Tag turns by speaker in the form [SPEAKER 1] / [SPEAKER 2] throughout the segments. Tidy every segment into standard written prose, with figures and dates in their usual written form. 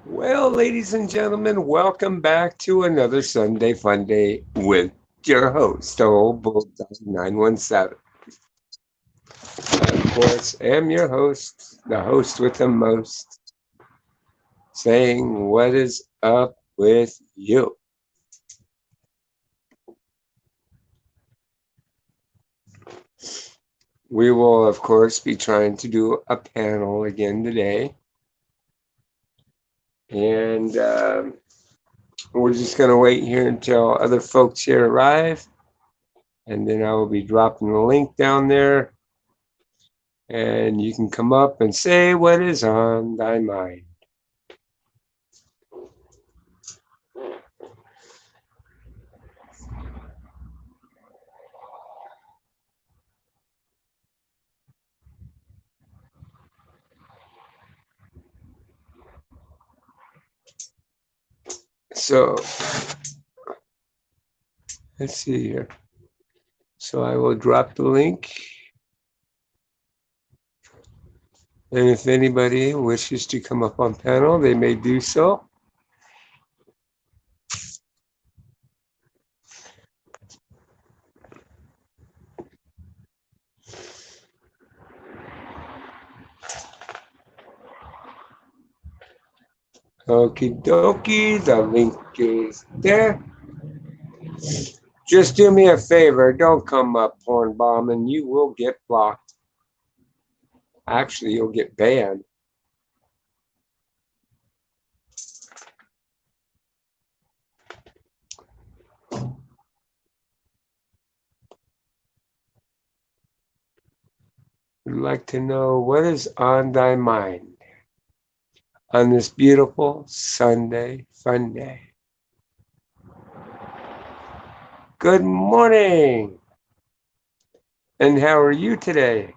[SPEAKER 1] Well, ladies and gentlemen, welcome back to another Sunday Funday with your host, the old bulldog 917. Of course, am your host, the host with the most, saying, "What is up with you?" We will, of course, be trying to do a panel again today, and we're just going to wait here until other folks here arrive, and then I will be dropping the link down there. And you can come up and say what is on thy mind. So let's see here. So I will drop the link. And if anybody wishes to come up on panel, they may do so. Okie dokie, the link is there. Just do me a favor, don't come up horn bombing. You will get blocked. Actually, you'll get banned. We'd like to know what is on thy mind on this beautiful Sunday Funday. Good morning. And how are you today?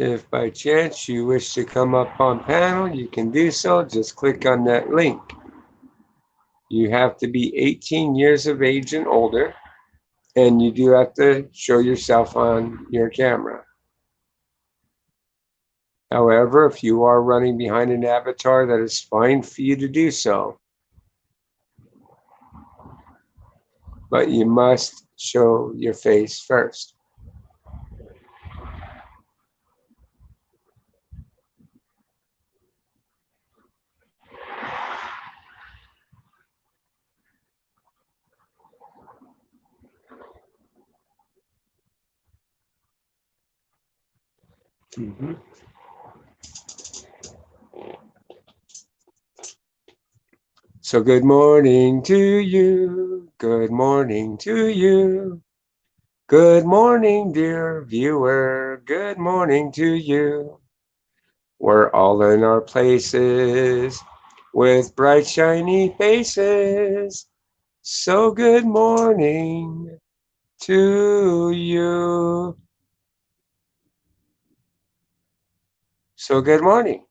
[SPEAKER 1] If by chance you wish to come up on panel, you can do so. Just click on that link. You have to be 18 years of age and older, and you do have to show yourself on your camera. However, if you are running behind an avatar, that is fine for you to do so. But you must show your face first. Mm-hmm. So good morning to you. Good morning to you. Good morning, dear viewer. Good morning to you. We're all in our places with bright, shiny faces. So good morning to you. So good morning.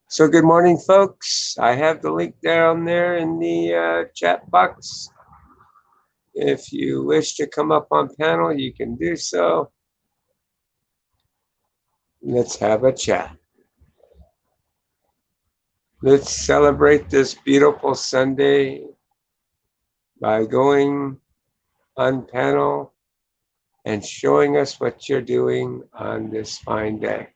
[SPEAKER 1] So good morning, folks. I have the link down there in the chat box. If you wish to come up on panel, you can do so. Let's have a chat. Let's celebrate this beautiful Sunday by going on panel and showing us what you're doing on this fine day.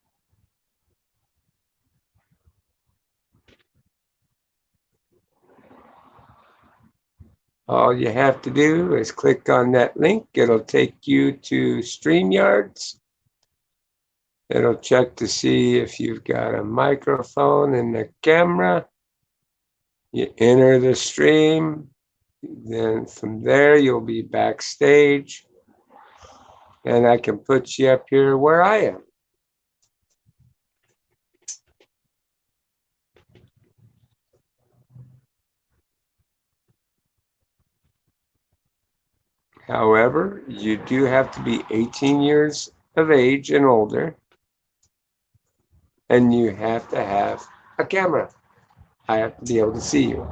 [SPEAKER 1] All you have to do is click on that link. It'll take you to StreamYards. It'll check to see if you've got a microphone and a camera. You enter the stream. Then from there, you'll be backstage. And I can put you up here where I am. However, you do have to be 18 years of age and older. And you have to have a camera. I have to be able to see you.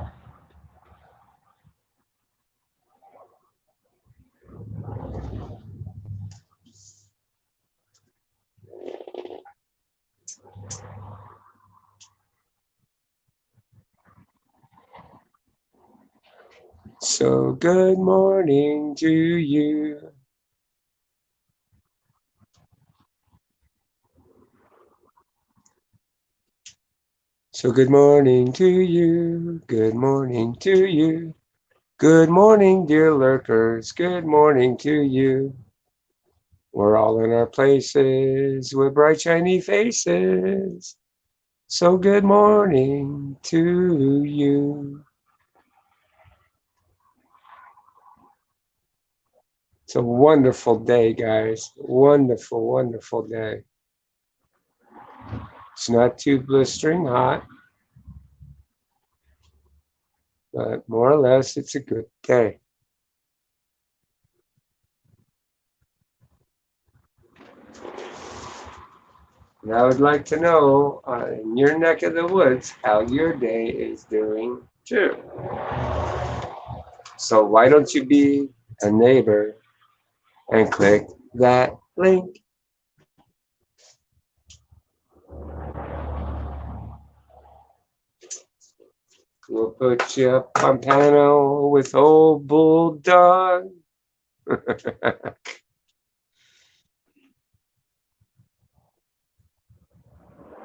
[SPEAKER 1] So good morning to you. So good morning to you. Good morning to you. Good morning, dear lurkers. Good morning to you. We're all in our places with bright, shiny faces. So good morning to you. It's a wonderful day, guys. Wonderful, wonderful day. It's not too blistering hot, but more or less it's a good day. And I would like to know in your neck of the woods how your day is doing too. So why don't you be a neighbor and click that link? We'll put you up on panel with old bulldog.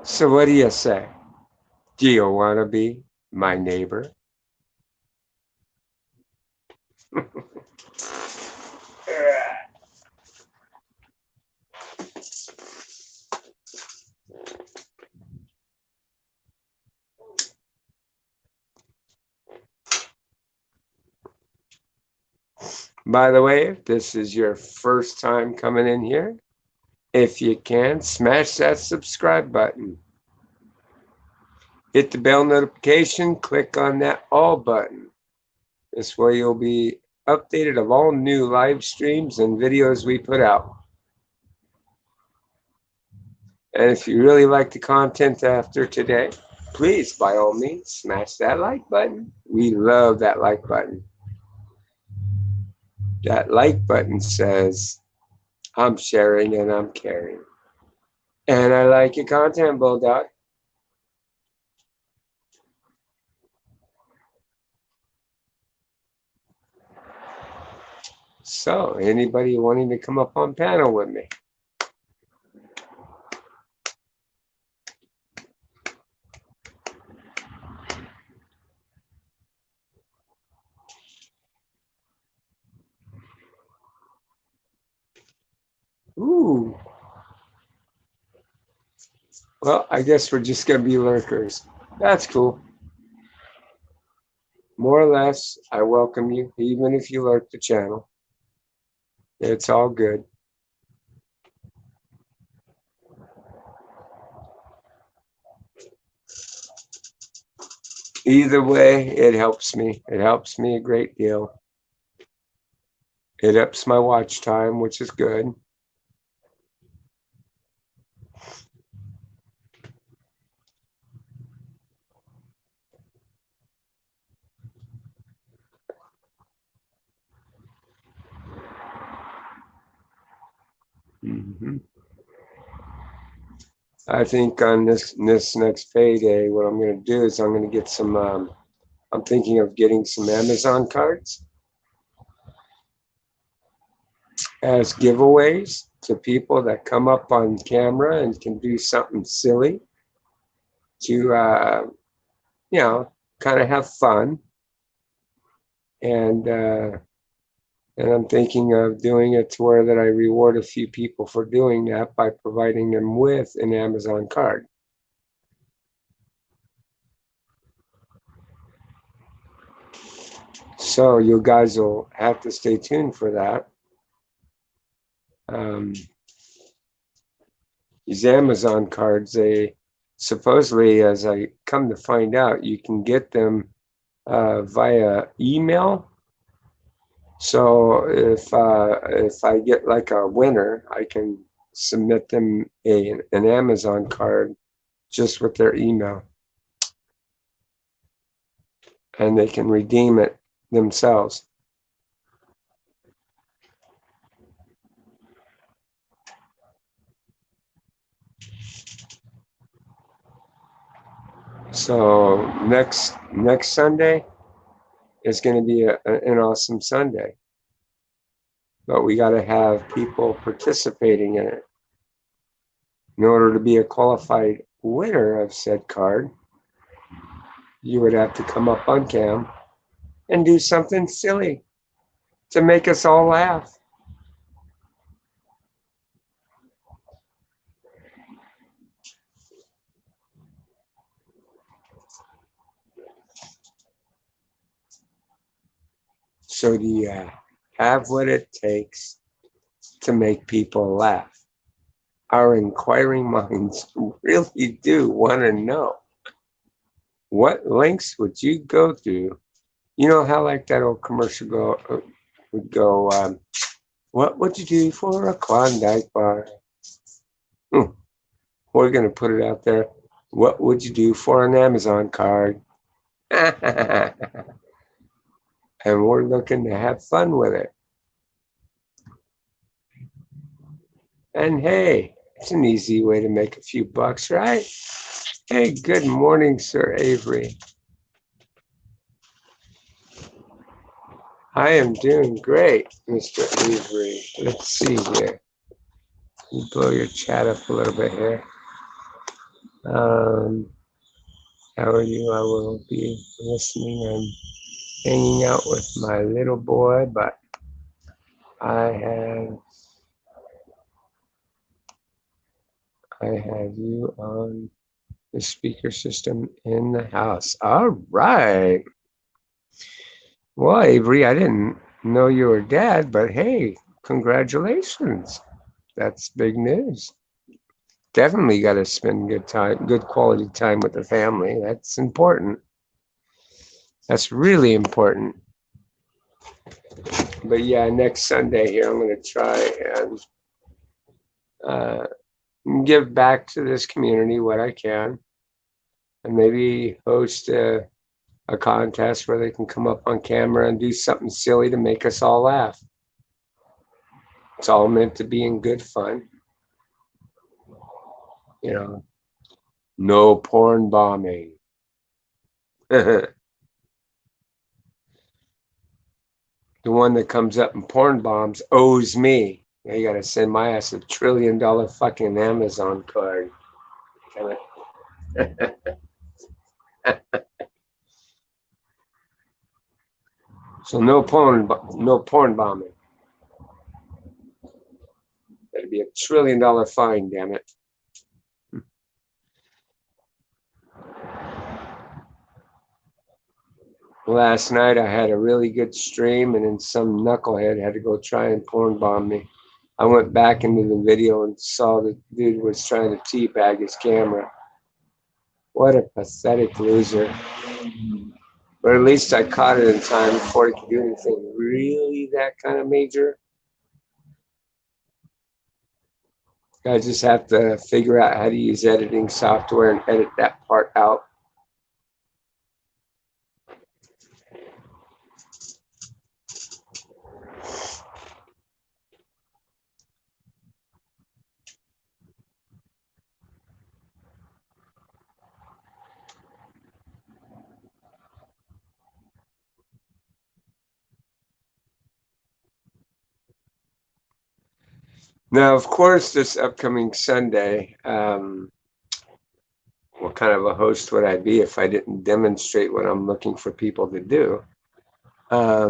[SPEAKER 1] So what do you say? Do you want to be my neighbor? By the way, if this is your first time coming in here, if you can, smash that subscribe button. Hit the bell notification, click on that all button. This way you'll be updated of all new live streams and videos we put out. And if you really like the content after today, please, by all means, smash that like button. We love that like button. That like button says, I'm sharing and I'm caring. And I like your content, Bulldog. So, anybody wanting to come up on panel with me? Ooh. Well, I guess we're just going to be lurkers. That's cool. More or less, I welcome you, even if you lurk the channel. It's all good. Either way, it helps me. It helps me a great deal. It ups my watch time, which is good. I think on this next payday, what I'm going to do is I'm going to get some. I'm thinking of getting some Amazon cards. as giveaways to people that come up on camera and can do something silly to, kind of have fun. And I'm thinking of doing it to where that I reward a few people for doing that by providing them with an Amazon card. So you guys will have to stay tuned for that. These Amazon cards, they supposedly, as I come to find out, you can get them via email. So if I get like a winner, I can submit them an Amazon card just with their email, and they can redeem it themselves. So next Sunday is going to be an awesome Sunday, but we got to have people participating in it. In order to be a qualified winner of said card, you would have to come up on cam and do something silly to make us all laugh. So do you have what it takes to make people laugh? Our inquiring minds really do want to know. What lengths would you go through? You know how like that old commercial would go, what would you do for a Klondike bar? We're going to put it out there. What would you do for an Amazon card? And we're looking to have fun with it. And hey, it's an easy way to make a few bucks, right? Hey, good morning, Sir Avery. I am doing great, Mr. Avery. Let's see here. You blow your chat up a little bit here. How are you? I will be listening and hanging out with my little boy, but I have you on the speaker system in the house. All right. Well, Avery, I didn't know you were dad, but hey, congratulations. That's big news. Definitely got to spend good quality time with the family. That's important. That's really important. But yeah, next Sunday here, I'm going to try and give back to this community what I can, and maybe host a contest where they can come up on camera and do something silly to make us all laugh. It's all meant to be in good fun. You know, no porn bombing. The one that comes up and porn bombs owes me. You gotta send my ass $1 trillion fucking Amazon card. So no porn bombing. That'd be $1 trillion fine, damn it. Last night I had a really good stream, and then some knucklehead had to go try and porn bomb me. I went back into the video and saw the dude was trying to teabag his camera. What a pathetic loser. But at least I caught it in time before he could do anything really that kind of major. I just have to figure out how to use editing software and edit that part out. Now, of course, this upcoming Sunday, what kind of a host would I be if I didn't demonstrate what I'm looking for people to do? I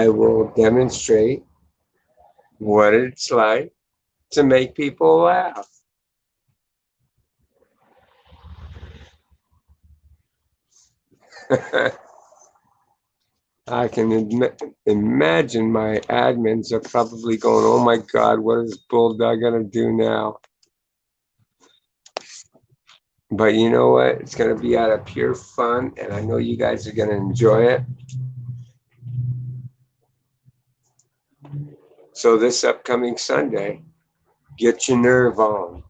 [SPEAKER 1] will demonstrate what it's like to make people laugh. I can imagine my admins are probably going, oh my God, what is Bulldog going to do now? But you know what? It's going to be out of pure fun, and I know you guys are going to enjoy it. So this upcoming Sunday, get your nerve on.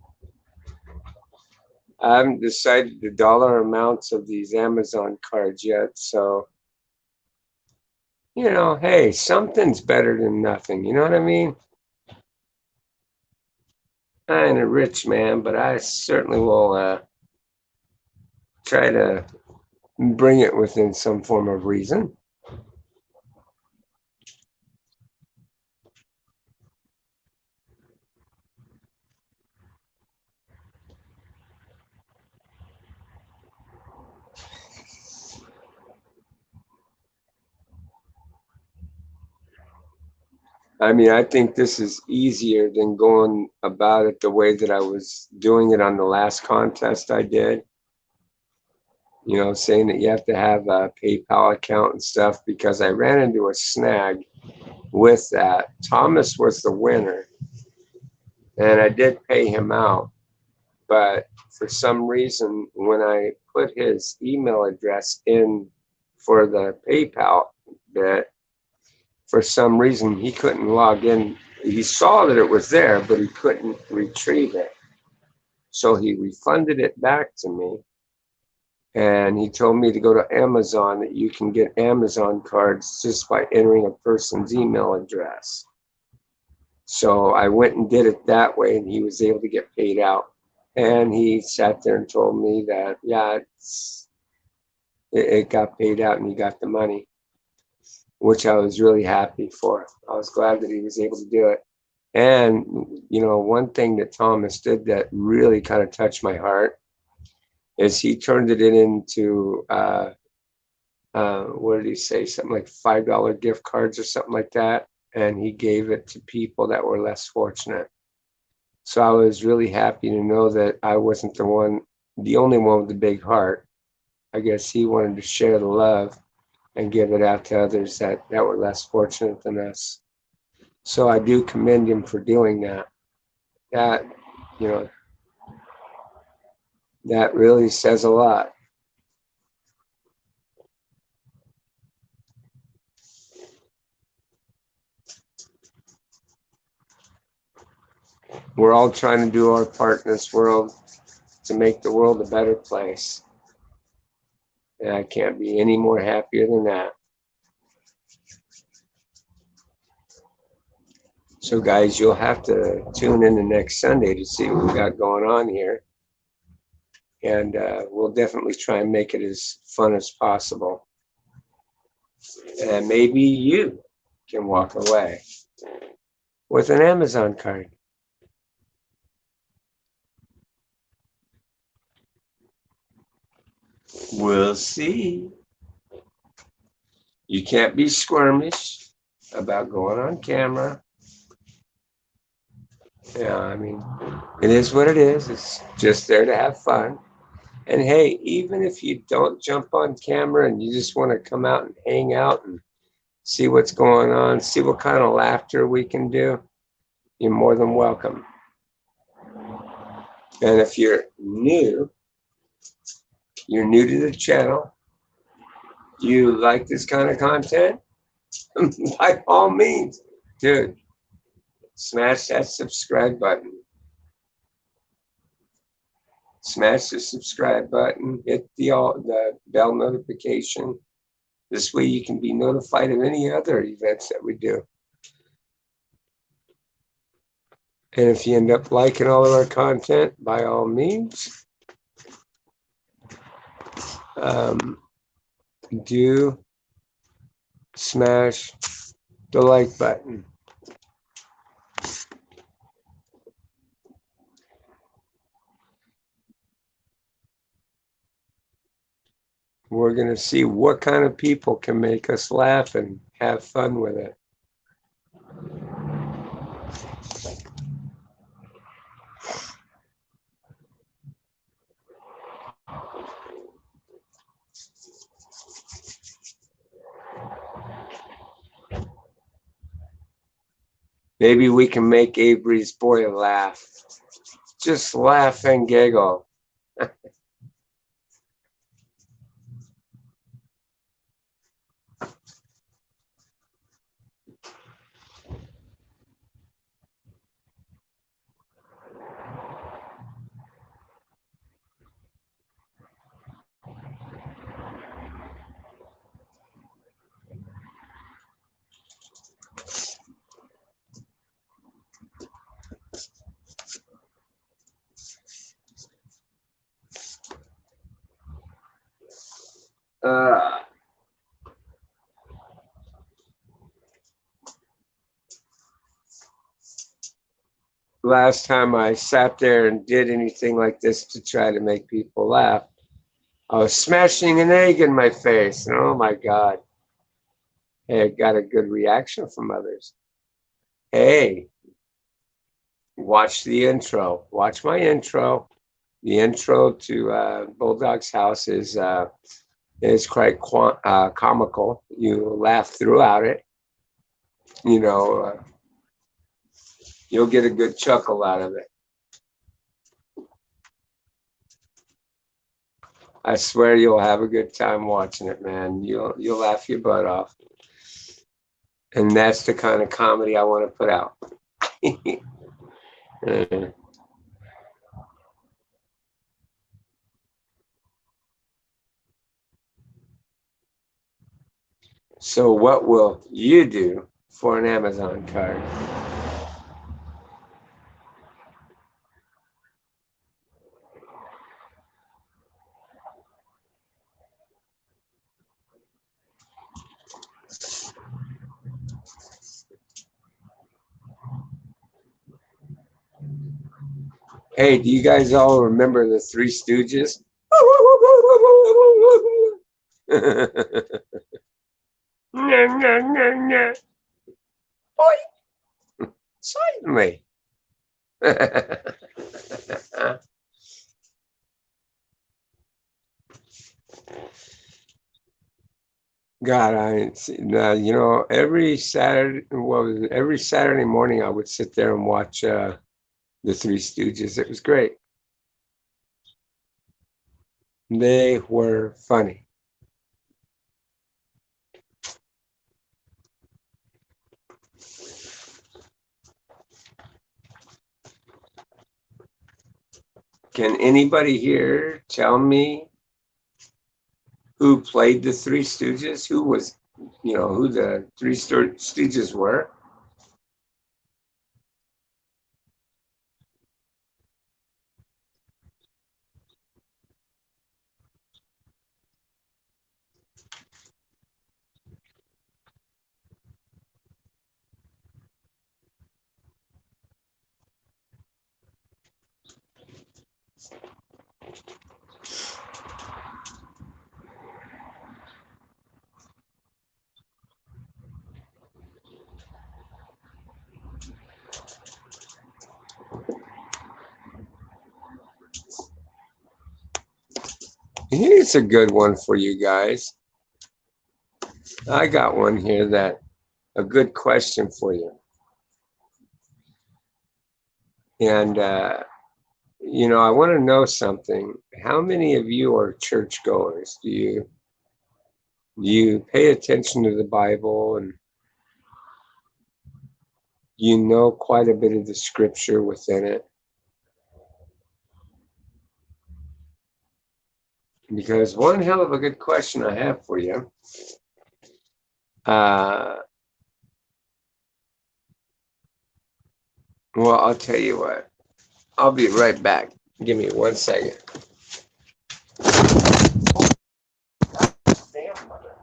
[SPEAKER 1] I haven't decided the dollar amounts of these Amazon cards yet, so hey, something's better than nothing. You know what I mean? I ain't a rich man, but I certainly will try to bring it within some form of reason. I mean, I think this is easier than going about it the way that I was doing it on the last contest I did. Saying that you have to have a PayPal account and stuff, because I ran into a snag with that. Thomas was the winner, and I did pay him out. But for some reason, when I put his email address in for the PayPal bit, for some reason, he couldn't log in. He saw that it was there, but he couldn't retrieve it. So he refunded it back to me. And he told me to go to Amazon, that you can get Amazon cards just by entering a person's email address. So I went and did it that way, and he was able to get paid out. And he sat there and told me that, yeah, it got paid out and he got the money, which I was really happy for. I was glad that he was able to do it. And, one thing that Thomas did that really kind of touched my heart is he turned it into, what did he say? Something like $5 gift cards or something like that. And he gave it to people that were less fortunate. So I was really happy to know that I wasn't the only one with the big heart. I guess he wanted to share the love and give it out to others that were less fortunate than us. So I do commend him for doing that. That, that really says a lot. We're all trying to do our part in this world to make the world a better place. And I can't be any more happier than that. So guys, you'll have to tune in the next Sunday to see what we got going on here. And we'll definitely try and make it as fun as possible. And maybe you can walk away with an Amazon card. We'll see. You can't be squirmish about going on camera. Yeah, I mean, it is what it is. It's just there to have fun. And hey, even if you don't jump on camera and you just want to come out and hang out and see what's going on, see what kind of laughter we can do, you're more than welcome. And if you're new to the channel, you like this kind of content, by all means, dude, smash that subscribe button. Smash the subscribe button, hit the bell notification. This way you can be notified of any other events that we do. And if you end up liking all of our content, by all means, do smash the like button. We're going to see what kind of people can make us laugh and have fun with it. Maybe we can make Avery's boy laugh. Just laugh and giggle. Last time I sat there and did anything like this to try to make people laugh, I was smashing an egg in my face. And oh my God. Hey, I got a good reaction from others. Hey, watch the intro. Watch my intro. The intro to Bulldog's house is quite comical. You laugh throughout it. You know, you'll get a good chuckle out of it. I swear you'll have a good time watching it, man. You'll laugh your butt off. And that's the kind of comedy I want to put out. So what will you do for an Amazon card? Hey, do you guys all remember the Three Stooges? Certainly. God, every Saturday morning I would sit there and watch the Three Stooges. It was great. They were funny. Can anybody here tell me who played the Three Stooges? Who the Three Stooges were? Here's a good one for you guys. I got one here a good question for you. And, I want to know something. How many of you are churchgoers? Do you pay attention to the Bible and you know quite a bit of the scripture within it? Because one hell of a good question I have for you. Well, I'll tell you what. I'll be right back. Give me 1 second. Damn mother.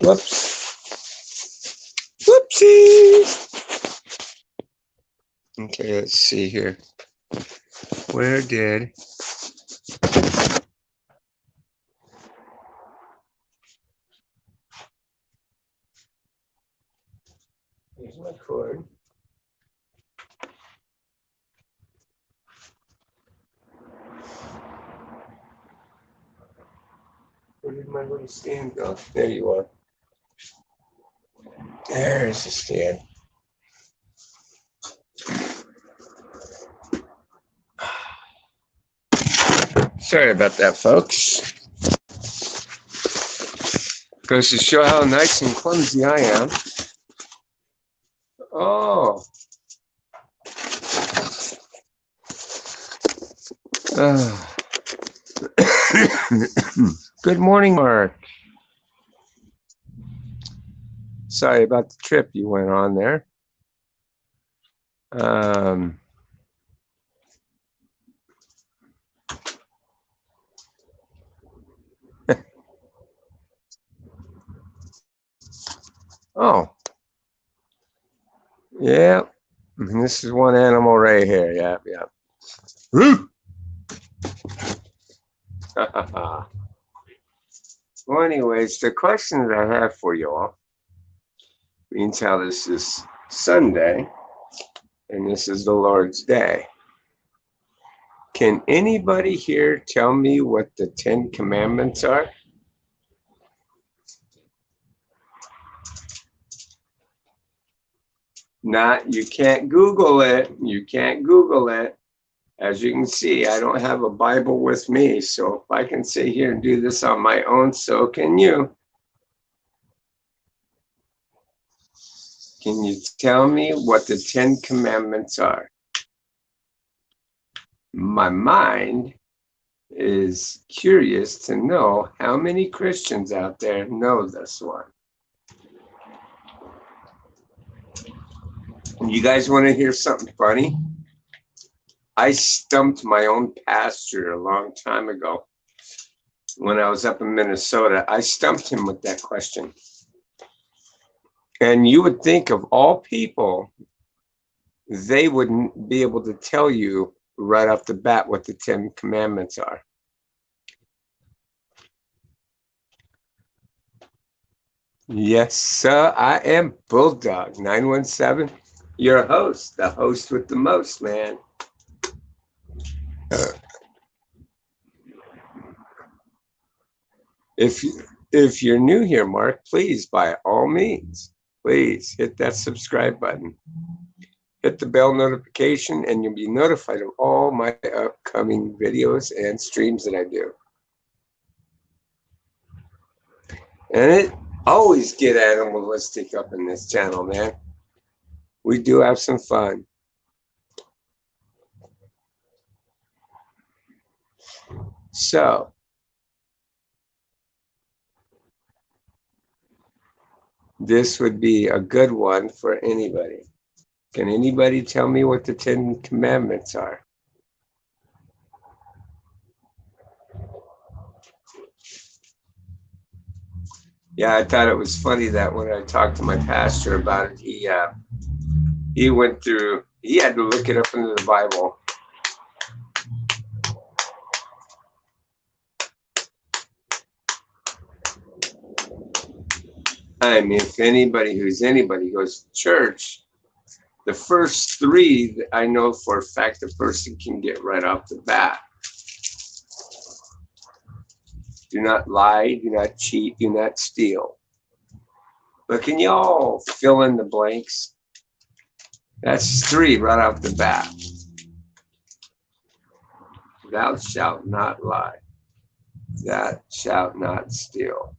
[SPEAKER 1] Whoops. Whoopsie. Okay, let's see here. Where did... Here's my cord. Where did my little stand go? There you are. There's the stand. Sorry about that, folks. Goes to show how nice and clumsy I am. Oh. Good morning, Mark. Sorry about the trip you went on there. Oh. Yeah. And this is one animal right here. Yeah, yeah. Well, anyways, the questions I have for you all means how this is Sunday and this is the Lord's Day. Can anybody here tell me what the 10 Commandments are? You can't Google it. You can't Google it. As you can see, I don't have a Bible with me, so if I can sit here and do this on my own, so can you. Can you tell me what the 10 Commandments are? My mind is curious to know how many Christians out there know this one. You guys want to hear something funny? I stumped my own pastor a long time ago. When I was up in Minnesota, I stumped him with that question. And you would think of all people, they wouldn't be able to tell you right off the bat what the 10 Commandments are. Yes, sir, I am Bulldog 917, your host, the host with the most, man. If you're new here, Mark, please, by all means, please hit that subscribe button. Hit the bell notification and you'll be notified of all my upcoming videos and streams that I do. And it always get animalistic up in this channel, man. We do have some fun. So, this would be a good one for anybody. Can anybody tell me what the 10 Commandments are? Yeah, I thought it was funny that when I talked to my pastor about it, he went through, he had to look it up into the Bible. I mean, if anybody goes to church, the first 3 I know for a fact the person can get right off the bat. Do not lie, do not cheat, do not steal. But can y'all fill in the blanks? That's 3 right off the bat. Thou shalt not lie. Thou shalt not steal.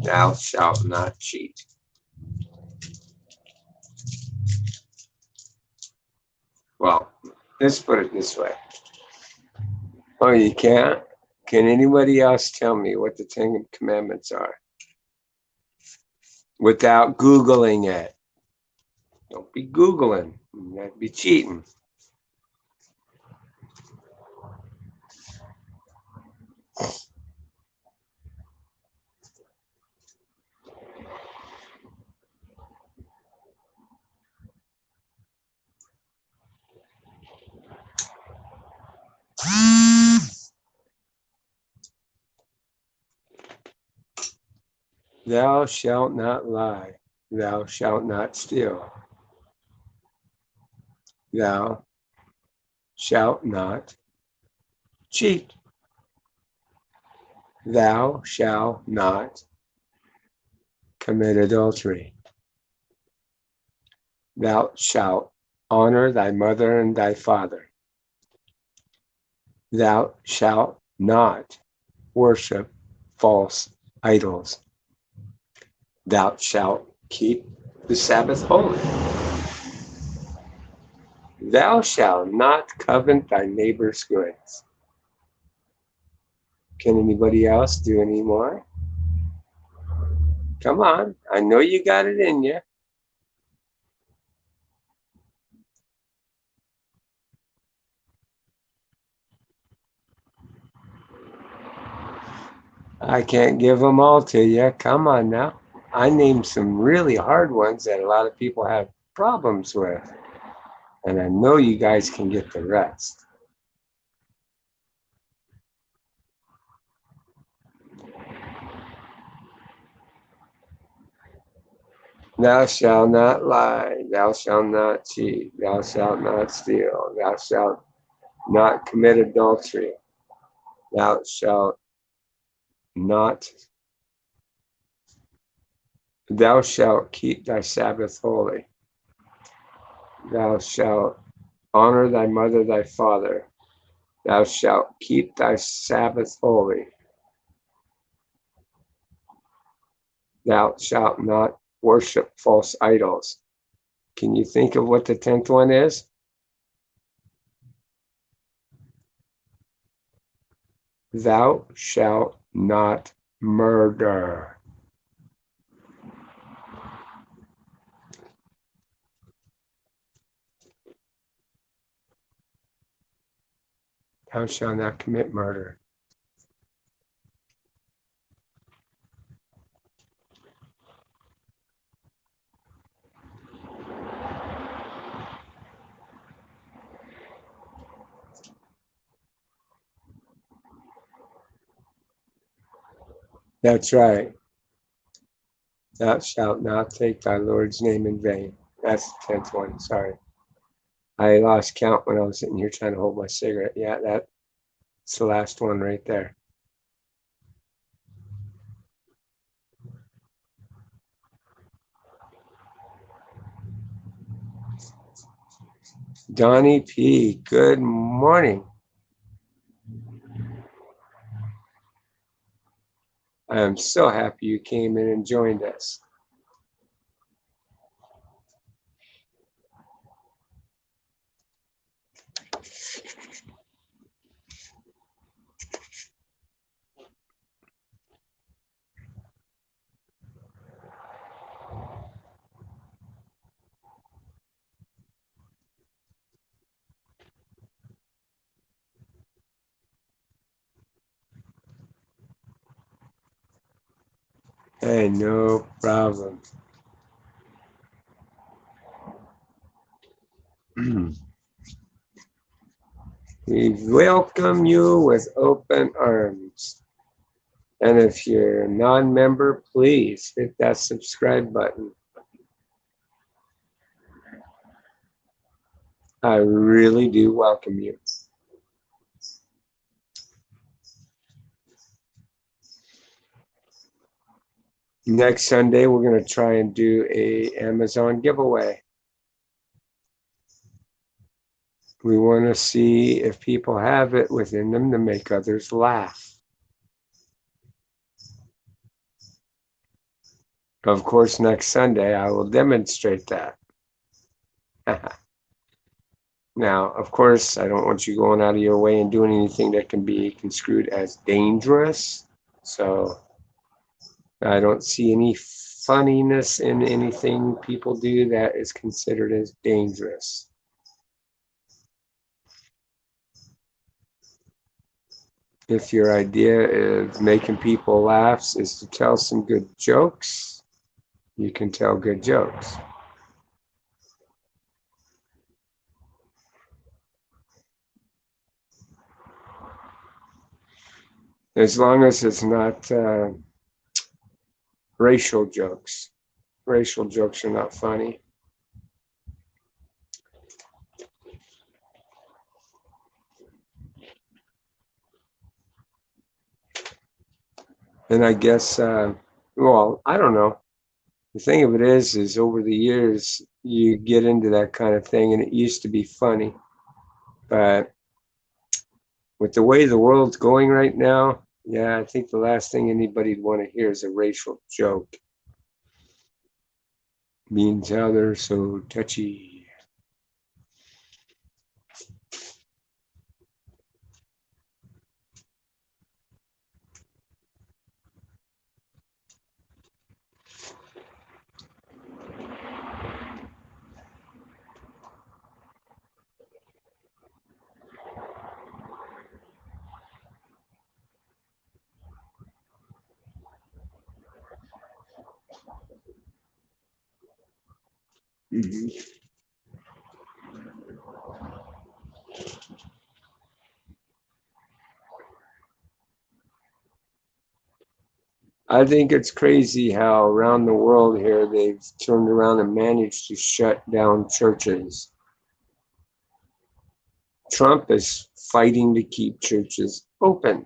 [SPEAKER 1] Thou shalt not cheat. Well, let's put it this way. Oh, you can't? Can anybody else tell me what the 10 Commandments are? Without Googling it. Don't be Googling. That'd be cheating. Thou shalt not lie. Thou shalt not steal. Thou shalt not cheat. Thou shalt not commit adultery. Thou shalt honor thy mother and thy father. Thou shalt not worship false idols. Thou shalt keep the Sabbath holy. Thou shalt not covet thy neighbor's goods. Can anybody else do any more? Come on, I know you got it in you. I can't give them all to you. Come on now. I named some really hard ones that a lot of people have problems with. And I know you guys can get the rest. Thou shalt not lie. Thou shalt not cheat. Thou shalt not steal. Thou shalt not commit adultery. Thou shalt not. Thou shalt keep thy Sabbath holy. Thou shalt honor thy mother, thy father. Thou shalt keep thy Sabbath holy. Thou shalt not worship false idols. Can you think of what the 10th one is? Thou shalt not murder. Thou shalt not commit murder. That's right. Thou shalt not take thy Lord's name in vain. That's the 10th one. Sorry. I lost count when I was sitting here trying to hold my cigarette. Yeah, that's the last one right there. Donnie P., good morning. I am so happy you came in and joined us. Hey, no problem. We welcome you with open arms. And if you're a non-member, please hit that subscribe button. I really do welcome you. Next Sunday, we're going to try and do a Amazon giveaway. We want to see if people have it within them to make others laugh. Of course, next Sunday, I will demonstrate that. Now, of course, I don't want you going out of your way and doing anything that can be construed as dangerous. So I don't see any funniness in anything people do that is considered as dangerous. If your idea of making people laugh is to tell some good jokes, you can tell good jokes. As long as it's not racial jokes. Racial jokes are not funny. And I guess, well, I don't know. The thing of it is over the years, you get into that kind of thing, and it used to be funny. But with the way the world's going right now, yeah, I think the last thing anybody'd want to hear is a racial joke. Means how they're so touchy. Mm-hmm. I think it's crazy how around the world here they've turned around and managed to shut down churches. Trump is fighting to keep churches open.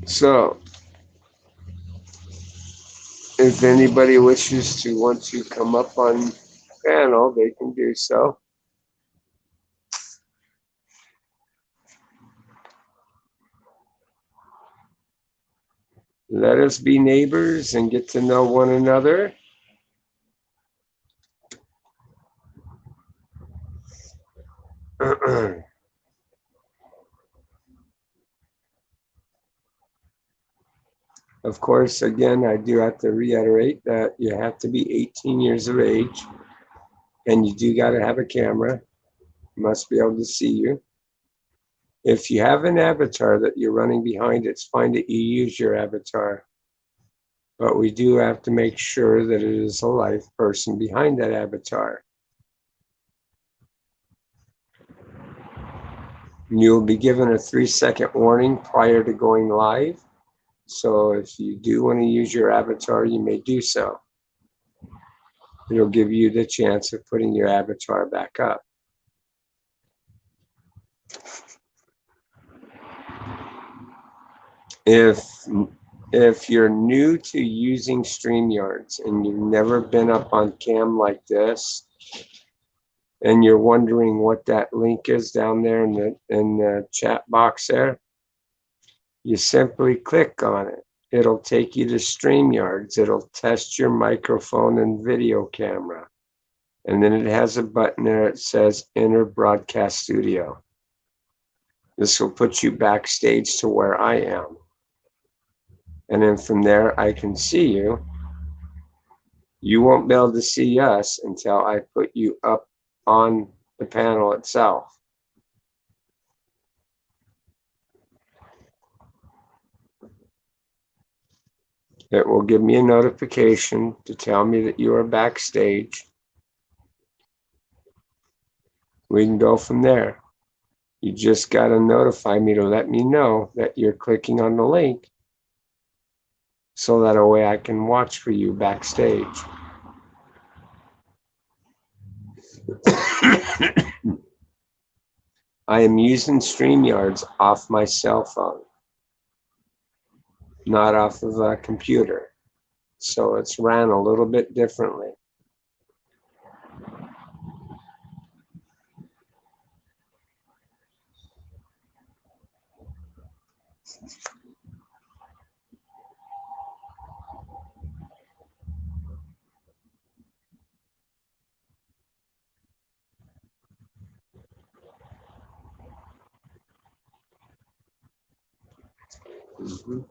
[SPEAKER 1] So, if anybody wishes to want to come up on panel, they can do so. Let us be neighbors and get to know one another. Of course, again, I do have to reiterate that you have to be 18 years of age, and you do got to have a camera. You must be able to see you. If you have an avatar that you're running behind, it's fine that you use your avatar. But we do have to make sure that it is a live person behind that avatar. You'll be given a 3-second warning prior to going live. So if you do want to use your avatar, you may do so. It'll give you the chance of putting your avatar back up. If you're new to using StreamYards and you've never been up on cam like this, and you're wondering what that link is down there in the chat box there, you simply click on it. It'll take you to StreamYards. It'll test your microphone and video camera. And then it has a button there that says Enter Broadcast Studio. This will put you backstage to where I am. And then from there, I can see you. You won't be able to see us until I put you up on the panel itself. It will give me a notification to tell me that you are backstage. We can go from there. You just got to notify me to let me know that you're clicking on the link so that a way I can watch for you backstage. I am using StreamYards off my cell phone, not off of a computer. So it's ran a little bit differently. Mm-hmm.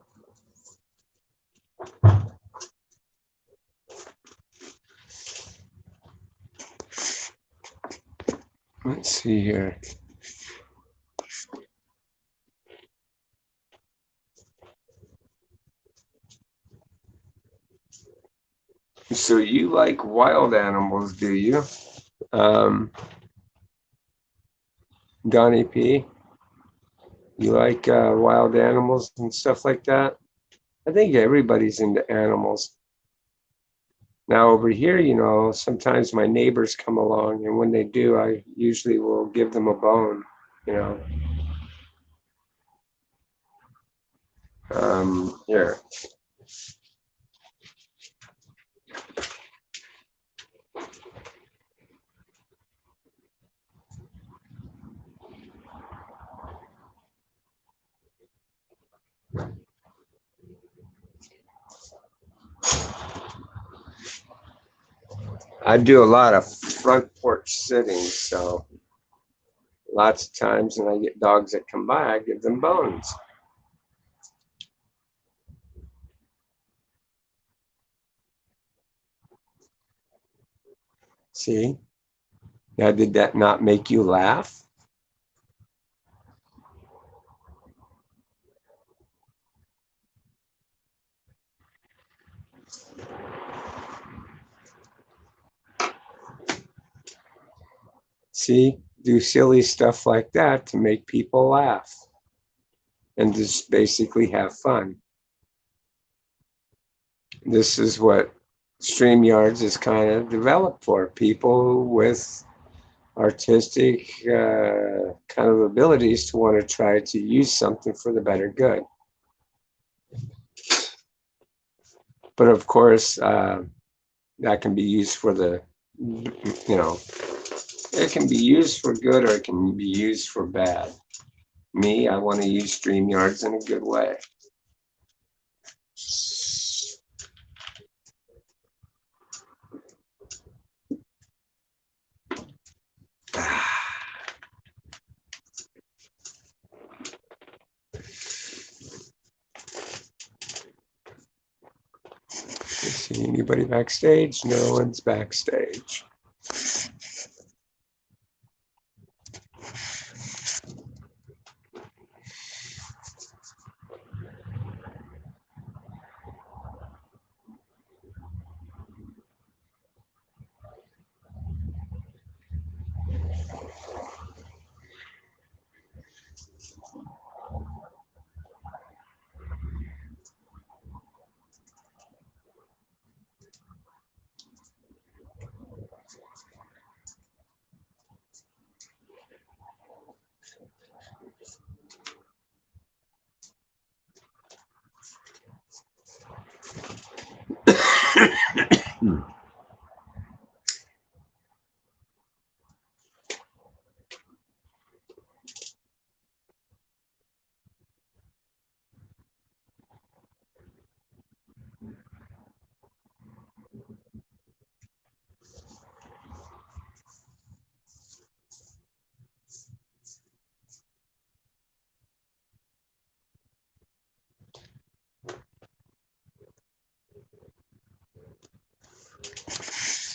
[SPEAKER 1] Let's see here. So you like wild animals, do you? Donnie P, you like wild animals and stuff like that? I think everybody's into animals. Now over here, sometimes my neighbors come along, and when they do, I usually will give them a bone, you know. Here. I do a lot of front porch sitting, so lots of times when I get dogs that come by, I give them bones. See? Now, did that not make you laugh? See? Do silly stuff like that to make people laugh and just basically have fun. This is what StreamYards is kind of developed for people with artistic kind of abilities to want to try to use something for the better good. But of course, that can be used for it can be used for good or it can be used for bad. Me, I want to use StreamYards in a good way. See anybody backstage? No one's backstage.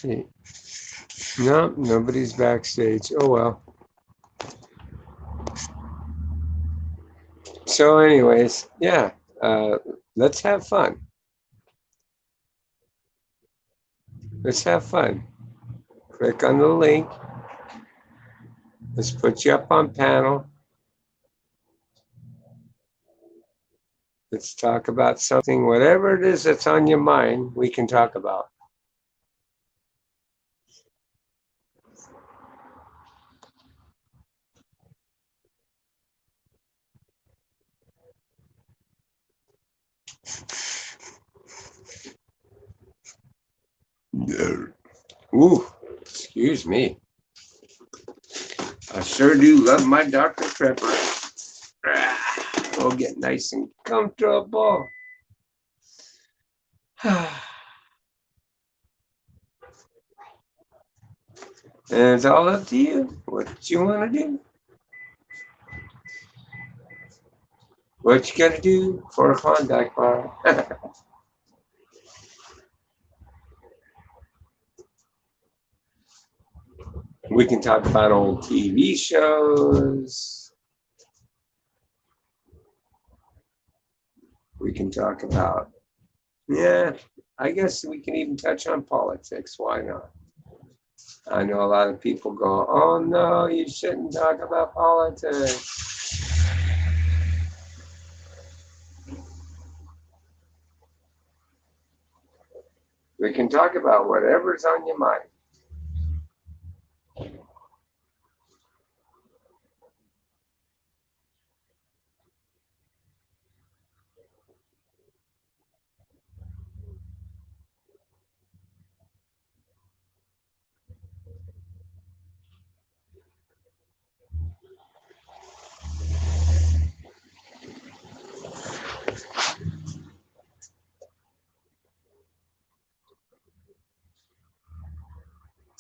[SPEAKER 1] See. No, nobody's backstage. Oh well. So, anyways, yeah, let's have fun. Let's have fun. Click on the link. Let's put you up on panel. Let's talk about something, whatever it is that's on your mind, we can talk about. Ooh, excuse me. I sure do love my Dr. Pepper. We'll get nice and comfortable. And it's all up to you what you want to do. What you got to do for a Klondike bar. We can talk about old TV shows. We can talk about, yeah, I guess we can even touch on politics. Why not? I know a lot of people go, oh no, you shouldn't talk about politics. We can talk about whatever's on your mind.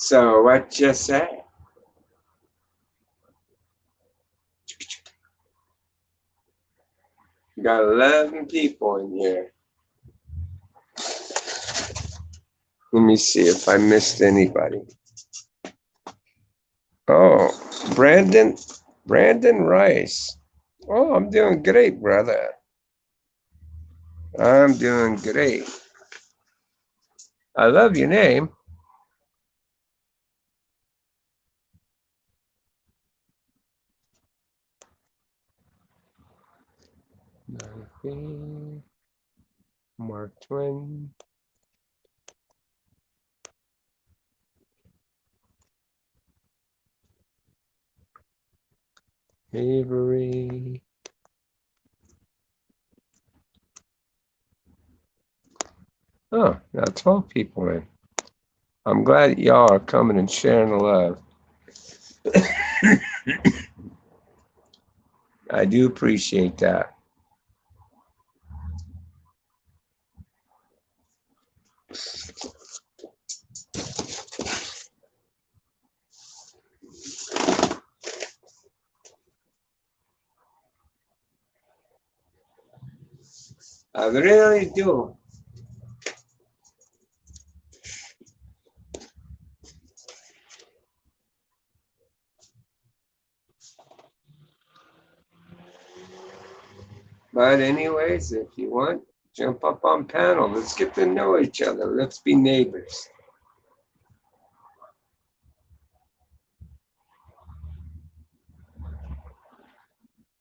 [SPEAKER 1] So what you say? We got 11 people in here. Let me see if I missed anybody. Oh, Brandon Rice. Oh, I'm doing great, brother. I'm doing great. I love your name. Mark Twain. Avery. Oh, now 12 people in. I'm glad y'all are coming and sharing the love. I do appreciate that. I really do. But anyways, if you want, jump up on panel. Let's get to know each other. Let's be neighbors.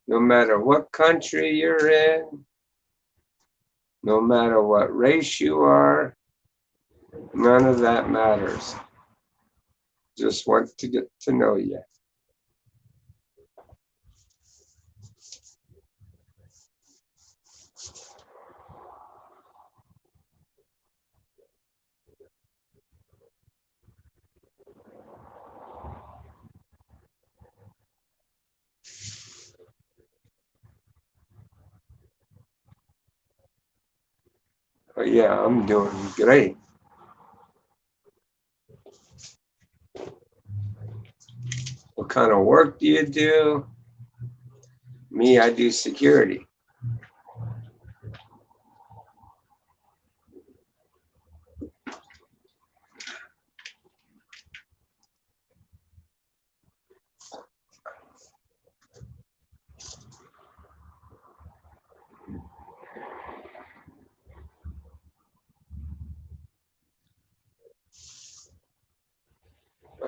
[SPEAKER 1] No matter what country you're in, no matter what race you are, none of that matters. Just want to get to know you. But yeah, I'm doing great. What kind of work do you do? Me, I do security.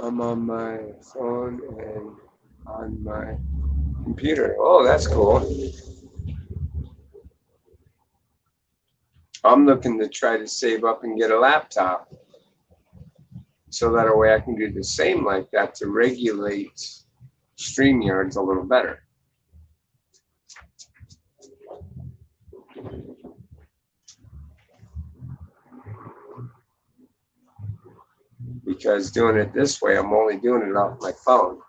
[SPEAKER 1] I'm on my phone and on my computer. Oh, that's cool. I'm looking to try to save up and get a laptop so that way I can do the same like that to regulate StreamYards a little better. Because doing it this way, I'm only doing it off my phone.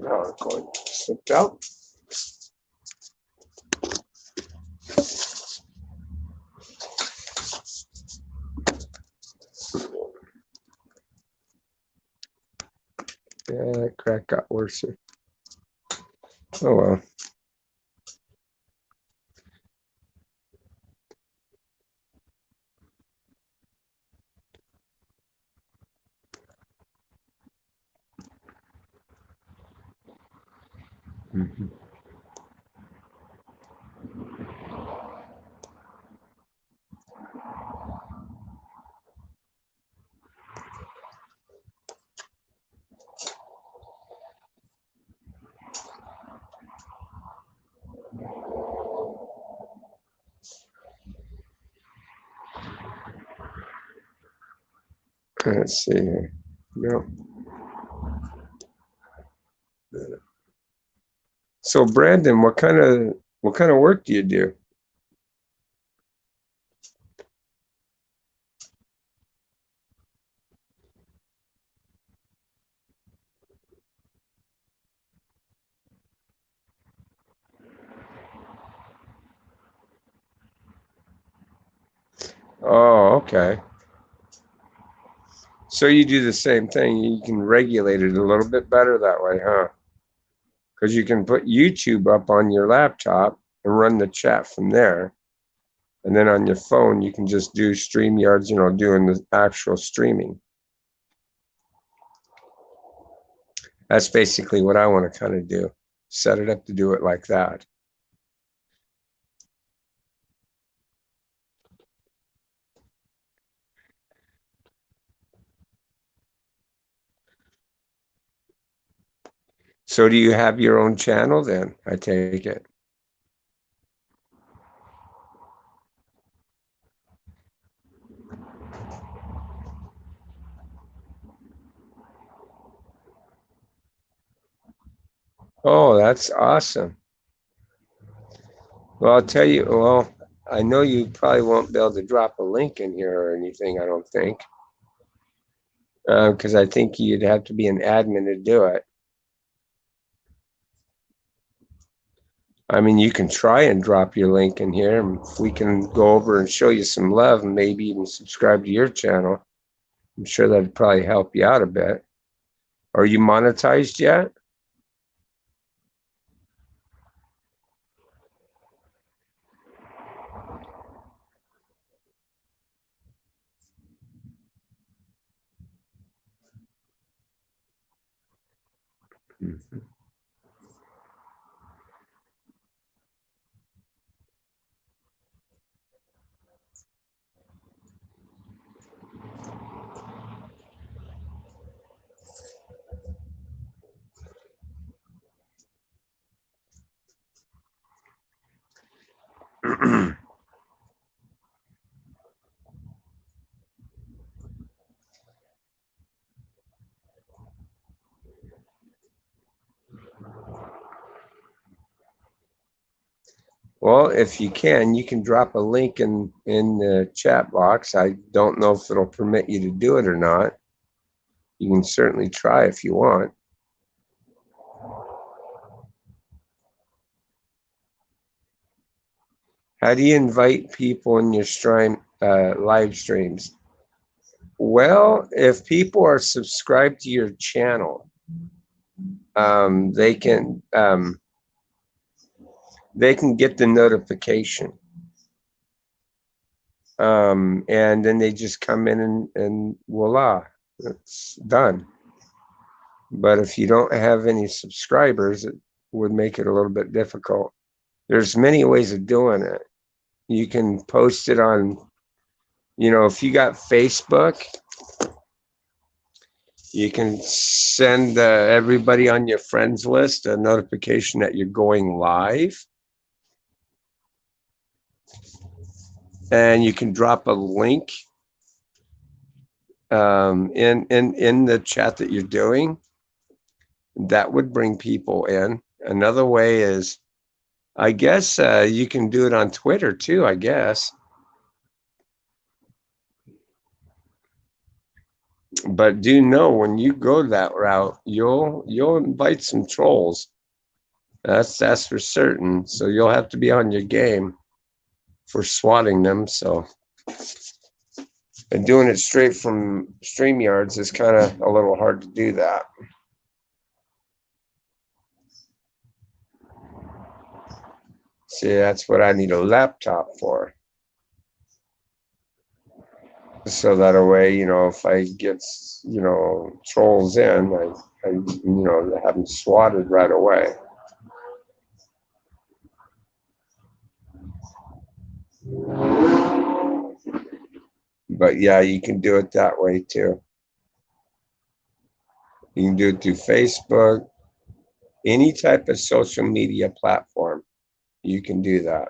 [SPEAKER 1] Now I'm going to switch out. that crack got worse. Oh well. Mm-hmm. Let's see here. No. So Brandon, what kind of work do you do? Oh, okay. So you do the same thing. You can regulate it a little bit better that way, huh? Because you can put YouTube up on your laptop and run the chat from there. And then on your phone, you can just do StreamYards, doing the actual streaming. That's basically what I want to kind of do. Set it up to do it like that. So do you have your own channel then? I take it. Oh, that's awesome. Well, I'll tell you, I know you probably won't be able to drop a link in here or anything, I don't think. Because I think you'd have to be an admin to do it. I mean, you can try and drop your link in here, and we can go over and show you some love and maybe even subscribe to your channel. I'm sure that'd probably help you out a bit. Are you monetized yet? Mhm. Well, if you can drop a link in the chat box. I don't know if it'll permit you to do it or not. You can certainly try if you want. How do you invite people in your live streams? Well, if people are subscribed to your channel, they can get the notification, and then they just come in and voila, it's done. But if you don't have any subscribers, it would make it a little bit difficult. There's many ways of doing it. You can post it on, if you got Facebook, you can send everybody on your friends list a notification that you're going live. And you can drop a link in the chat that you're doing. That would bring people in. Another way is, I guess, you can do it on Twitter too, I guess. But do know when you go that route, you'll invite some trolls. That's for certain. So you'll have to be on your game for swatting them. So, and doing it straight from StreamYards is kind of a little hard to do that. See, that's what I need a laptop for. So that a way, if I get, trolls in, I have them swatted right away. But yeah, you can do it that way too. You can do it through Facebook, any type of social media platform. You can do that.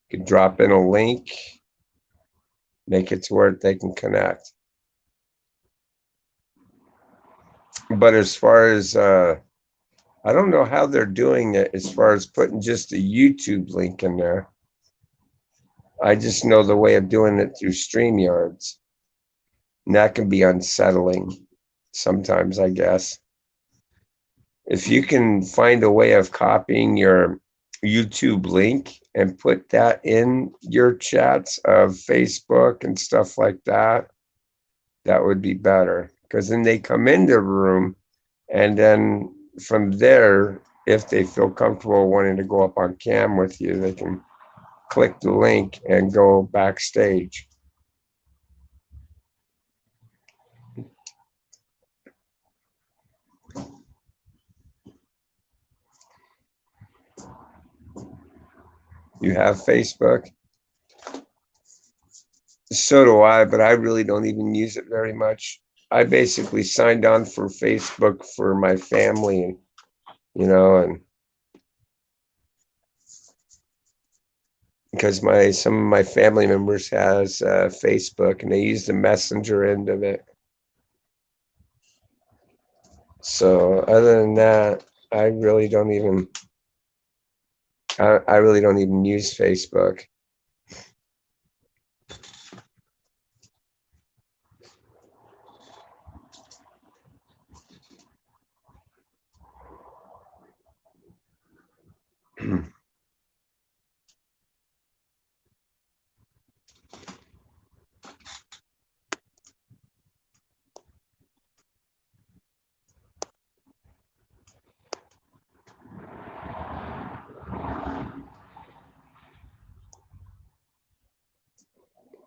[SPEAKER 1] You can drop in a link, make it to where they can connect. But as far as I don't know how they're doing it as far as putting just a YouTube link in there. I just know the way of doing it through StreamYards. And that can be unsettling sometimes, I guess. If you can find a way of copying your YouTube link and put that in your chats of Facebook and stuff like that, that would be better. Because then they come into the room, and then from there, if they feel comfortable wanting to go up on cam with you, they can click the link and go backstage. You have Facebook? So do I, but I really don't even use it very much. I basically signed on for Facebook for my family, and because some of my family members has Facebook and they use the messenger end of it. So other than that, I really don't even I really don't even use Facebook.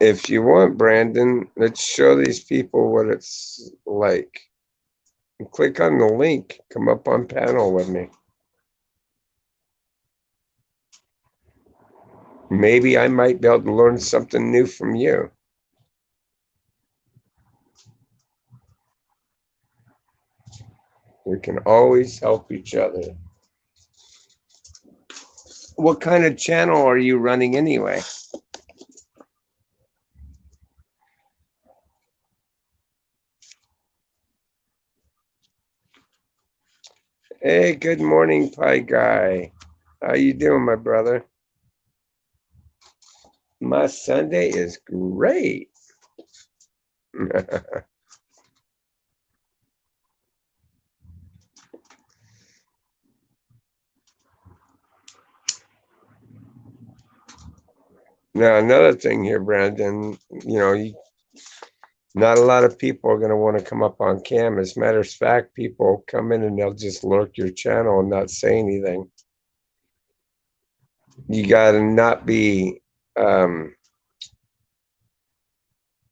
[SPEAKER 1] If you want, Brandon, let's show these people what it's like. Click on the link, come up on panel with me. Maybe I might be able to learn something new from you. We can always help each other. What kind of channel are you running anyway? Hey, good morning, Pie Guy. How you doing, my brother? My Sunday is great. Now, another thing here, Brandon, not a lot of people are going to want to come up on cam. As a matter of fact, people come in and they'll just lurk your channel and not say anything. You got to not be, how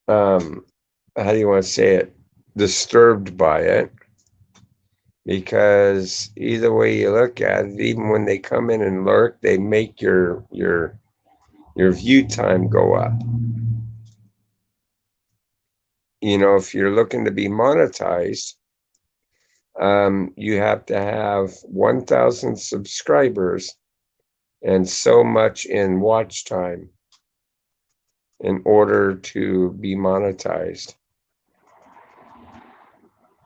[SPEAKER 1] do you want to say it? Disturbed by it. Because either way you look at it, even when they come in and lurk, they make your view time go up. If you're looking to be monetized, you have to have 1,000 subscribers and so much in watch time in order to be monetized.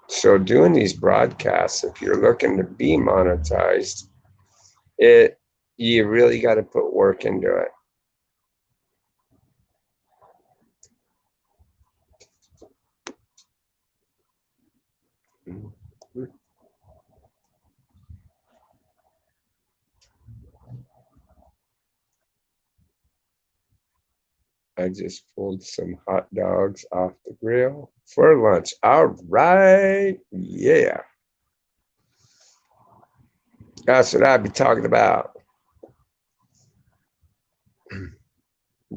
[SPEAKER 1] So doing these broadcasts, if you're looking to be monetized, you really got to put work into it. I just pulled some hot dogs off the grill for lunch. All right. Yeah. That's what I'd be talking about.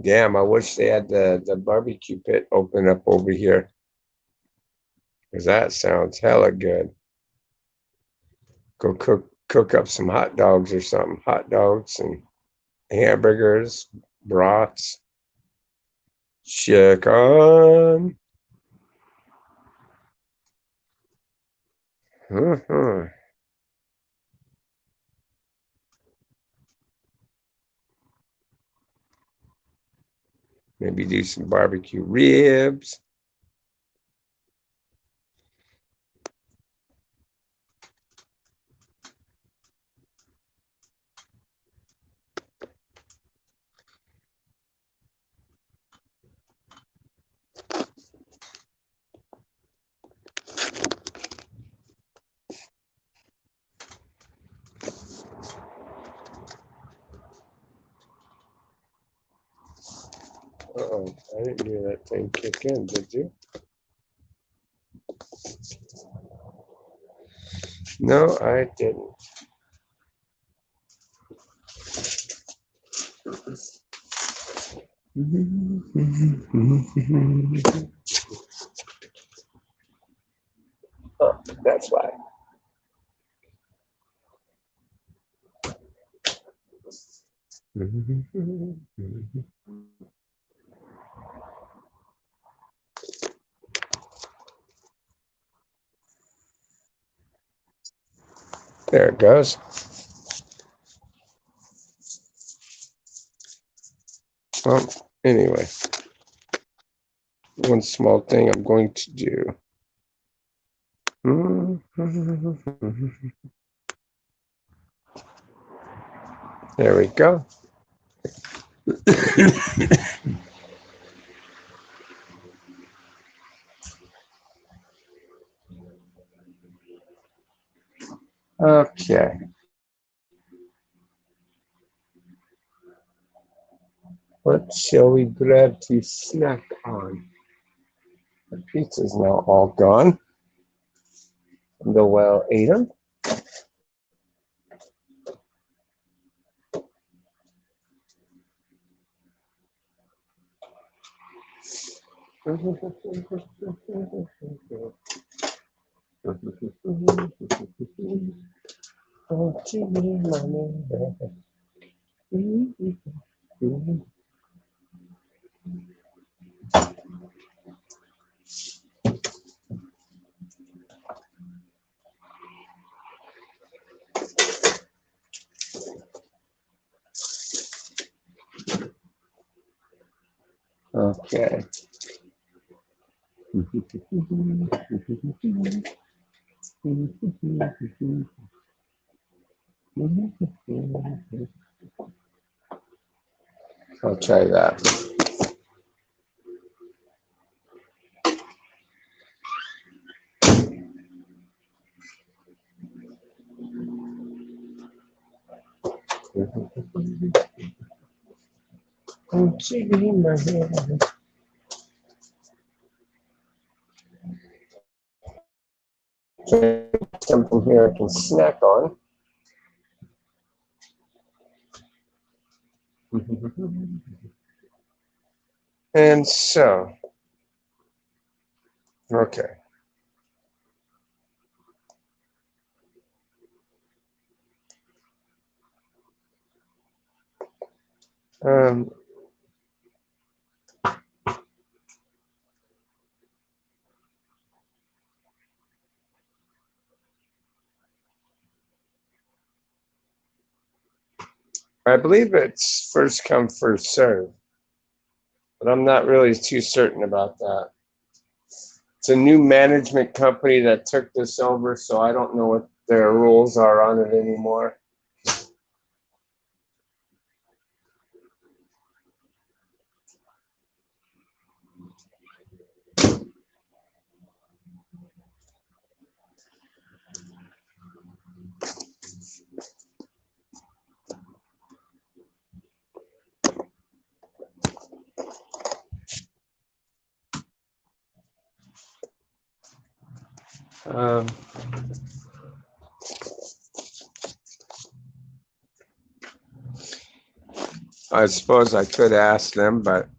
[SPEAKER 1] Damn, I wish they had the barbecue pit open up over here. Because that sounds hella good. Go cook up some hot dogs or something. Hot dogs and hamburgers, brats, chicken. Maybe do some barbecue ribs. Uh-oh, I didn't hear that thing kick in, did you? No, I didn't. Oh, that's why. There it goes. Well, anyway, one small thing I'm going to do. There we go. Okay. What shall we grab to snack on? The pizza's now all gone. The well ate them. Okay. I'll try that. Something here I can snack on. And so, okay. I believe it's first come, first serve, but I'm not really too certain about that. It's a new management company that took this over, so I don't know what their rules are on it anymore. I suppose I could ask them, but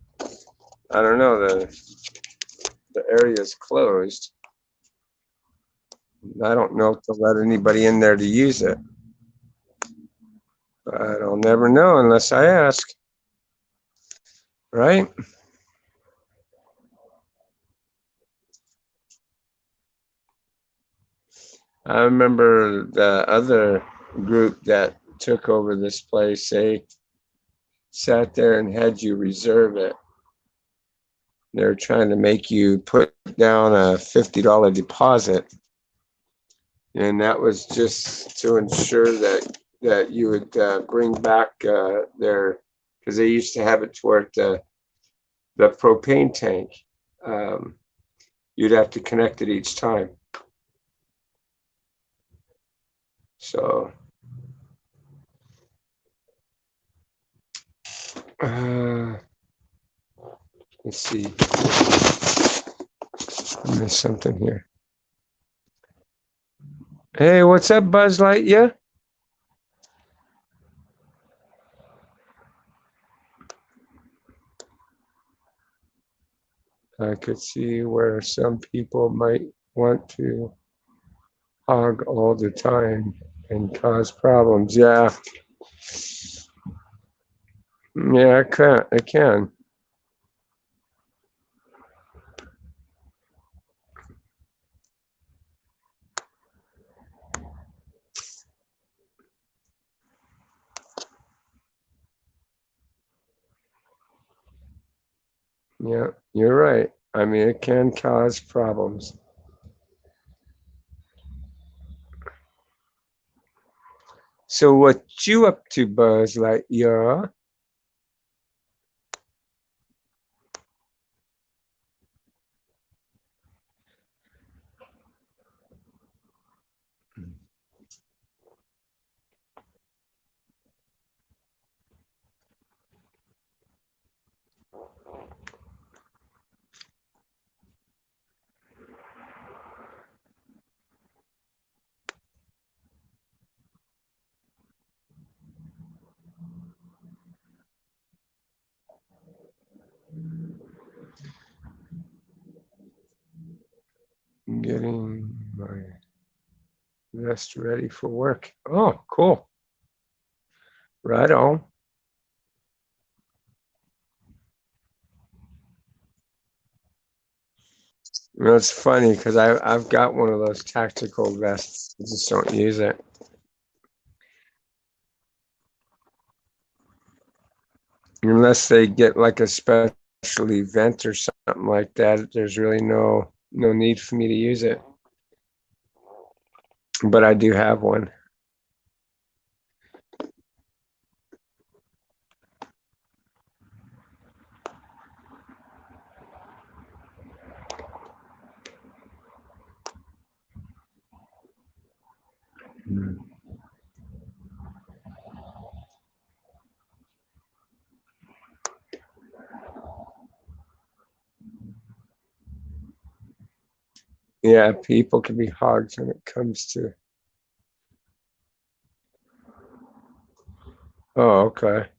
[SPEAKER 1] I don't know. The area is closed. I don't know if they'll let anybody in there to use it. But I'll never know unless I ask. Right? I remember the other group that took over this place, they sat there and had you reserve it. They're trying to make you put down a $50 deposit. And that was just to ensure that you would bring back their, because they used to have it toward the propane tank. Um, you'd have to connect it each time. So, let's see. I missed something here. Hey, what's up, Buzz Lightyear? I could see where some people might want to hog all the time and cause problems. Yeah, yeah, it can. It can. Yeah, you're right. I mean, it can cause problems. So, what you up to, Buzz Lightyear? Getting my vest ready for work. Oh, cool. Right on. You know, it's funny because I've got one of those tactical vests. I just don't use it. Unless they get like a special event or something like that, there's really no need for me to use it. But I do have one. Yeah, people can be hogs when it comes to. Oh, okay.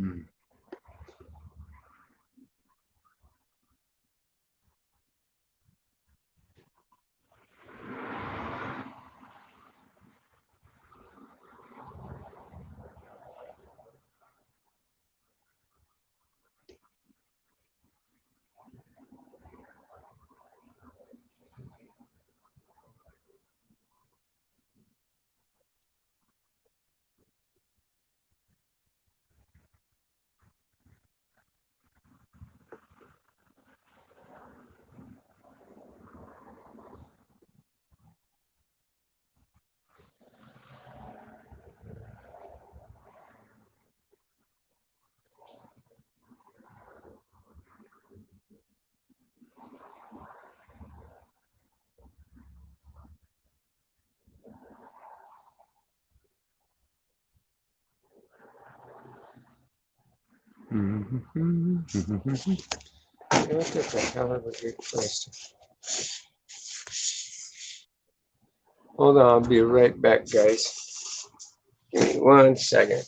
[SPEAKER 1] Mm. That's just a hell of a good question. Hold on, I'll be right back, guys. Give me 1 second.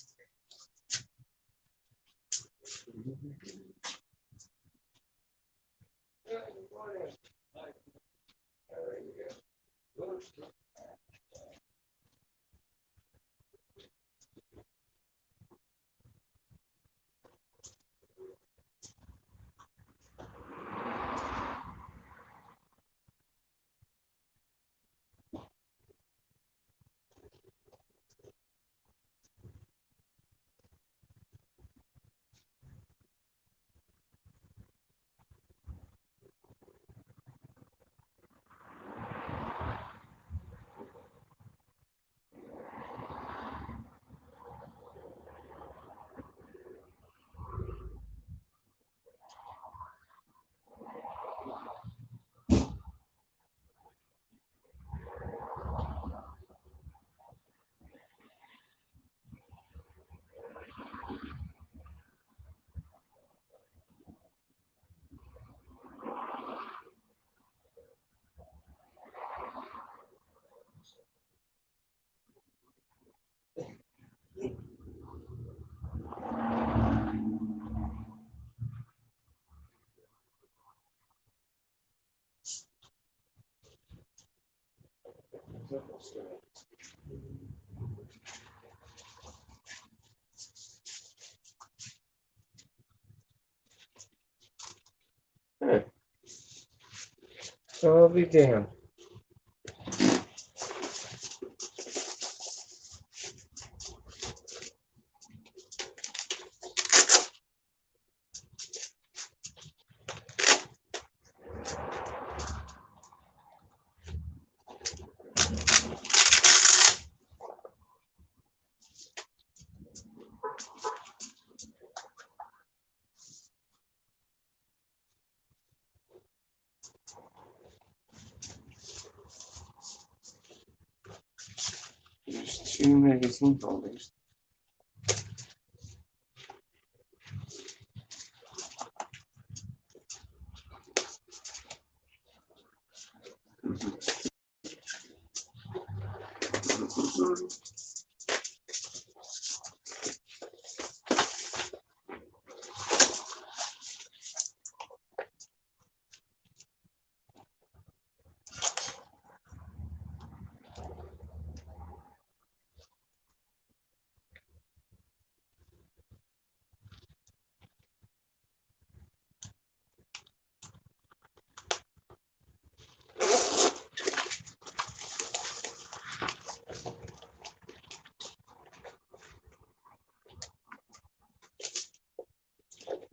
[SPEAKER 1] So I'll be damned. There's 2 magazine holders.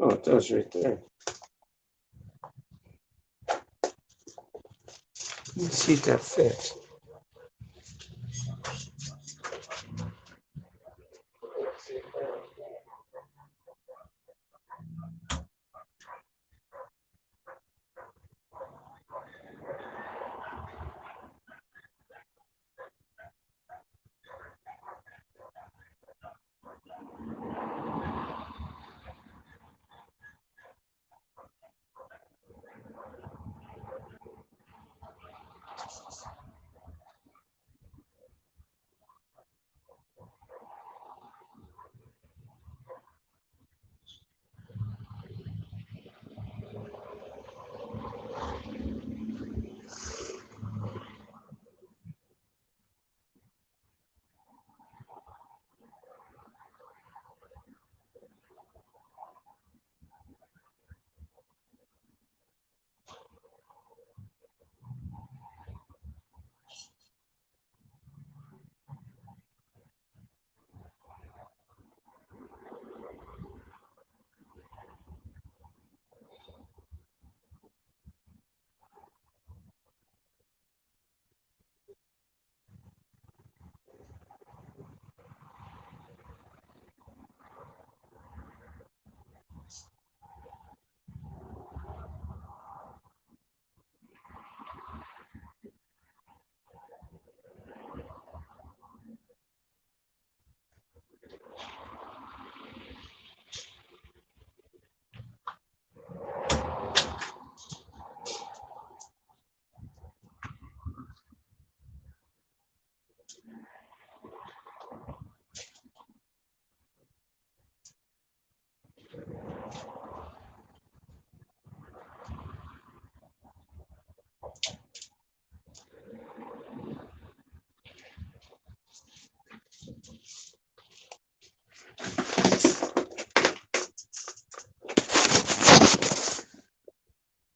[SPEAKER 1] Oh, it does right there. Let me see if that fits.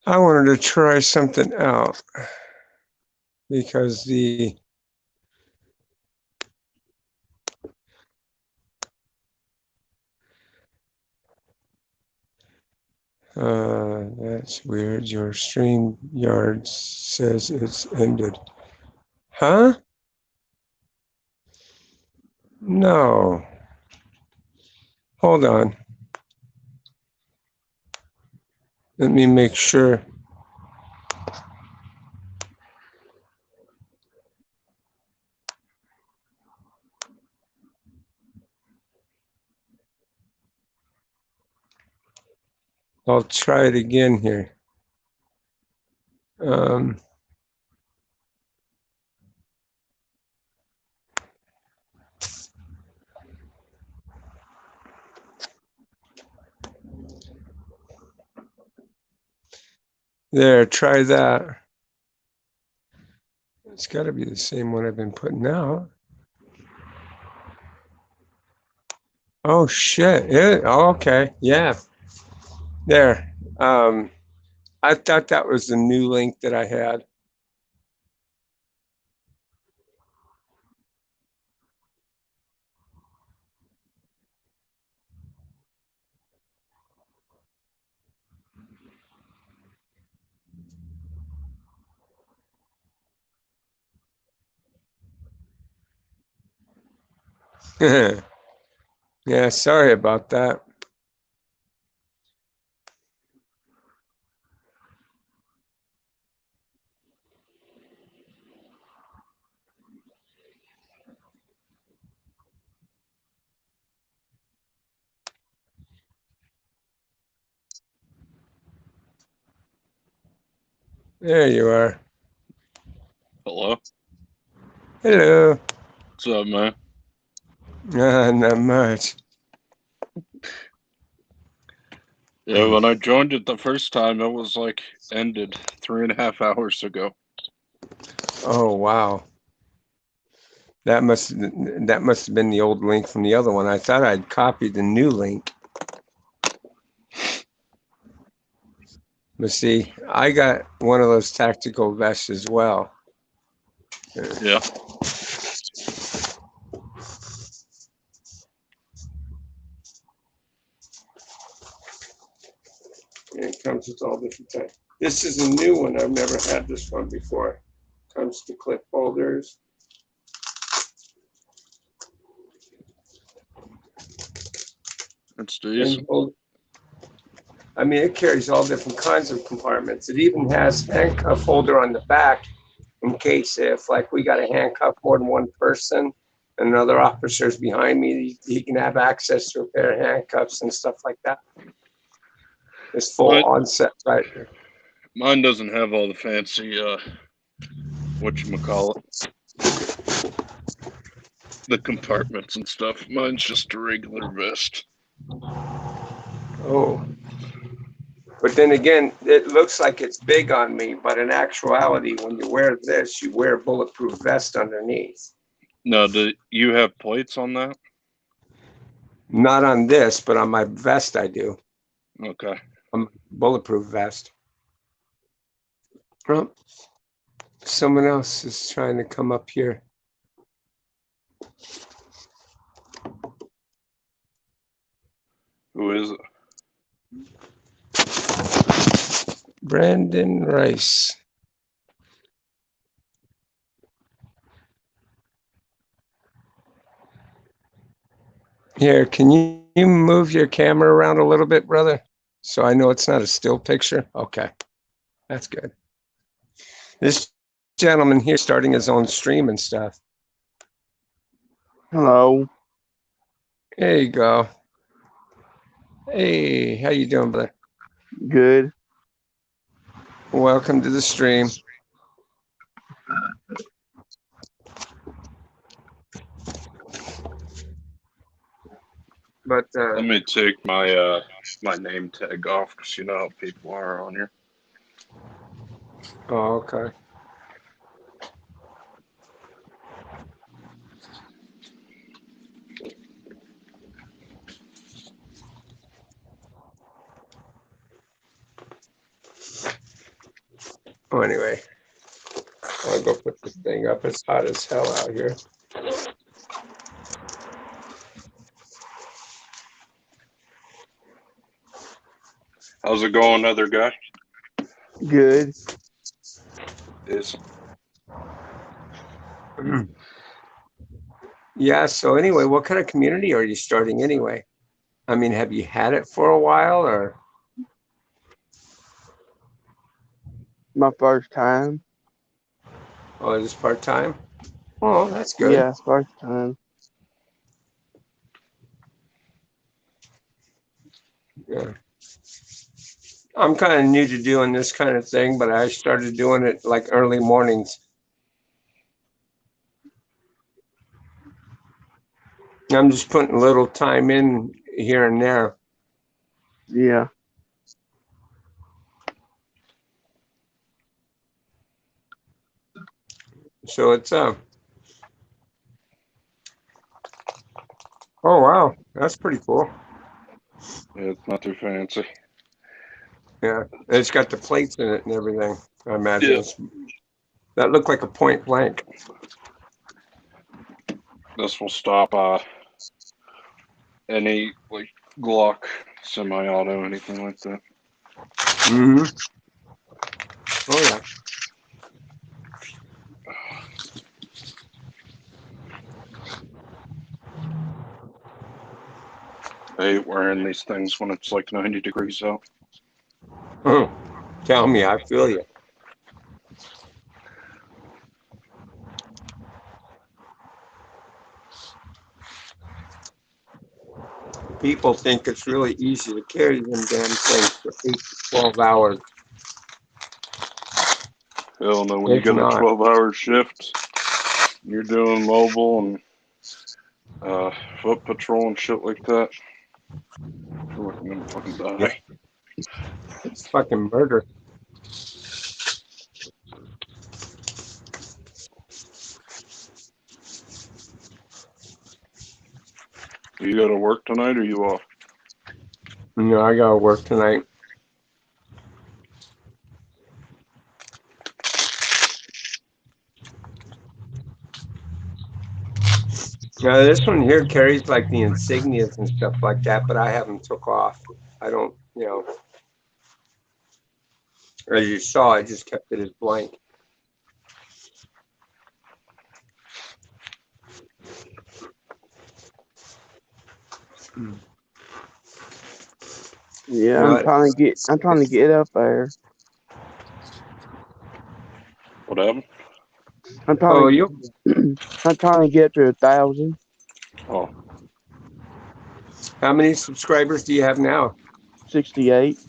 [SPEAKER 1] I wanted to try something out because that's weird. Your StreamYard says it's ended. Huh? No. Hold on. Let me make sure. I'll try it again here. There, try that. It's got to be the same one I've been putting out. Oh, shit. Okay. Yeah. There. I thought that was the new link that I had. Yeah, sorry about that. There you are.
[SPEAKER 2] Hello.
[SPEAKER 1] Hello.
[SPEAKER 2] What's up, man?
[SPEAKER 1] Not much.
[SPEAKER 2] Yeah, when I joined it the first time, it was like ended 3.5 hours ago.
[SPEAKER 1] Oh, wow. That must have been the old link from the other one. I thought I'd copied the new link. But see, I got one of those tactical vests as well.
[SPEAKER 2] Yeah.
[SPEAKER 1] It comes with all different types. This is a new one. I've never had this one before. Comes to clip holders.
[SPEAKER 2] It's
[SPEAKER 1] And
[SPEAKER 2] decent.
[SPEAKER 1] I mean, it carries all different kinds of compartments. It even has handcuff holder on the back in case if, like, we got to handcuff more than one person and another officer's behind me, he can have access to a pair of handcuffs and stuff like that. It's full onset right there.
[SPEAKER 2] Mine doesn't have all the fancy, whatchamacallit, the compartments and stuff. Mine's just a regular vest.
[SPEAKER 1] Oh. But then again, it looks like it's big on me, but in actuality, when you wear this, you wear a bulletproof vest underneath.
[SPEAKER 2] Now, do you have plates on that?
[SPEAKER 1] Not on this, but on my vest I do.
[SPEAKER 2] Okay.
[SPEAKER 1] Bulletproof vest. Oh, someone else is trying to come up here.
[SPEAKER 2] Who is it?
[SPEAKER 1] Brandon Rice. Here, can you move your camera around a little bit, brother? So I know it's not a still picture. Okay, that's good. This gentleman here starting his own stream and stuff.
[SPEAKER 3] Hello.
[SPEAKER 1] There you go. Hey, how you doing, brother?
[SPEAKER 3] Good.
[SPEAKER 1] Welcome to the stream. But
[SPEAKER 2] Let me take my my name tag off because you know how people are on here.
[SPEAKER 1] oh, okay. Oh, anyway, I'll go put this thing up. It's hot as hell out here.
[SPEAKER 2] How's it going, other guy?
[SPEAKER 3] Good.
[SPEAKER 2] Is
[SPEAKER 1] Yeah, so anyway, what kind of community are you starting anyway? I mean, have you had it for a while or?
[SPEAKER 3] My first time.
[SPEAKER 1] Oh, it's part-time? Oh, that's good.
[SPEAKER 3] Yeah, first time.
[SPEAKER 1] Yeah. I'm kind of new to doing this kind of thing, but I started doing it like early mornings. I'm just putting a little time in here and there.
[SPEAKER 3] Yeah.
[SPEAKER 1] So it's oh wow, that's pretty cool.
[SPEAKER 2] yeah, it's not too fancy.
[SPEAKER 1] Yeah, it's got the plates in it and everything. I imagine
[SPEAKER 2] Yeah.
[SPEAKER 1] That looked like a point blank.
[SPEAKER 2] This will stop any like Glock, semi-auto, anything like that.
[SPEAKER 1] Mm-hmm. Oh yeah.
[SPEAKER 2] I hate wearing these things when it's like 90 degrees out.
[SPEAKER 1] Oh, tell me, I feel you. People think it's really easy to carry them damn things for 8 to 12 hours.
[SPEAKER 2] Hell no, when you
[SPEAKER 1] It's
[SPEAKER 2] get a
[SPEAKER 1] not.
[SPEAKER 2] 12-hour shift, you're doing mobile and foot patrol and shit like that, you're gonna fucking die.
[SPEAKER 1] It's fucking murder.
[SPEAKER 2] Do you go to work tonight or are you off?
[SPEAKER 1] No, I gotta work tonight. Now this one here carries like the insignias and stuff like that, but I haven't took off. I don't, as you saw, I just kept it as blank.
[SPEAKER 3] Yeah,
[SPEAKER 1] Well,
[SPEAKER 3] I'm trying to get up there.
[SPEAKER 2] What happened?
[SPEAKER 3] I'm trying to
[SPEAKER 1] you?
[SPEAKER 3] I'm trying to get to 1,000.
[SPEAKER 2] Oh,
[SPEAKER 1] How many subscribers do you have now?
[SPEAKER 3] 68.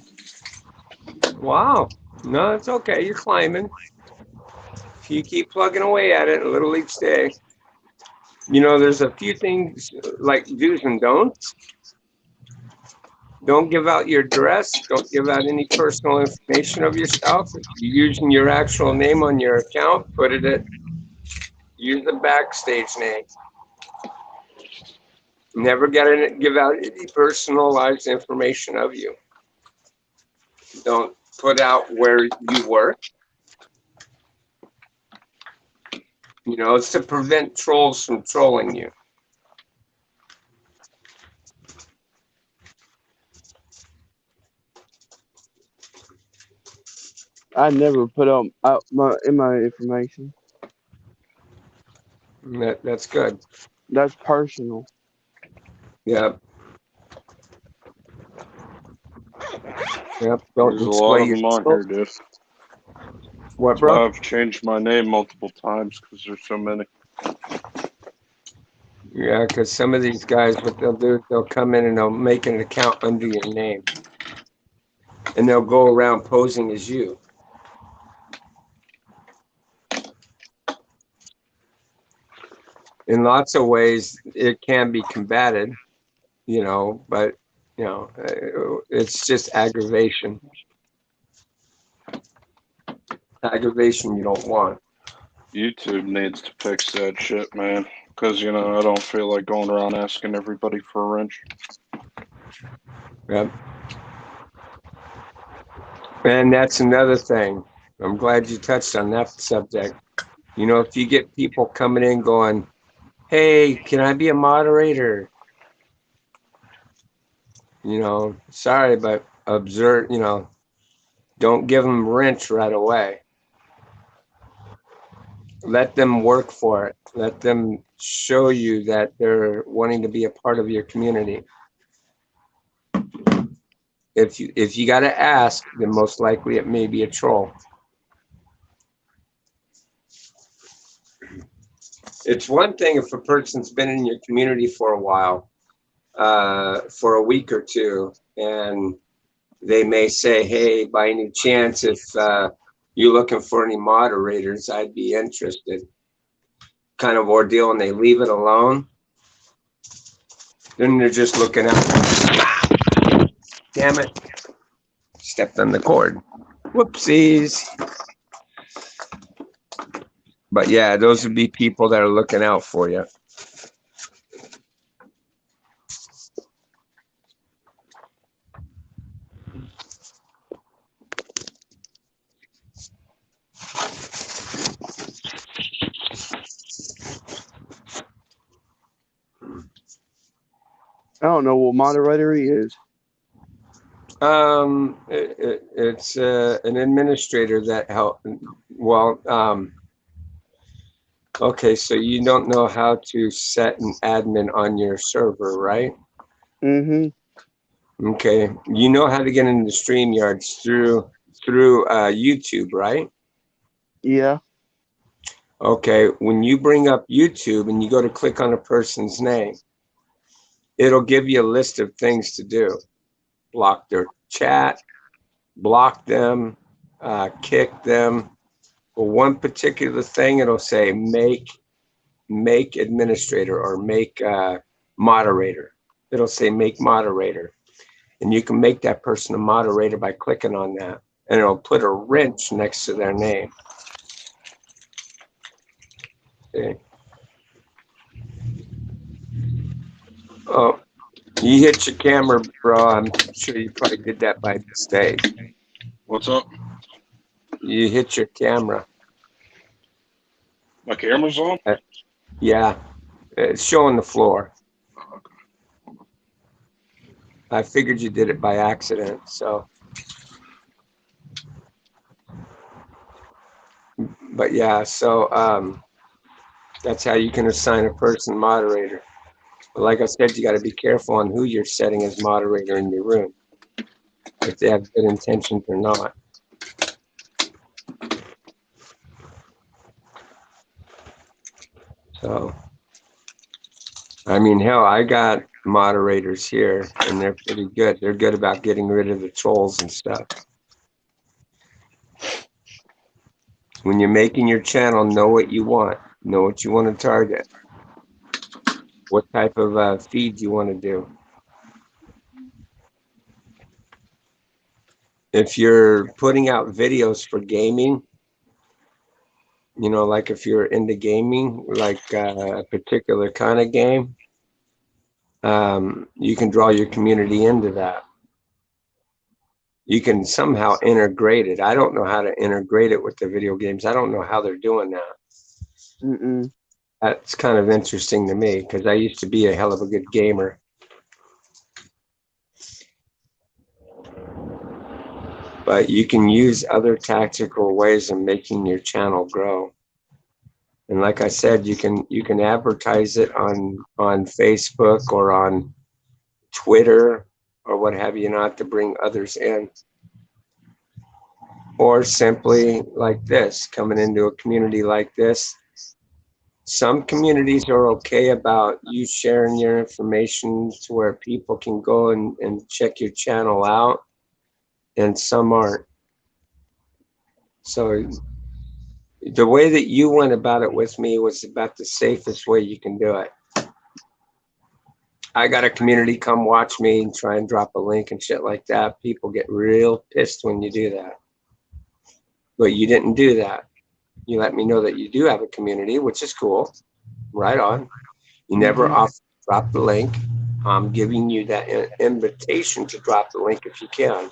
[SPEAKER 1] Wow. No, it's okay. You're climbing. If you keep plugging away at it a little each day. There's a few things like do's and don'ts. Don't give out your address. Don't give out any personal information of yourself. If you're using your actual name on your account, use the backstage name. Never give out any personalized information of you. Don't put out where you work. It's to prevent trolls from trolling you.
[SPEAKER 3] I never put out my information.
[SPEAKER 1] That's good.
[SPEAKER 3] That's personal.
[SPEAKER 1] Yep. Don't
[SPEAKER 2] there's a lot of them on here, dude.
[SPEAKER 1] What, bro?
[SPEAKER 2] I've changed my name multiple times because there's so many.
[SPEAKER 1] Yeah, because some of these guys, what they'll do, they'll come in and they'll make an account under your name. And they'll go around posing as you. In lots of ways, it can be combated, but, it's just aggravation. Aggravation you don't want.
[SPEAKER 2] YouTube needs to fix that shit, man. Because, I don't feel like going around asking everybody for a wrench.
[SPEAKER 1] Yep. And that's another thing. I'm glad you touched on that subject. You know, if you get people coming in going, hey, can I be a moderator? You know, sorry, but observe, you know, don't give them wrench right away. Let them work for it. Let them show you that they're wanting to be a part of your community. If you got to ask, then most likely it may be a troll. It's one thing if a person's been in your community for a while, for a week or two, and they may say, hey, by any chance, if you're looking for any moderators, I'd be interested. Kind of ordeal, and they leave it alone. Then they're just looking out. Damn it. Stepped on the cord. Whoopsies. But yeah, those would be people that are looking out for you.
[SPEAKER 3] I don't know what moderator he is.
[SPEAKER 1] It's an administrator that help. Well, okay, so you don't know how to set an admin on your server, right?
[SPEAKER 3] Mm-hmm.
[SPEAKER 1] Okay, you know how to get into StreamYards through YouTube, right?
[SPEAKER 3] Yeah.
[SPEAKER 1] Okay, when you bring up YouTube and you go to click on a person's name, it'll give you a list of things to do. Block their chat, block them, kick them. Well, one particular thing, it'll say make administrator or make moderator. It'll say make moderator. And you can make that person a moderator by clicking on that. And it'll put a wrench next to their name. Okay. Oh, you hit your camera, bro. I'm sure you probably did that by mistake.
[SPEAKER 2] What's up?
[SPEAKER 1] You hit your camera.
[SPEAKER 2] My camera's on?
[SPEAKER 1] Yeah, it's showing the floor. I figured you did it by accident, so. But yeah, so that's how you can assign a person moderator. But like I said, you got to be careful on who you're setting as moderator in your room, if they have good intentions or not. So, I mean, hell, I got moderators here, and they're pretty good. They're good about getting rid of the trolls and stuff. When you're making your channel, know what you want. Know what you want to target. What type of feed you want to do. If you're putting out videos for gaming, you know, like if you're into gaming, like a particular kind of game, you can draw your community into that. You can somehow integrate it. I don't know how to integrate it with the video games. I don't know how they're doing that.
[SPEAKER 3] Mm-mm.
[SPEAKER 1] That's kind of interesting to me because I used to be a hell of a good gamer. But you can use other tactical ways of making your channel grow. And like I said, you can advertise it on Facebook or on Twitter or what have you, not to bring others in. Or simply like this, coming into a community like this. Some communities are okay about you sharing your information to where people can go and check your channel out, and some aren't. So the way that you went about it with me was about the safest way you can do it. I got a community come watch me and try and drop a link and shit like that. People get real pissed when you do that. But you didn't do that. You let me know that you do have a community, which is cool. Right on. You never drop the link. I'm giving you that invitation to drop the link if you can.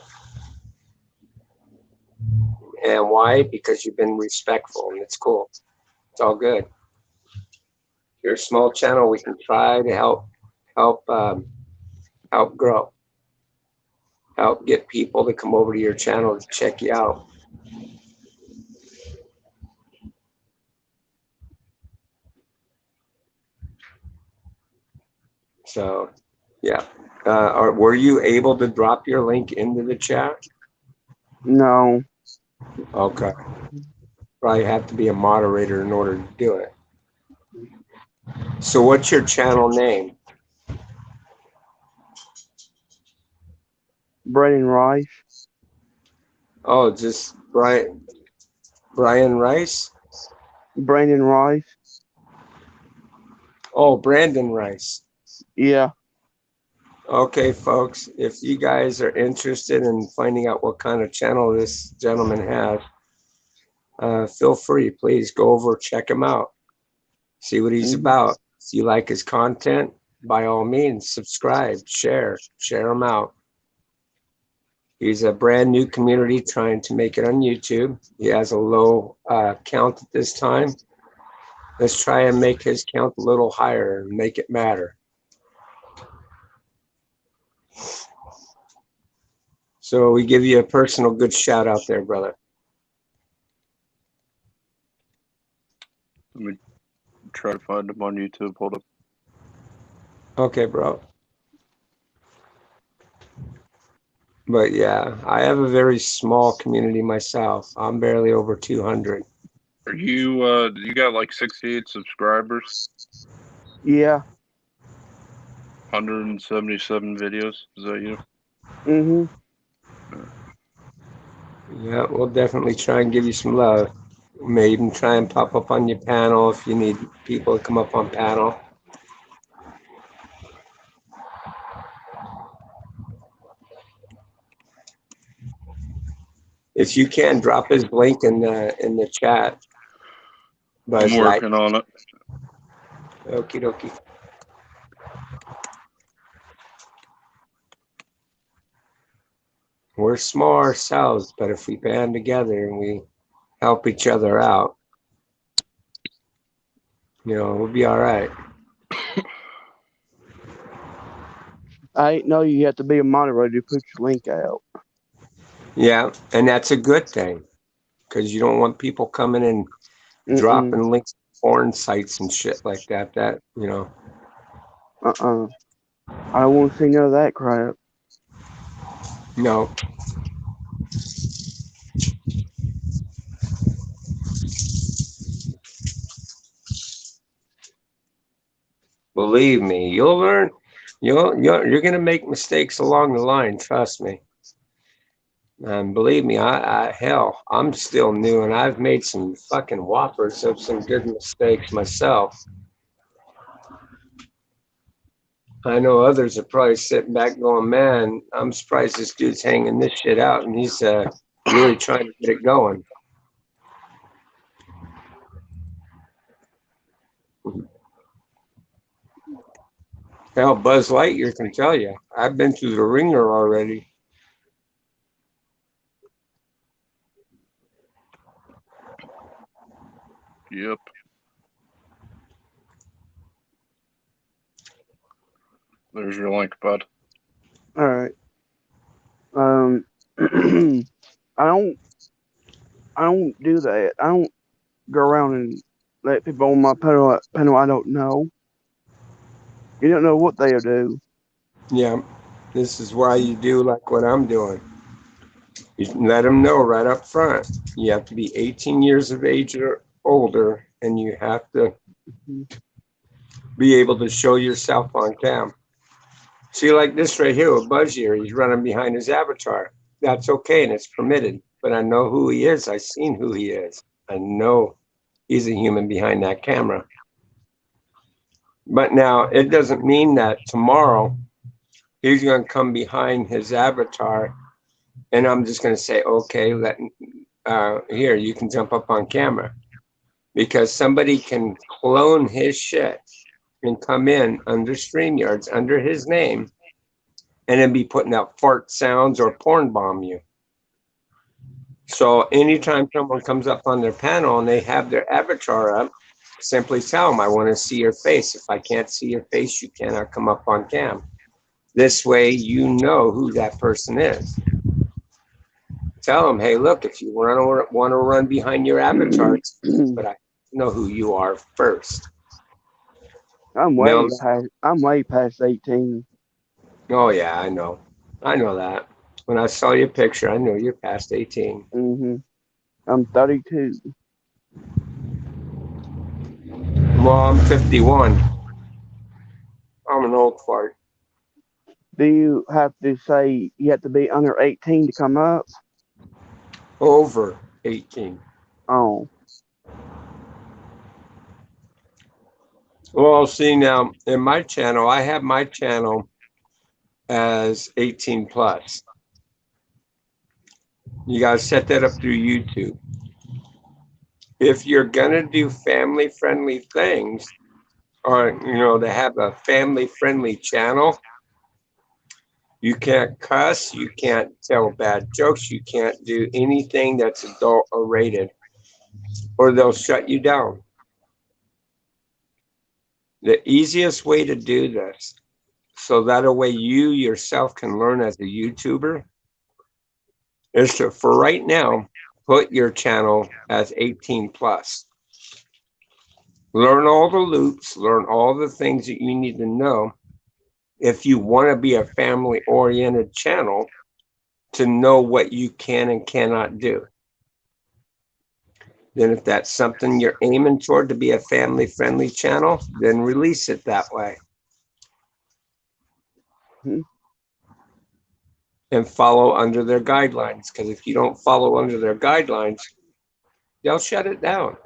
[SPEAKER 1] And why? Because you've been respectful, and it's cool. It's all good. You're a small channel. We can try to help grow, help get people to come over to your channel to check you out. So, yeah. Were you able to drop your link into the chat?
[SPEAKER 3] No.
[SPEAKER 1] Okay. Probably have to be a moderator in order to do it. So what's your channel name?
[SPEAKER 3] Brandon Rice.
[SPEAKER 1] Oh, just Brian Rice?
[SPEAKER 3] Brandon Rice.
[SPEAKER 1] Oh, Brandon Rice.
[SPEAKER 3] Yeah.
[SPEAKER 1] Okay, folks, if you guys are interested in finding out what kind of channel this gentleman has, feel free, please go over, check him out, see what he's about. If you like his content, by all means, subscribe, share him out. He's a brand new community trying to make it on YouTube. He has a low count at this time. Let's try and make his count a little higher and make it matter. So we give you a personal good shout out there, brother.
[SPEAKER 2] Let me try to find him on YouTube. Hold up.
[SPEAKER 1] Okay, bro. But yeah, I have a very small community myself. I'm barely over 200.
[SPEAKER 2] Are you, you got like 68 subscribers?
[SPEAKER 3] Yeah.
[SPEAKER 2] 177 videos? Is that you?
[SPEAKER 3] Mm-hmm.
[SPEAKER 1] Yeah, we'll definitely try and give you some love. May even try and pop up on your panel if you need people to come up on panel. If you can, drop his link in the chat.
[SPEAKER 2] I'm working on it.
[SPEAKER 1] Okie dokie. We're small ourselves, but if we band together and we help each other out, we'll be all right.
[SPEAKER 3] I ain't know you have to be a moderator to put your link out.
[SPEAKER 1] Yeah, and that's a good thing because you don't want people coming and dropping links to porn sites and shit like that. I
[SPEAKER 3] don't want to see none of that crap.
[SPEAKER 1] No. Believe me, you'll learn. You're gonna make mistakes along the line. Trust me. And believe me, hell, I'm still new, and I've made some fucking whoppers of some good mistakes myself. I know others are probably sitting back going, "Man, I'm surprised this dude's hanging this shit out, and he's really trying to get it going." Hell, Buzz Lightyear can tell you. I've been through the ringer already.
[SPEAKER 2] Yep. There's your link, bud.
[SPEAKER 3] All right. I don't do that. I don't go around and let people on my panel I don't know. You don't know what they'll do.
[SPEAKER 1] Yeah, this is why you do like what I'm doing. You let them know right up front. You have to be 18 years of age or older, and you have to be able to show yourself on cam. See, like this right here with Buzz here, he's running behind his avatar. That's okay, and it's permitted. But I know who he is. I've seen who he is. I know he's a human behind that camera. But now, it doesn't mean that tomorrow he's going to come behind his avatar, and I'm just going to say, okay, here, you can jump up on camera. Because somebody can clone his shit and come in under StreamYards, under his name, and then be putting out fart sounds or porn bomb you. So anytime someone comes up on their panel and they have their avatar up, simply tell them, I want to see your face. If I can't see your face, you cannot come up on cam. This way, you know who that person is. Tell them, hey, look, if you want to run behind your avatar, but I know who you are first.
[SPEAKER 3] I'm
[SPEAKER 1] No.
[SPEAKER 3] way past 18.
[SPEAKER 1] Oh, yeah, I know. I know that. When I saw your picture, I knew you're past 18.
[SPEAKER 3] Mm-hmm. I'm 32.
[SPEAKER 1] Well, I'm 51. I'm an old fart.
[SPEAKER 3] Do you have to say you have to be under 18 to come up?
[SPEAKER 1] Over 18.
[SPEAKER 3] Oh.
[SPEAKER 1] Well, see, now in my channel, I have my channel as 18 plus. You got to set that up through YouTube. If you're going to do family friendly things, or, to have a family friendly channel, you can't cuss, you can't tell bad jokes, you can't do anything that's adult or rated, or they'll shut you down. The easiest way to do this, so that a way you yourself can learn as a YouTuber, is to, for right now, put your channel as 18 plus. Learn all the loops, learn all the things that you need to know if you want to be a family oriented channel, to know what you can and cannot do. Then if that's something you're aiming toward to be a family friendly channel, then release it that way. And follow under their guidelines, because if you don't follow under their guidelines, they'll shut it down.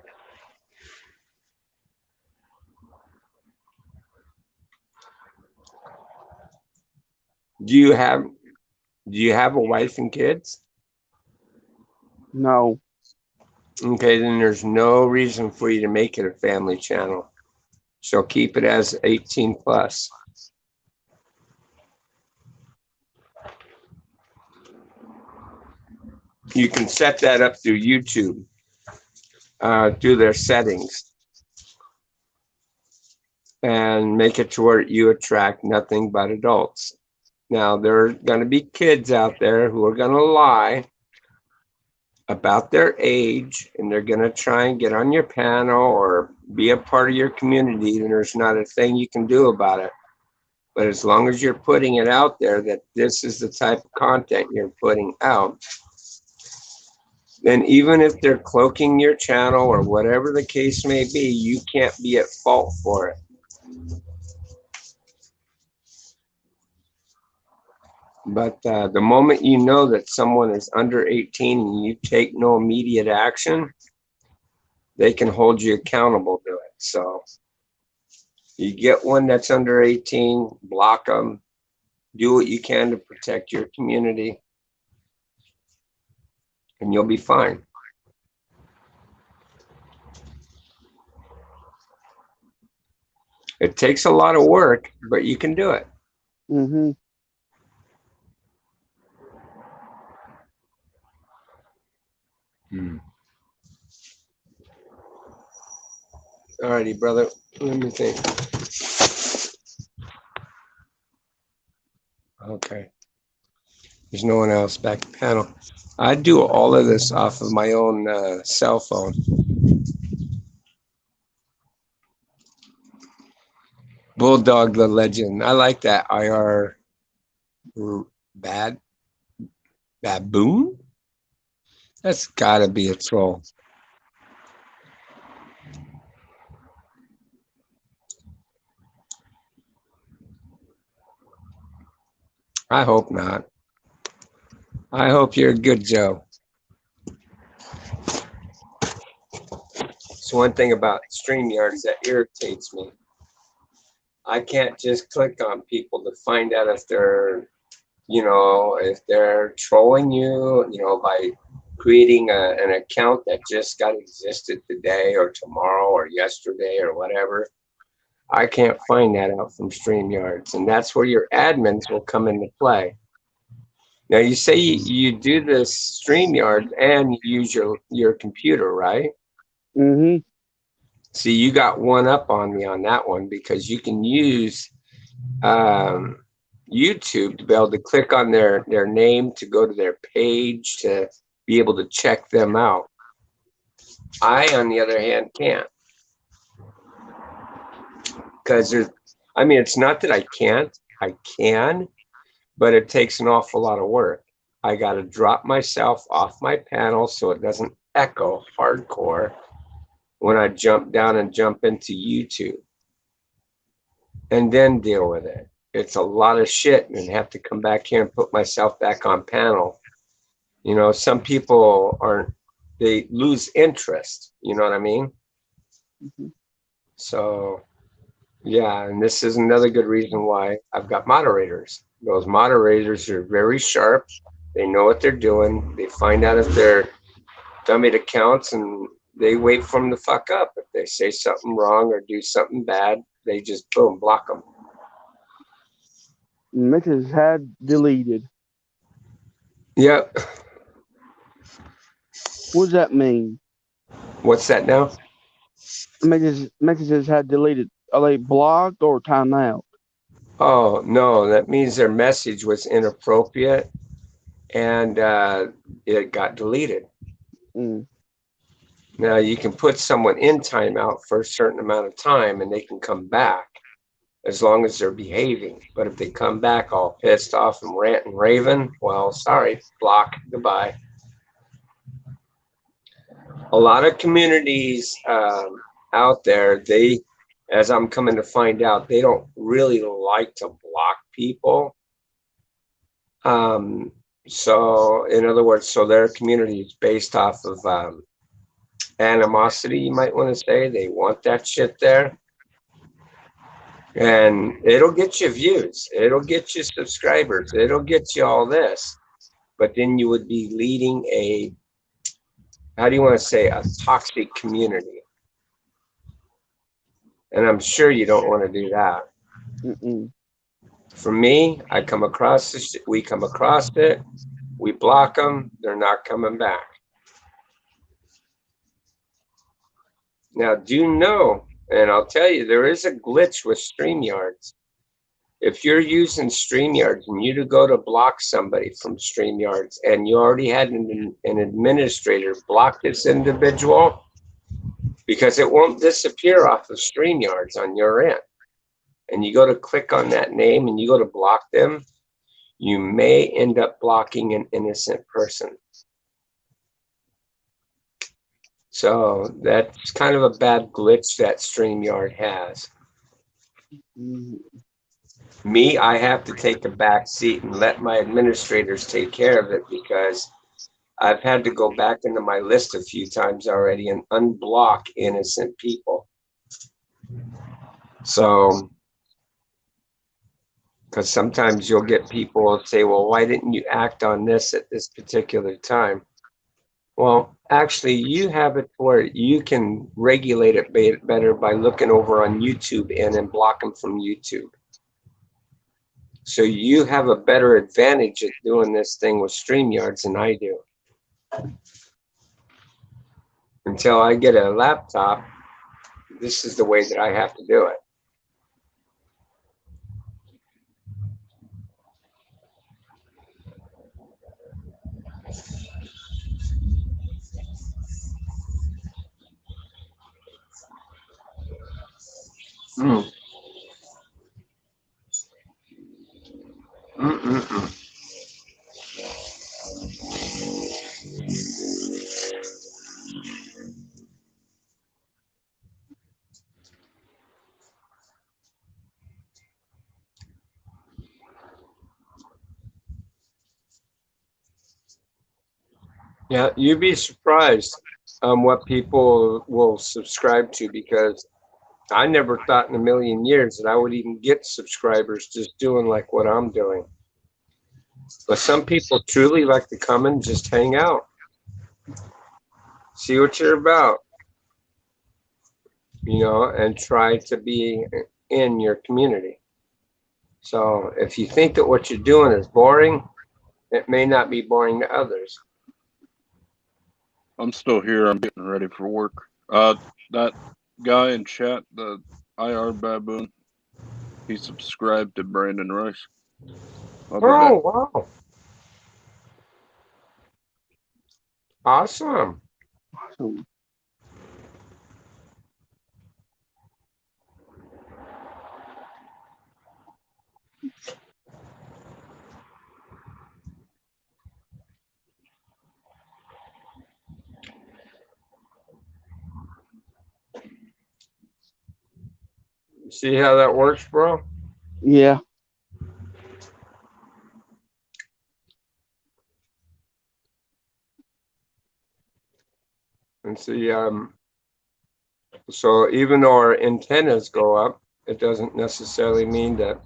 [SPEAKER 1] Do you have a wife and kids?
[SPEAKER 3] No.
[SPEAKER 1] Okay, then there's no reason for you to make it a family channel. So keep it as 18 plus. You can set that up through YouTube, through their settings, and make it to where you attract nothing but adults. Now, there are going to be kids out there who are going to lie about their age, and they're going to try and get on your panel or be a part of your community, and there's not a thing you can do about it. But as long as you're putting it out there that this is the type of content you're putting out, then even if they're cloaking your channel or whatever the case may be, you can't be at fault for it. But the moment you know that someone is under 18 and you take no immediate action, they can hold you accountable to it. So you get one that's under 18, block them, do what you can to protect your community, and you'll be fine. It takes a lot of work, but you can do it.
[SPEAKER 3] Mm-hmm.
[SPEAKER 1] Alrighty, brother. Let me think. Okay. There's no one else back to panel. I do all of this off of my own cell phone. Bulldog the legend. I like that. IR baboon? That's gotta be a troll. I hope not. I hope you're a good Joe. It's one thing about StreamYards that irritates me. I can't just click on people to find out if they're, if they're trolling you, by creating an account that just got existed today or tomorrow or yesterday or whatever. I can't find that out from StreamYards, and that's where your admins will come into play. Now you say you do this StreamYard and you use your computer, right?
[SPEAKER 3] Mm-hmm.
[SPEAKER 1] See, you got one up on me on that one because you can use YouTube to be able to click on their name to go to their page to be able to check them out. I, on the other hand, can't because I mean, it's not that I can't, I can, but it takes an awful lot of work. I got to drop myself off my panel so it doesn't echo hardcore when I jump down and jump into YouTube and then deal with it. It's a lot of shit and have to come back here and put myself back on panel. You know, some people they lose interest. You know what I mean?
[SPEAKER 3] Mm-hmm.
[SPEAKER 1] So, yeah, and this is another good reason why I've got moderators. Those moderators are very sharp. They know what they're doing. They find out if they're dummy accounts and they wait for them to fuck up. If they say something wrong or do something bad, they just boom, block them.
[SPEAKER 3] Messages had deleted.
[SPEAKER 1] Yep.
[SPEAKER 3] What does that mean?
[SPEAKER 1] What's that now?
[SPEAKER 3] Messages had deleted. Are they blocked or timed out?
[SPEAKER 1] Oh, no, that means their message was inappropriate and it got deleted.
[SPEAKER 3] Mm.
[SPEAKER 1] Now, you can put someone in timeout for a certain amount of time and they can come back as long as they're behaving. But if they come back all pissed off and rant and raving, well, sorry, block, goodbye. A lot of communities out there, as I'm coming to find out, they don't really like to block people. So in other words, so their community is based off of animosity, you might want to say. They want that shit there. And it'll get you views. It'll get you subscribers. It'll get you all this. But then you would be leading how do you want to say, a toxic community. And I'm sure you don't want to do that.
[SPEAKER 3] Mm-mm.
[SPEAKER 1] For me, I come across this, we come across it, we block them, they're not coming back. Now, do know, and I'll tell you, there is a glitch with StreamYards. If you're using StreamYards and you to go to block somebody from StreamYards and you already had an administrator block this individual, because it won't disappear off of StreamYards on your end, and you go to click on that name and you go to block them, you may end up blocking an innocent person. So that's kind of a bad glitch that StreamYard has.
[SPEAKER 3] Mm-hmm.
[SPEAKER 1] Me, I have to take a back seat and let my administrators take care of it because I've had to go back into my list a few times already and unblock innocent people. So, because sometimes you'll get people say, well, why didn't you act on this at this particular time? Well, actually, you have it where you can regulate it better by looking over on YouTube and block them from YouTube. So you have a better advantage at doing this thing with StreamYards than I do. Until I get a laptop, this is the way that I have to do it. Mm. Mm-mm-mm. Yeah, you'd be surprised what people will subscribe to, because I never thought in a million years that I would even get subscribers just doing like what I'm doing. But some people truly like to come and just hang out, see what you're about, you know, and try to be in your community. So if you think that what you're doing is boring, It may not be boring to others.
[SPEAKER 2] I'm still here. I'm getting ready for work. That guy in chat, the IR baboon, he subscribed to Brandon Rice. I'll be back.
[SPEAKER 1] Oh, wow. Awesome.
[SPEAKER 3] So,
[SPEAKER 1] See how that works, bro?
[SPEAKER 3] yeah.
[SPEAKER 1] And see, so even though our antennas go up, it doesn't necessarily mean that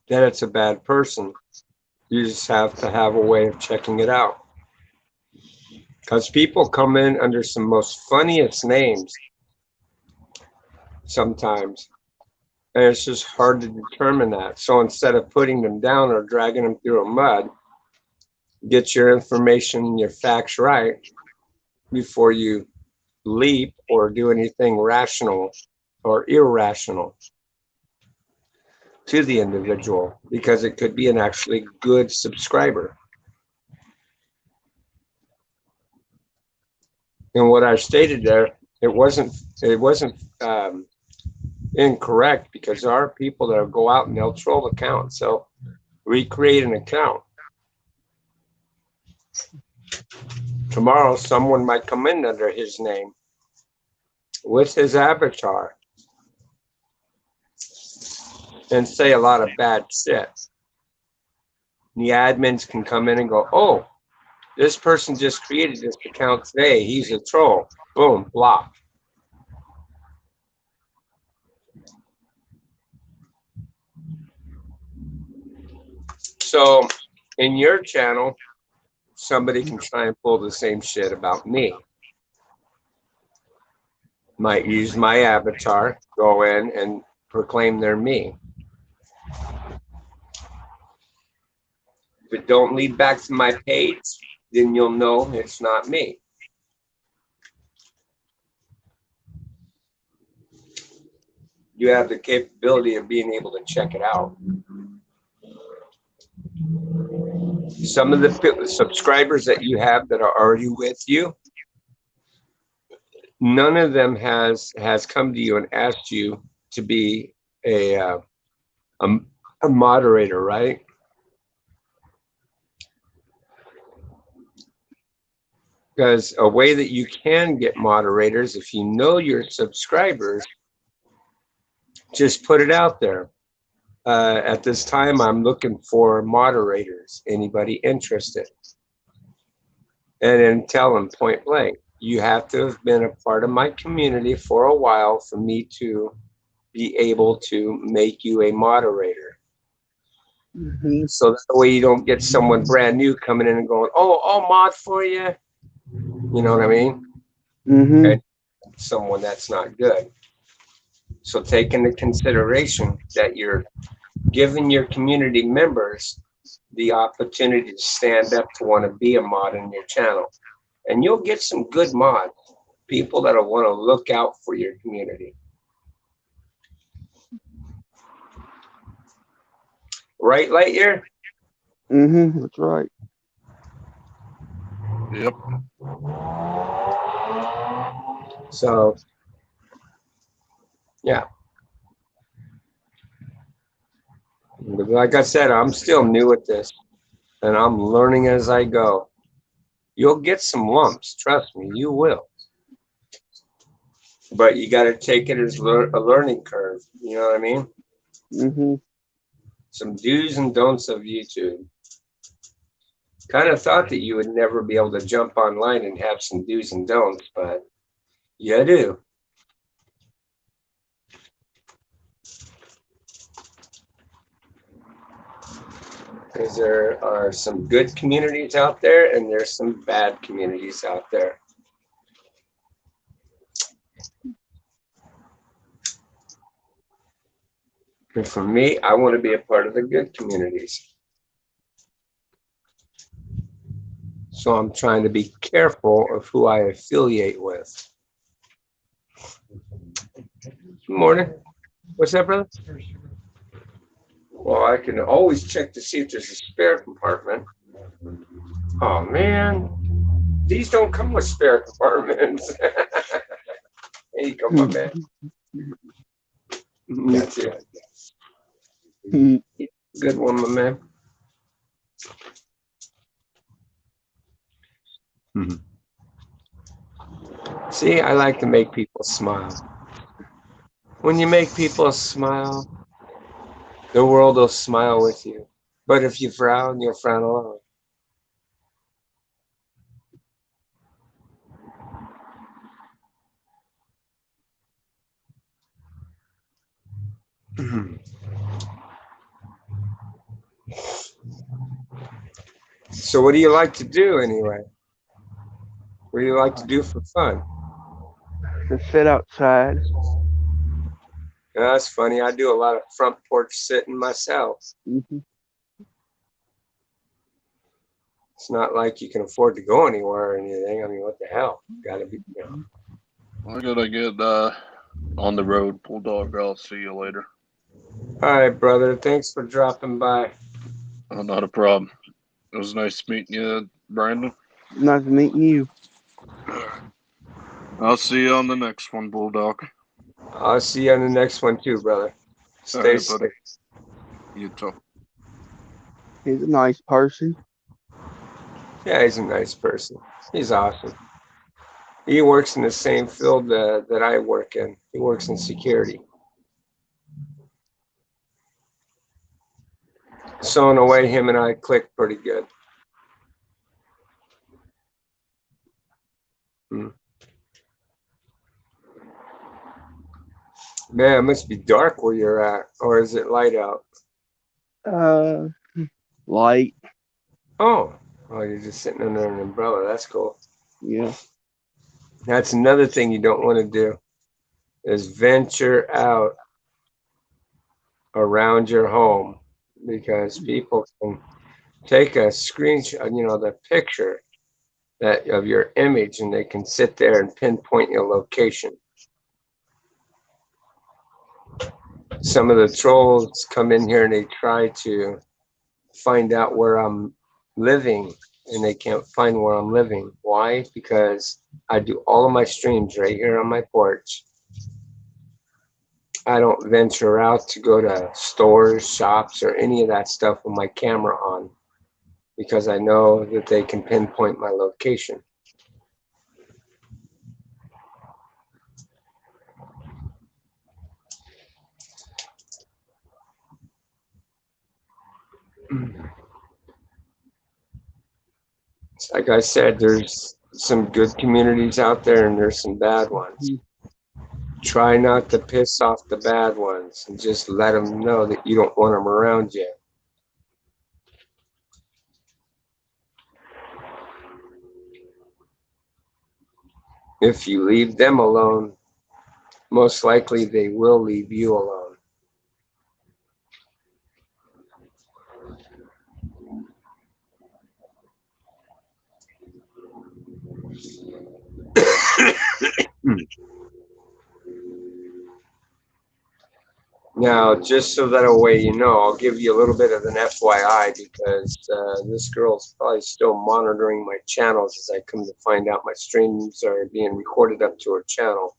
[SPEAKER 1] it's a bad person. You just have to have a way of checking it out. Because people come in under some most funniest names sometimes. And it's just hard to determine that. So instead of putting them down or dragging them through a mud, get your information, your facts right before you leap or do anything rational or irrational to the individual, because it could be an actually good subscriber. And what I stated there, it wasn't incorrect, because there are people that will go out and they'll troll accounts. So recreate an account. Tomorrow, someone might come in under his name with his avatar and say a lot of bad shit. The admins can come in and go, oh, this person just created this account today. He's a troll. Boom, block. So in your channel, somebody can try and pull the same shit about me. Might use my avatar, go in and proclaim they're me. If it don't lead back to my page, then you'll know it's not me. You have the capability of being able to check it out. Some of the subscribers that you have that are already with you, none of them has come to you and asked you to be a moderator, right? Because a way that you can get moderators, if you know your subscribers, just put it out there. At this time, I'm looking for moderators. Anybody interested? And then tell them point blank, you have to have been a part of my community for a while for me to be able to make you a moderator.
[SPEAKER 3] Mm-hmm.
[SPEAKER 1] So that way you don't get someone brand new coming in and going, oh, I'll mod for you. You know what I mean?
[SPEAKER 3] Mm-hmm.
[SPEAKER 1] And someone that's not good. So take into consideration that you're giving your community members the opportunity to stand up to want to be a mod in your channel. And you'll get some good mods, people that'll want to look out for your community. Right, Lightyear?
[SPEAKER 3] Mm-hmm. That's right.
[SPEAKER 2] Yep.
[SPEAKER 1] So, yeah. But like I said, I'm still new at this, and I'm learning as I go. You'll get some lumps, trust me, you will. But you got to take it as a learning curve. You know what I mean?
[SPEAKER 3] Mm-hmm.
[SPEAKER 1] Some do's and don'ts of YouTube. Kind of thought that you would never be able to jump online and have some do's and don'ts, but you do. Because there are some good communities out there and there's some bad communities out there. And for me, I want to be a part of the good communities. So I'm trying to be careful of who I affiliate with. Good morning. What's that, brother? Well, I can always check to see if there's a spare compartment. Oh, man. These don't come with spare compartments. There you go, my man. That's it. Good one, my man. See, I like to make people smile. When you make people smile, the world will smile with you. But if you frown, you'll frown alone. So what do you like to do anyway? What do you like to do for fun?
[SPEAKER 3] To sit outside.
[SPEAKER 1] Yeah, that's funny. I do a lot of front porch sitting myself.
[SPEAKER 3] Mm-hmm.
[SPEAKER 1] It's not like you can afford to go anywhere or anything. I mean, what the hell? Gotta be,
[SPEAKER 2] I gotta get on the road, bulldog. I'll see you later.
[SPEAKER 1] All right, brother. Thanks for dropping by.
[SPEAKER 2] Oh, not a problem. It was nice meeting you, Brandon.
[SPEAKER 3] Nice meeting you.
[SPEAKER 2] I'll see you on the next one, bulldog.
[SPEAKER 1] I'll see you on the next one too, brother. Stay
[SPEAKER 2] All right,
[SPEAKER 1] safe.
[SPEAKER 2] buddy. You too.
[SPEAKER 3] He's a nice person.
[SPEAKER 1] Yeah, he's a nice person. He's awesome. He works in the same field that I work in. He works in security. So in a way, him and I click pretty good. Man, it must be dark where you're at, or is it light out?
[SPEAKER 3] Light.
[SPEAKER 1] Oh, you're just sitting under an umbrella. That's cool.
[SPEAKER 3] Yeah.
[SPEAKER 1] That's another thing you don't want to do is venture out around your home because people can take a screenshot, the picture that of your image, and they can sit there and pinpoint your location. Some of the trolls come in here and they try to find out where I'm living, and they can't find where I'm living. Why? Because I do all of my streams right here on my porch. I don't venture out to go to stores, shops, or any of that stuff with my camera on because I know that they can pinpoint my location. Like I said, there's some good communities out there and there's some bad ones. Try not to piss off the bad ones and just let them know that you don't want them around you. If you leave them alone, most likely they will leave you alone. Now, just so that way you know, I'll give you a little bit of an FYI because this girl's probably still monitoring my channels as I come to find out my streams are being recorded up to her channel.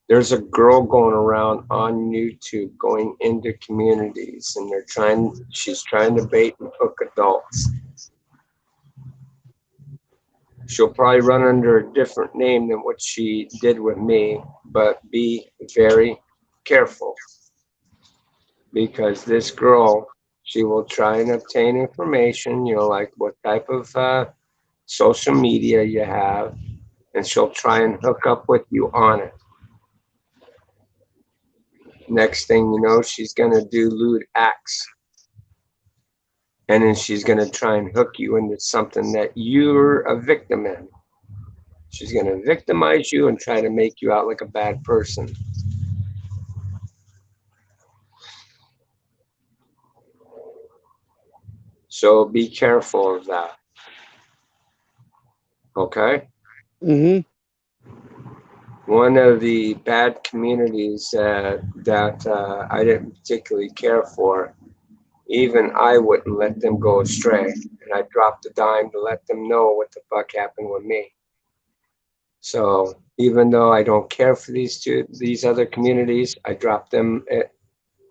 [SPEAKER 1] There's a girl going around on YouTube going into communities and she's trying to bait and hook adults. She'll probably run under a different name than what she did with me, but be very careful. Because this girl, she will try and obtain information, like what type of social media you have, and she'll try and hook up with you on it. Next thing you know, she's going to do lewd acts. And then she's going to try and hook you into something that you're a victim in. She's going to victimize you and try to make you out like a bad person. So be careful of that. Okay.
[SPEAKER 3] Mm-hmm.
[SPEAKER 1] One of the bad communities that I didn't particularly care for, even I wouldn't let them go astray. And I dropped a dime to let them know what the fuck happened with me. So even though I don't care for these other communities, I dropped them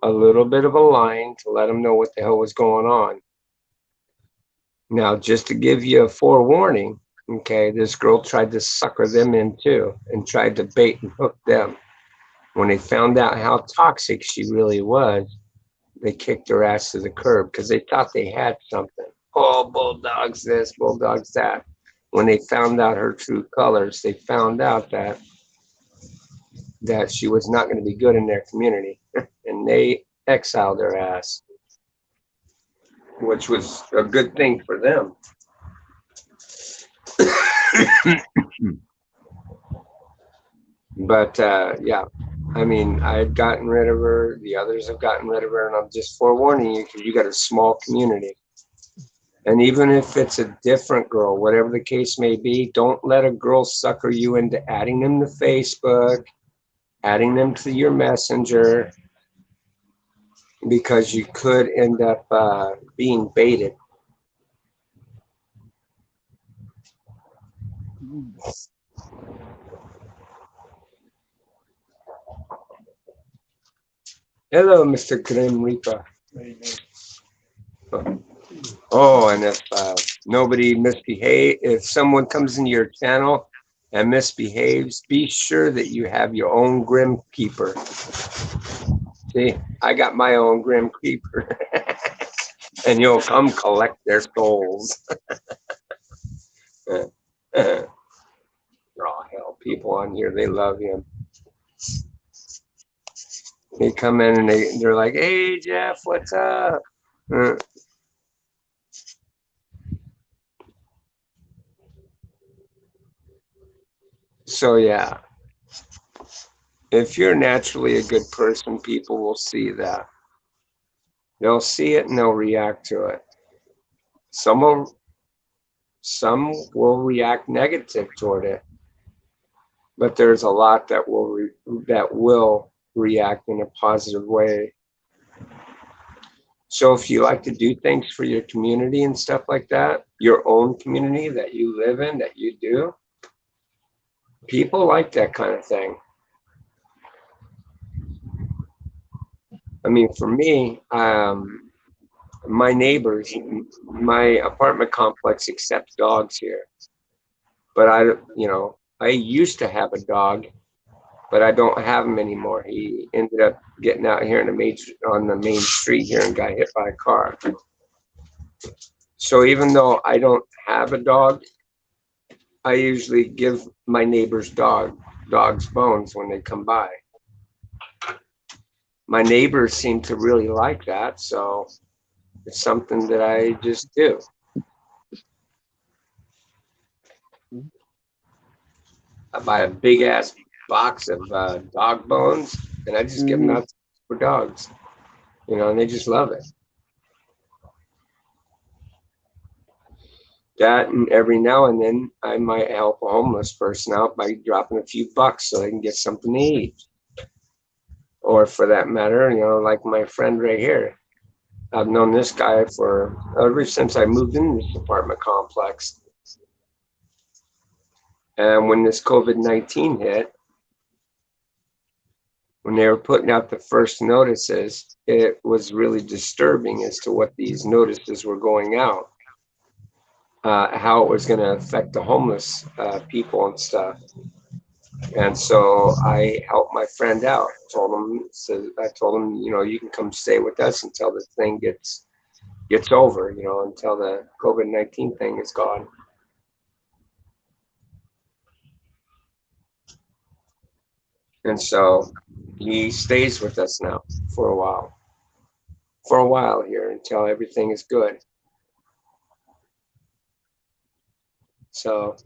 [SPEAKER 1] a little bit of a line to let them know what the hell was going on. Now, just to give you a forewarning, okay, this girl tried to sucker them in too and tried to bait and hook them. When they found out how toxic she really was, they kicked her ass to the curb because they thought they had something. Oh, bulldogs this, bulldogs that. When they found out her true colors, they found out that she was not going to be good in their community, and they exiled her ass, which was a good thing for them. But yeah, I mean, I had gotten rid of her. The others have gotten rid of her, and I'm just forewarning you because you got a small community. And even if it's a different girl, whatever the case may be, don't let a girl sucker you into adding them to Facebook, adding them to your messenger, because you could end up being baited. Hello, Mr. Grim Reaper. Oh, and if nobody misbehaves, if someone comes into your channel and misbehaves, be sure that you have your own Grim Keeper. See, I got my own Grim Keeper. And you'll come collect their souls. Oh, hell, people on here, they love him. They come in and they're like, hey, Jeff, what's up? So, yeah, if you're naturally a good person, people will see that. They'll see it and they'll react to it. Some will react negative toward it, but there's a lot that will react in a positive way. So if you like to do things for your community and stuff like that, your own community that you live in, that you do, people like that kind of thing. I mean, for me, my neighbors, my apartment complex accepts dogs here, but I used to have a dog, but I don't have him anymore. He ended up getting out here on the main street here and got hit by a car. So even though I don't have a dog, I usually give my neighbor's dogs bones when they come by. My neighbors seem to really like that, so it's something that I just do. I buy a big ass box of dog bones, and I just give them out for dogs, and they just love it. That, and every now and then I might help a homeless person out by dropping a few bucks so they can get something to eat. Or for that matter, like my friend right here. I've known this guy ever since I moved into this apartment complex. And when this COVID-19 hit, when they were putting out the first notices, it was really disturbing as to what these notices were going out, how it was going to affect the homeless people and stuff. And so I helped my friend out. I told him, you can come stay with us until the thing gets over, until the COVID-19 thing is gone. And so he stays with us now for a while here until everything is good. So,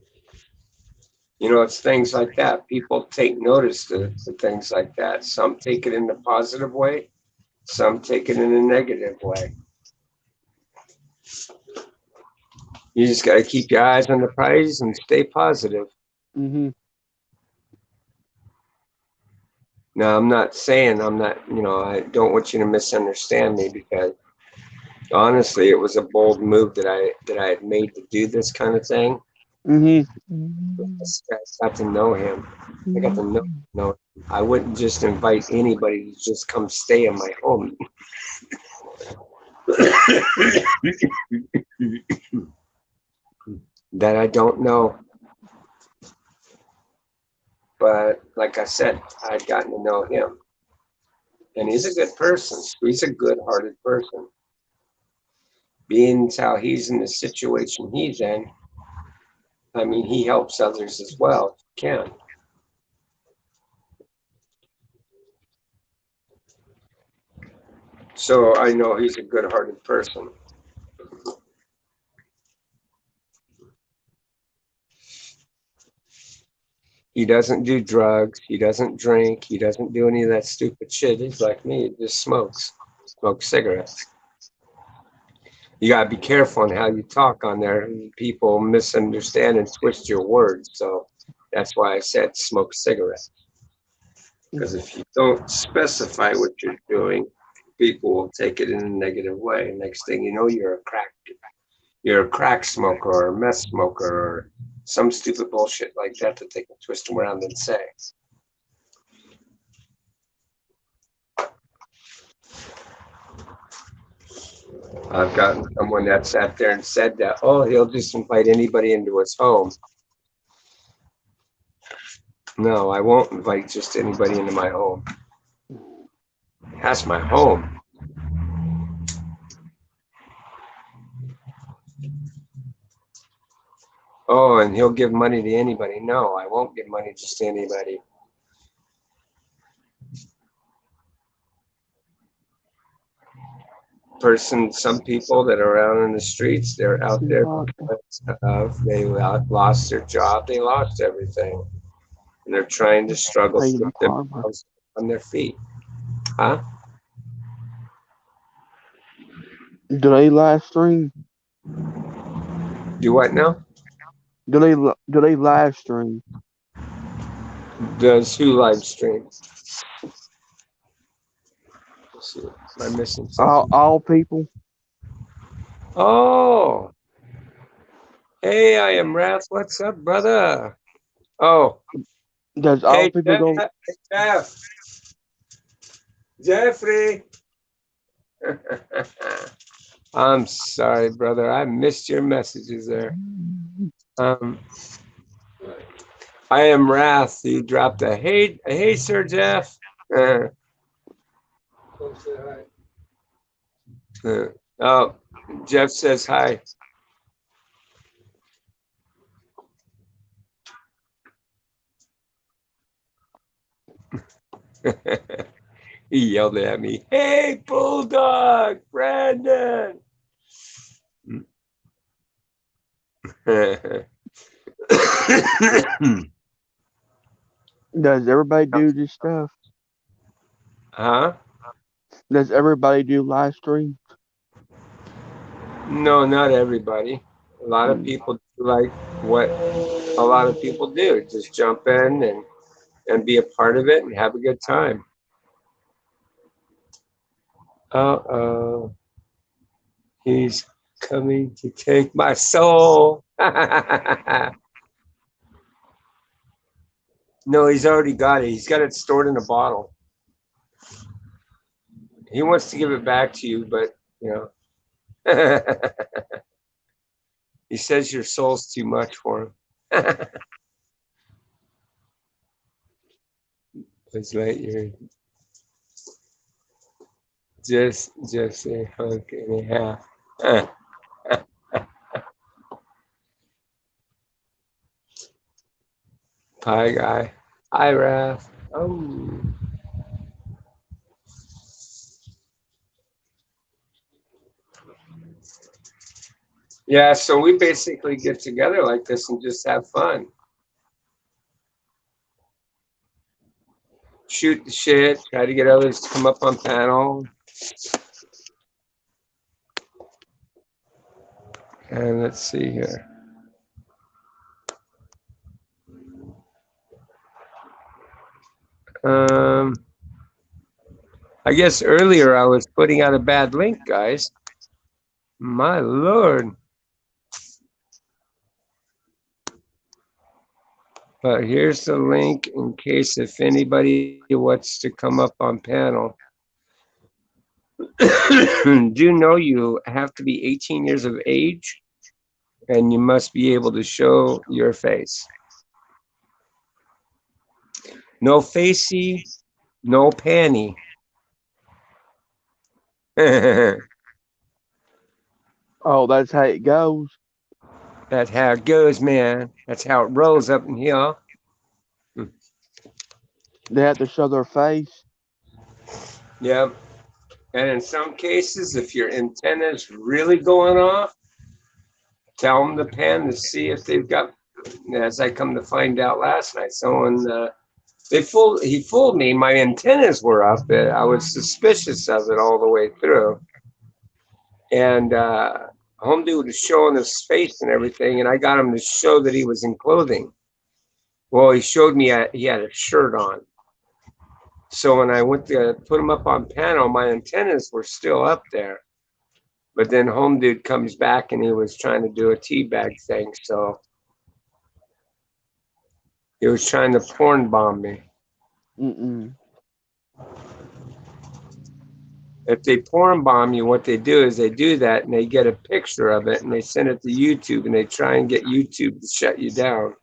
[SPEAKER 1] it's things like that. People take notice to things like that. Some take it in a positive way. Some take it in a negative way. You just got to keep your eyes on the prize and stay positive.
[SPEAKER 3] Mm-hmm.
[SPEAKER 1] Now, I'm not saying I'm not, I don't want you to misunderstand me, because honestly, it was a bold move that I had made to do this kind of thing.
[SPEAKER 3] Mm-hmm.
[SPEAKER 1] I got to know him. I got to know him. I wouldn't just invite anybody to just come stay in my home. That I don't know. But like I said, I'd gotten to know him. And he's a good person. He's a good-hearted person. Being how he's in the situation he's in, I mean, he helps others as well. He can. So I know he's a good-hearted person. He doesn't do drugs. He doesn't drink. He doesn't do any of that stupid shit. He's like me. He just smokes cigarettes. You got to be careful on how you talk on there. People misunderstand and twist your words. So that's why I said smoke cigarettes. Because if you don't specify what you're doing, people will take it in a negative way. Next thing you know, you're a crack smoker or a meth smoker or some stupid bullshit like that they can twist them around and say. I've gotten someone that sat there and said that, oh, he'll just invite anybody into his home. No, I won't invite just anybody into my home. That's my home. Oh, and he'll give money to anybody. No, I won't give money just to anybody. Some people that are out in the streets, they're out there because they lost their job, they lost everything, and they're trying to struggle to get themselves on their feet. Huh?
[SPEAKER 3] Do they live stream?
[SPEAKER 1] Do what now?
[SPEAKER 3] Do they live stream?
[SPEAKER 1] Does who live stream? Let's see. Am I missing something?
[SPEAKER 3] All people.
[SPEAKER 1] Oh, hey, I am Wrath. What's up, brother? Oh,
[SPEAKER 3] Does all
[SPEAKER 1] hey,
[SPEAKER 3] people go?
[SPEAKER 1] Jeff. Jeffrey. I'm sorry, brother. I missed your messages there. I am Wrath. You dropped a hey, Sir Jeff. Oh, Jeff says hi. He yelled at me. Hey, bulldog, Brandon.
[SPEAKER 3] Does everybody do this stuff?
[SPEAKER 1] Huh?
[SPEAKER 3] Does everybody do live stream?
[SPEAKER 1] No, not everybody. A lot of people do like what a lot of people do. Just jump in and be a part of it and have a good time. Uh-oh. He's coming to take my soul. No, he's already got it. He's got it stored in a bottle. He wants to give it back to you, but, he says your soul's too much for him. It's like you're just a hunk and a half. Pie guy. Hi, Raph. Oh. Yeah, so we basically get together like this and just have fun. Shoot the shit, try to get others to come up on panel. And let's see here. I guess earlier I was putting out a bad link, guys. My Lord. But here's the link in case if anybody wants to come up on panel. Do know you have to be 18 years of age and you must be able to show your face. No facey, no panty.
[SPEAKER 3] Oh, that's how it goes.
[SPEAKER 1] That's how it goes, man. That's how it rolls up in here.
[SPEAKER 3] They have to show their face.
[SPEAKER 1] Yeah. And in some cases, if your antenna's really going off, tell them to pan to see if they've got, as I come to find out last night, someone, he fooled me. My antennas were up. I was suspicious of it all the way through. And home dude was showing his face and everything, and I got him to show that he was in clothing. Well, he showed me he had a shirt on. So when I went to put him up on panel, my antennas were still up there. But then home dude comes back and he was trying to do a teabag thing. So he was trying to porn bomb me. If they porn bomb you, what they do is they do that and they get a picture of it and they send it to YouTube and they try and get YouTube to shut you down.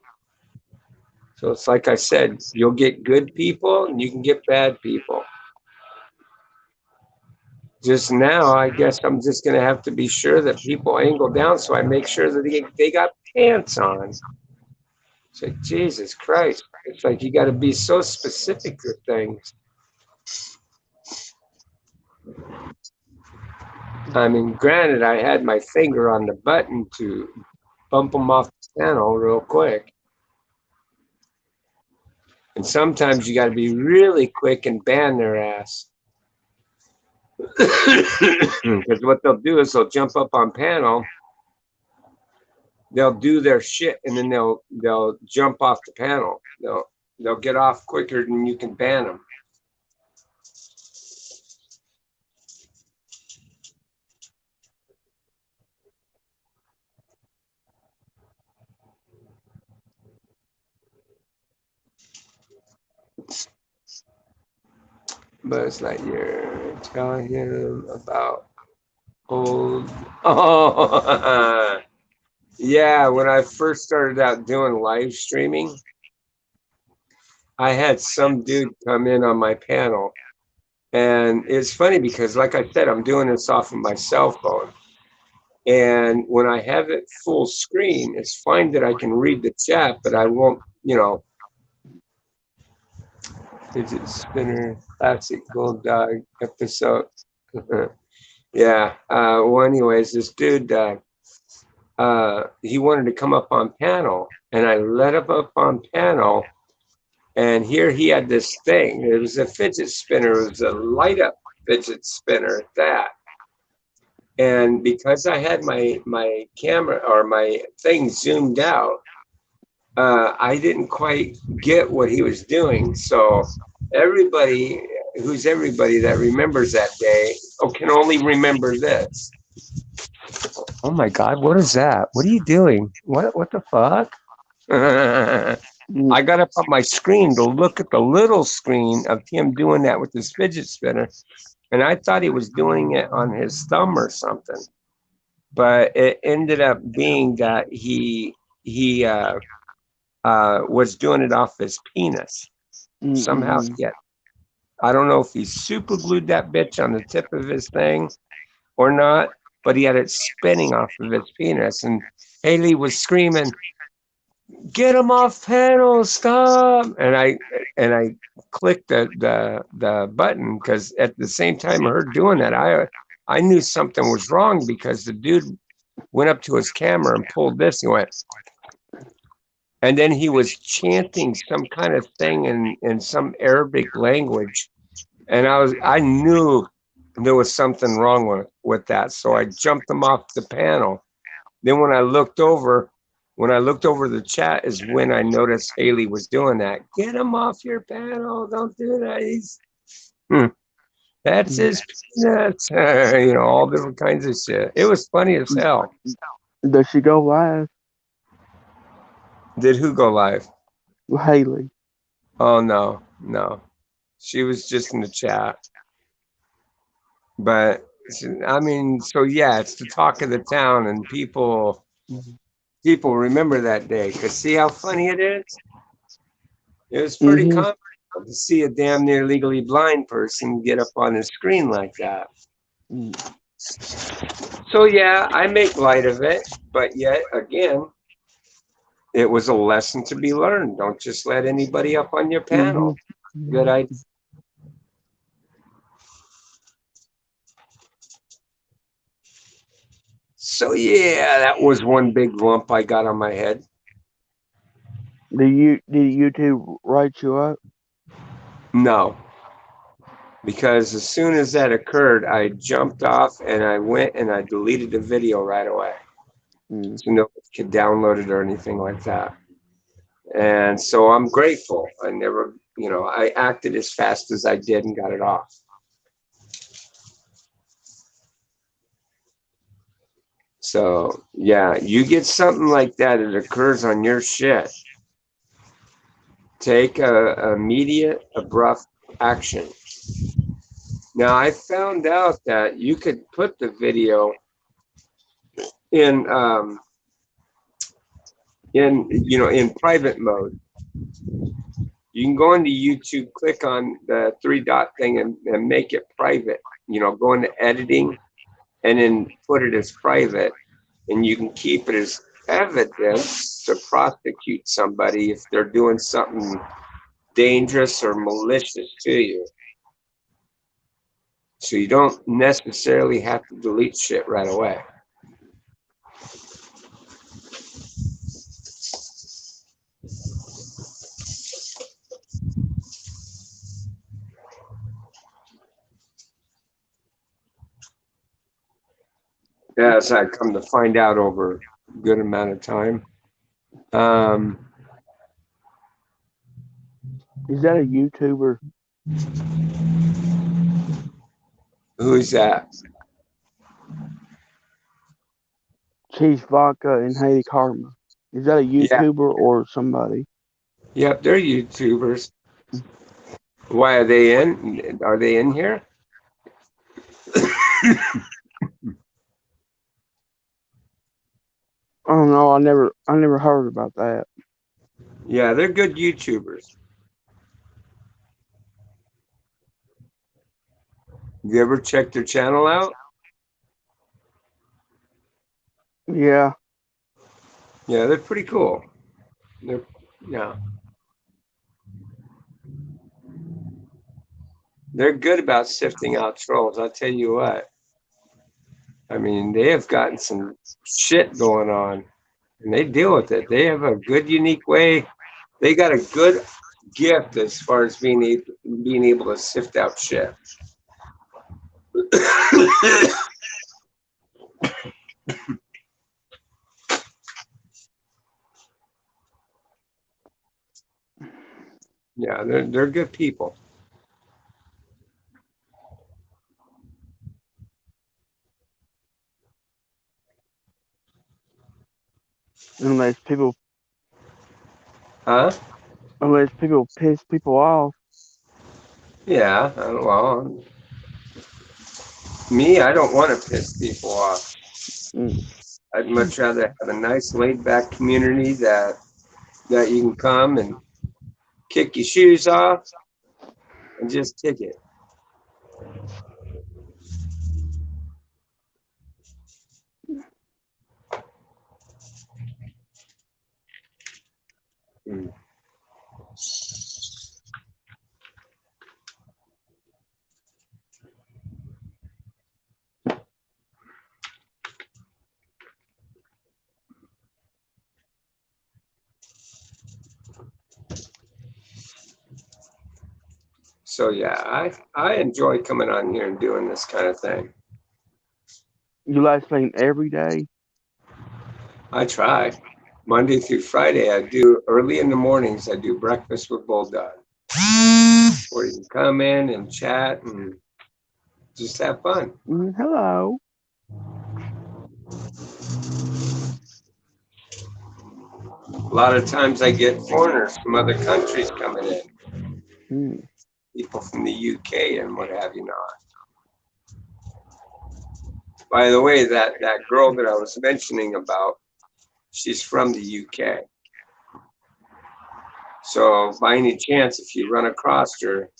[SPEAKER 1] So it's like I said, you'll get good people and you can get bad people. Just now, I guess I'm just going to have to be sure that people angle down so I make sure that they got pants on. It's like, Jesus Christ. It's like you got to be so specific with things. I mean, granted, I had my finger on the button to bump them off the channel real quick. And sometimes you got to be really quick and ban their ass. Because what they'll do is they'll jump up on panel, they'll do their shit, and then they'll jump off the panel. They'll get off quicker than you can ban them. Buzz Lightyear, tell him about old. Oh, yeah. When I first started out doing live streaming, I had some dude come in on my panel. And it's funny because, like I said, I'm doing this off of my cell phone. And when I have it full screen, it's fine that I can read the chat, but I won't, fidget spinner, classic bulldog episode. Yeah. Well, anyways, this dude, he wanted to come up on panel, and I let him up on panel. And here he had this thing. It was a fidget spinner. It was a light up fidget spinner at that. And because I had my camera or my thing zoomed out, I didn't quite get what he was doing. So everybody that remembers that day can only remember this. Oh my God, what is that? What are you doing? What the fuck? I got up on my screen to look at the little screen of him doing that with his fidget spinner. And I thought he was doing it on his thumb or something. But it ended up being that he was doing it off his penis. Somehow, yeah. I don't know if he super glued that bitch on the tip of his thing or not, but he had it spinning off of his penis. And Haley was screaming, "Get him off panel, stop!" And I clicked the button because at the same time of her doing that, I knew something was wrong because the dude went up to his camera and pulled this and went, and then he was chanting some kind of thing in some Arabic language, and I knew there was something wrong with that, so I jumped him off the panel. Then when I looked over the chat is when I noticed Haley was doing that. Get him off your panel. Don't do that. That's his peanuts. All different kinds of shit. It was funny as hell.
[SPEAKER 3] Does she go live?
[SPEAKER 1] Did who go live?
[SPEAKER 3] Haley.
[SPEAKER 1] Oh, no. She was just in the chat. But, I mean, so yeah, it's the talk of the town, and people remember that day. Because see how funny it is? It was pretty comical to see a damn near legally blind person get up on the screen like that. So yeah, I make light of it, but yet again, it was a lesson to be learned. Don't just let anybody up on your panel. Good idea. So yeah, that was one big lump I got on my head.
[SPEAKER 3] Did YouTube write you up?
[SPEAKER 1] No, because as soon as that occurred, I jumped off and I went and I deleted the video right away. So nobody could download it or anything like that. And so I'm grateful. I never, I acted as fast as I did and got it off. So yeah, you get something like that occurs on your shit. Take a immediate, abrupt action. Now I found out that you could put the video in private mode. You can go into YouTube, click on the 3-dot thing and make it private. Go into editing and then put it as private, and you can keep it as evidence to prosecute somebody if they're doing something dangerous or malicious to you. So you don't necessarily have to delete shit right away. As I come to find out over a good amount of time.
[SPEAKER 3] Is that a YouTuber?
[SPEAKER 1] Who is that?
[SPEAKER 3] Cheese Vodka and Haley Karma. Is that a YouTuber or somebody?
[SPEAKER 1] Yep, they're YouTubers. Why are they in? Are they in here?
[SPEAKER 3] I don't know. I never heard about that.
[SPEAKER 1] Yeah, they're good YouTubers. You ever check their channel out?
[SPEAKER 3] Yeah.
[SPEAKER 1] Yeah, they're pretty cool. They're good about sifting out trolls. I'll tell you what. I mean, they have gotten some shit going on, and they deal with it. They have a good, unique way. They got a good gift as far as being able to sift out shit. Yeah, they're good people.
[SPEAKER 3] Unless people
[SPEAKER 1] Huh?
[SPEAKER 3] Unless people piss people off.
[SPEAKER 1] Yeah, well, me, I don't want to piss people off. I'd much rather have a nice laid back community that you can come and kick your shoes off and just kick it. So yeah, I enjoy coming on here and doing this kind of thing.
[SPEAKER 3] You live stream every day?
[SPEAKER 1] I try. Monday through Friday, I do early in the mornings. I do breakfast with Bulldog, where you can come in and chat and just have fun.
[SPEAKER 3] Hello.
[SPEAKER 1] A lot of times I get foreigners from other countries coming in, people from the UK and what have you not. By the way, that girl that I was mentioning about, she's from the UK. So by any chance, if you run across her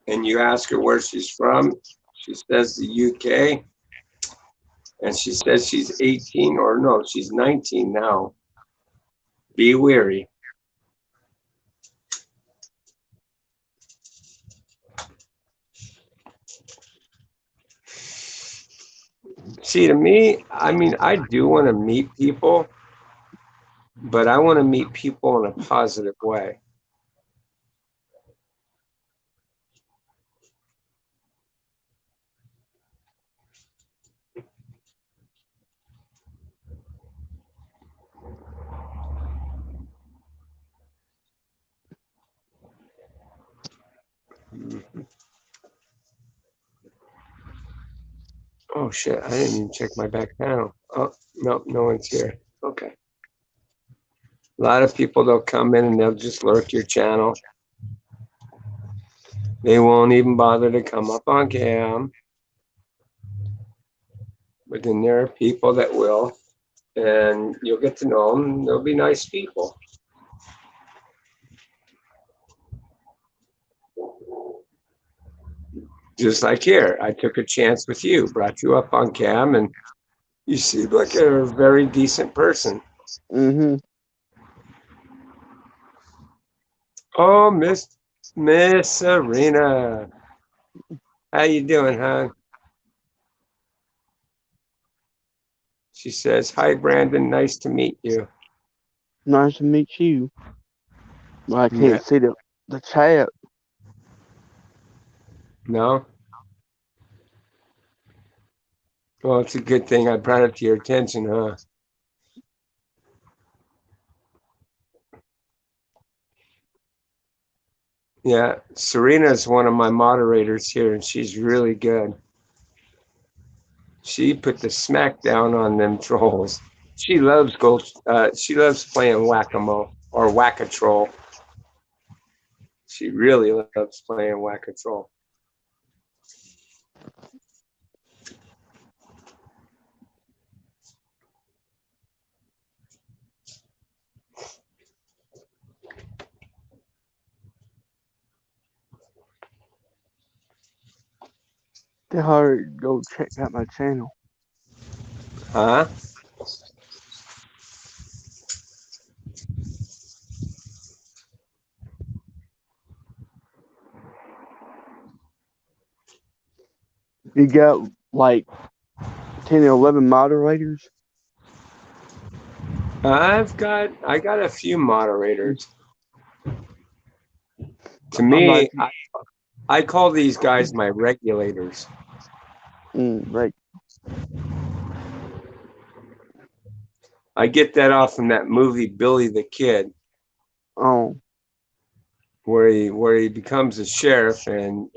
[SPEAKER 1] and you ask her where she's from, she says the UK, and she says she's 18, or no, she's 19 now. Be wary. See, to me, I mean, I do want to meet people, but I want to meet people in a positive way. Oh shit, I didn't even check my back panel. Oh, no, no one's here. Okay. A lot of people, they'll come in and they'll just lurk your channel. They won't even bother to come up on cam. But then there are people that will, and you'll get to know them. They'll be nice people. Just like here, I took a chance with you, brought you up on cam, and you seem like a very decent person. Oh, Miss Serena, how you doing, hon? She says, "Hi, Brandon. Nice to meet you."
[SPEAKER 3] Nice to meet you. I can't
[SPEAKER 1] Yeah.
[SPEAKER 3] see the chat.
[SPEAKER 1] No? Well, it's a good thing I brought it to your attention, huh? Yeah, Serena's one of my moderators here, and she's really good. She put the smack down on them trolls. She loves she loves playing whack-a-mole or whack-a-troll. She really loves playing whack-a-troll.
[SPEAKER 3] Tell her to go check out my channel.
[SPEAKER 1] Huh?
[SPEAKER 3] You got like 10 or 11 moderators?
[SPEAKER 1] I got a few moderators. To me, I call these guys my regulators.
[SPEAKER 3] Right.
[SPEAKER 1] I get that off from that movie Billy the Kid,
[SPEAKER 3] Oh.
[SPEAKER 1] where he becomes a sheriff, and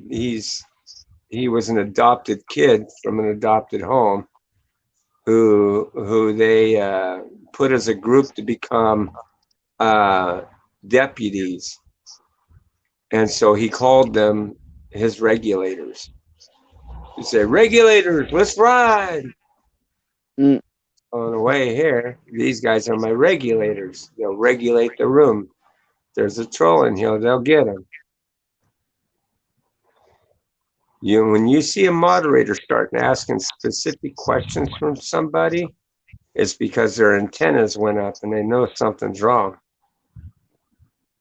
[SPEAKER 1] he was an adopted kid from an adopted home, who they put as a group to become deputies, and so he called them his regulators. He said, "Regulators, let's ride." On the way here, these guys are my regulators. They'll regulate the room. There's a troll in here, they'll get him. When you see a moderator start asking specific questions from somebody, it's because their antennas went up and they know something's wrong.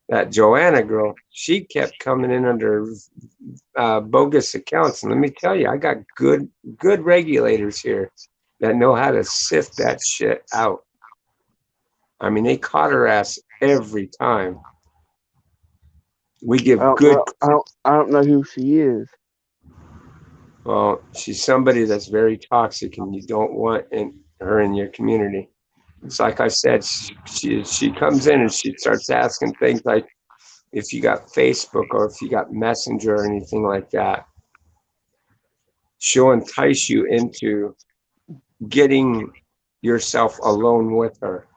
[SPEAKER 1] That Joanna girl, she kept coming in under bogus accounts, and let me tell you, I got good regulators here that know how to sift that shit out. I mean, they caught her ass every time. We give good.
[SPEAKER 3] I don't know who she is.
[SPEAKER 1] Well, she's somebody that's very toxic, and you don't want her in your community. It's like I said, she comes in and she starts asking things like if you got Facebook or if you got Messenger or anything like that. She'll entice you into getting yourself alone with her.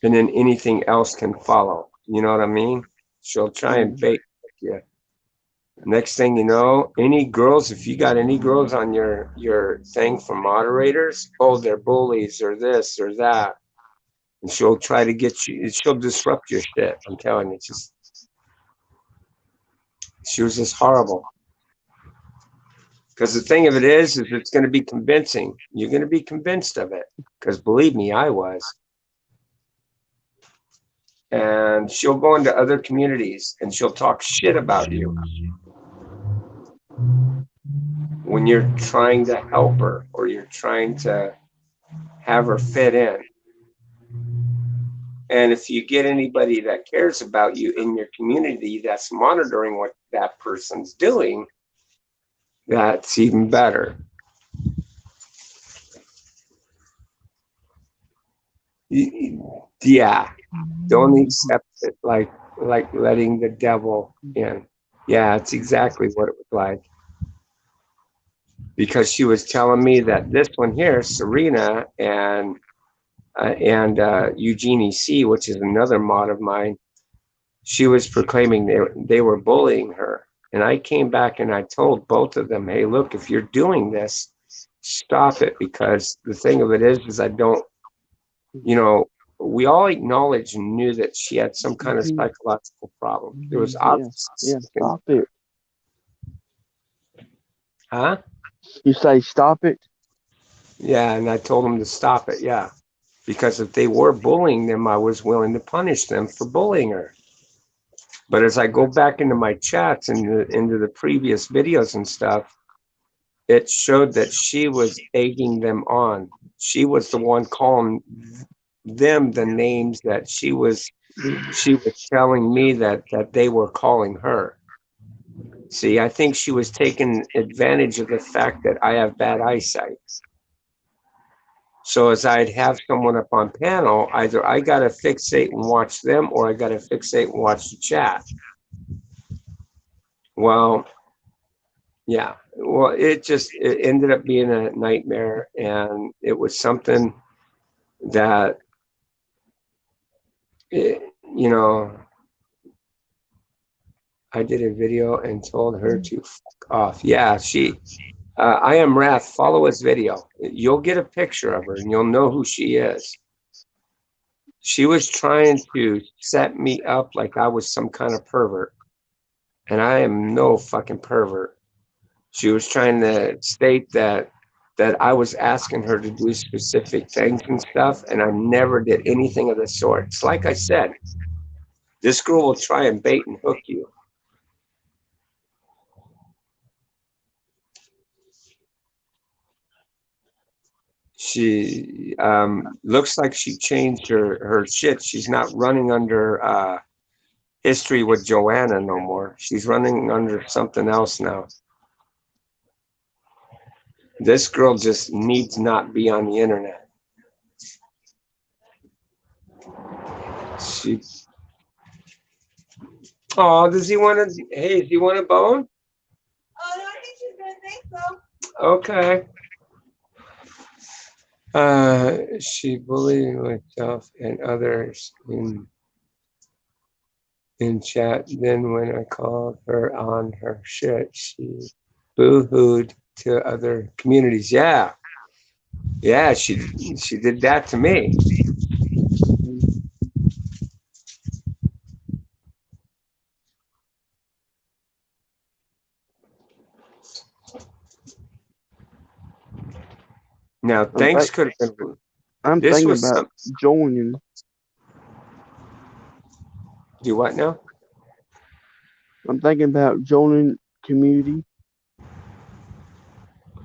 [SPEAKER 1] And then anything else can follow. You know what I mean? She'll try and bait you. Next thing you know, any girls, if you got any girls on your thing for moderators, oh, they're bullies or this or that. And she'll try to get you, she'll disrupt your shit. I'm telling you, she was just horrible. Because the thing of it is it's going to be convincing. You're going to be convinced of it. Because believe me, I was. And she'll go into other communities and she'll talk shit about you when you're trying to help her or you're trying to have her fit in. And if you get anybody that cares about you in your community that's monitoring what that person's doing, that's even better. Yeah, don't accept it like letting the devil in. Yeah, it's exactly what it was like. Because she was telling me that this one here, Serena and Eugenie C, which is another mod of mine, she was proclaiming they were bullying her. And I came back and I told both of them, hey, look, if you're doing this, stop it. Because the thing of it is I don't, you know, we all acknowledged and knew that she had some kind of psychological problem. There was obvious.
[SPEAKER 3] Yeah, stop it.
[SPEAKER 1] Huh?
[SPEAKER 3] You say stop it?
[SPEAKER 1] Yeah, and I told them to stop it, yeah. Because if they were bullying them, I was willing to punish them for bullying her. But as I go back into my chats and into the previous videos and stuff, it showed that she was egging them on. She was the one calling them the names that she was telling me that they were calling her. See, I think she was taking advantage of the fact that I have bad eyesight. So as I'd have someone up on panel, either I got to fixate and watch them or I got to fixate and watch the chat. Well, yeah. Well, it ended up being a nightmare, and it was something that, you know, I did a video and told her to fuck off. Yeah, I am Wrath. Follow his video. You'll get a picture of her and you'll know who she is. She was trying to set me up like I was some kind of pervert. And I am no fucking pervert. She was trying to state that I was asking her to do specific things and stuff, and I never did anything of the sort. It's like I said, this girl will try and bait and hook you. She looks like she changed her shit. She's not running under history with Joanna no more. She's running under something else now. This girl just needs not be on the internet. Oh, does he want to? Hey, does he want a bone?
[SPEAKER 4] Oh, no, I think she's gonna think so.
[SPEAKER 1] Okay. She bullied myself and others in chat. Then when I called her on her shit, she boo-hooed to other communities. Yeah. Yeah, she did that to me. Now, thanks could have been.
[SPEAKER 3] I'm
[SPEAKER 1] This
[SPEAKER 3] thinking
[SPEAKER 1] was
[SPEAKER 3] about joining.
[SPEAKER 1] Do what now?
[SPEAKER 3] I'm thinking about joining community.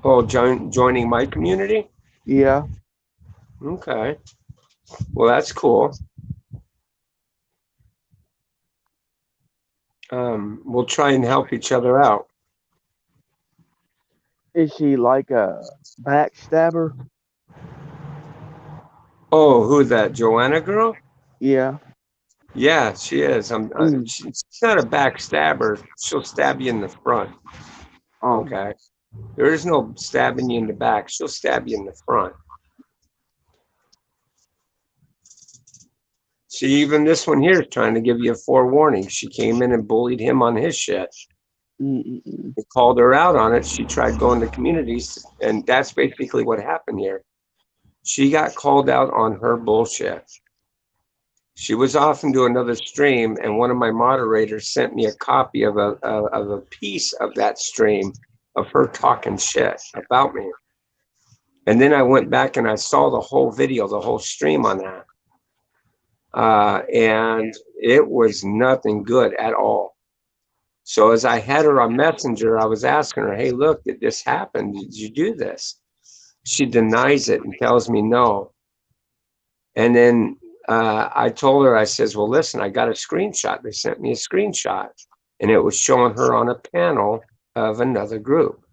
[SPEAKER 1] Oh, joining my community?
[SPEAKER 3] Yeah.
[SPEAKER 1] Okay. Well, that's cool. We'll try and help each other out.
[SPEAKER 3] Is she like a backstabber?
[SPEAKER 1] Oh, who that Joanna girl?
[SPEAKER 3] Yeah.
[SPEAKER 1] Yeah, she is.
[SPEAKER 3] Mm.
[SPEAKER 1] She's not a backstabber. She'll stab you in the front.
[SPEAKER 3] Um.
[SPEAKER 1] Okay. There is no stabbing you in the back. She'll stab you in the front. See, even this one here is trying to give you a forewarning. She came in and bullied him on his shit.
[SPEAKER 3] Mm-mm.
[SPEAKER 1] They called her out on it. She tried going to communities, and that's basically what happened here. She got called out on her bullshit. She was off into another stream, and one of my moderators sent me a copy of a piece of that stream of her talking shit about me. And then I went back and I saw the whole video, the whole stream on that. And it was nothing good at all. So as I had her on Messenger, I was asking her, hey, look, did this happen? Did you do this? She denies it and tells me no. And then I told her, I says, well, listen, I got a screenshot. They sent me a screenshot, and it was showing her on a panel of another group.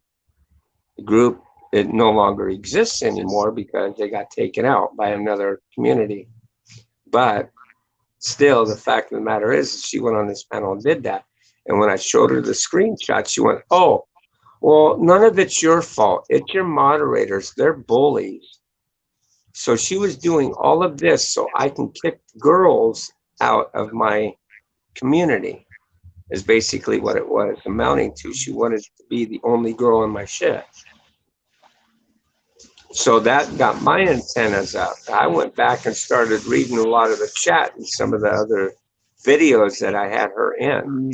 [SPEAKER 1] The group, it no longer exists anymore because they got taken out by another community. But still, the fact of the matter is, she went on this panel and did that. And when I showed her the screenshot, she went, oh, well, none of it's your fault. It's your moderators. They're bullies. So she was doing all of this so I can kick girls out of my community, is basically what it was amounting to. She wanted to be the only girl in my shit. So that got my antennas up. I went back and started reading a lot of the chat and some of the other videos that I had her in.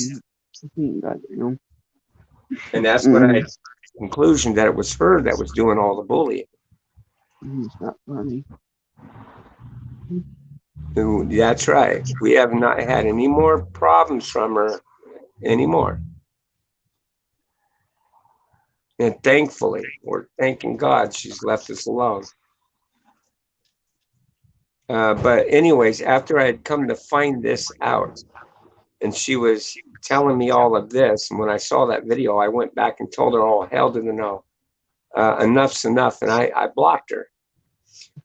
[SPEAKER 3] Goddamn.
[SPEAKER 1] And that's when I had the conclusion that it was her that was doing all the bullying.
[SPEAKER 3] It's not funny.
[SPEAKER 1] That's right. We have not had any more problems from her anymore. And thankfully, we're thanking God she's left us alone. But anyways, after I had come to find this out, and she was telling me all of this, and when I saw that video, I went back and told her, oh, hell to the no. Enough's enough, and I blocked her.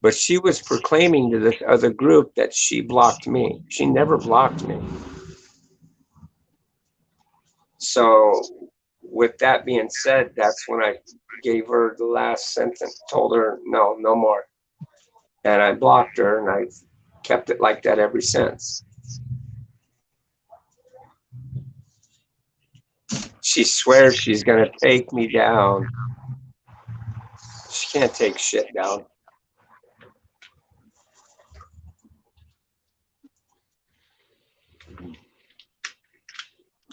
[SPEAKER 1] But she was proclaiming to this other group that she blocked me. She never blocked me. So with that being said, that's when I gave her the last sentence, told her, no, no more. And I blocked her, and I've kept it like that ever since. She swears she's going to take me down. She can't take shit down.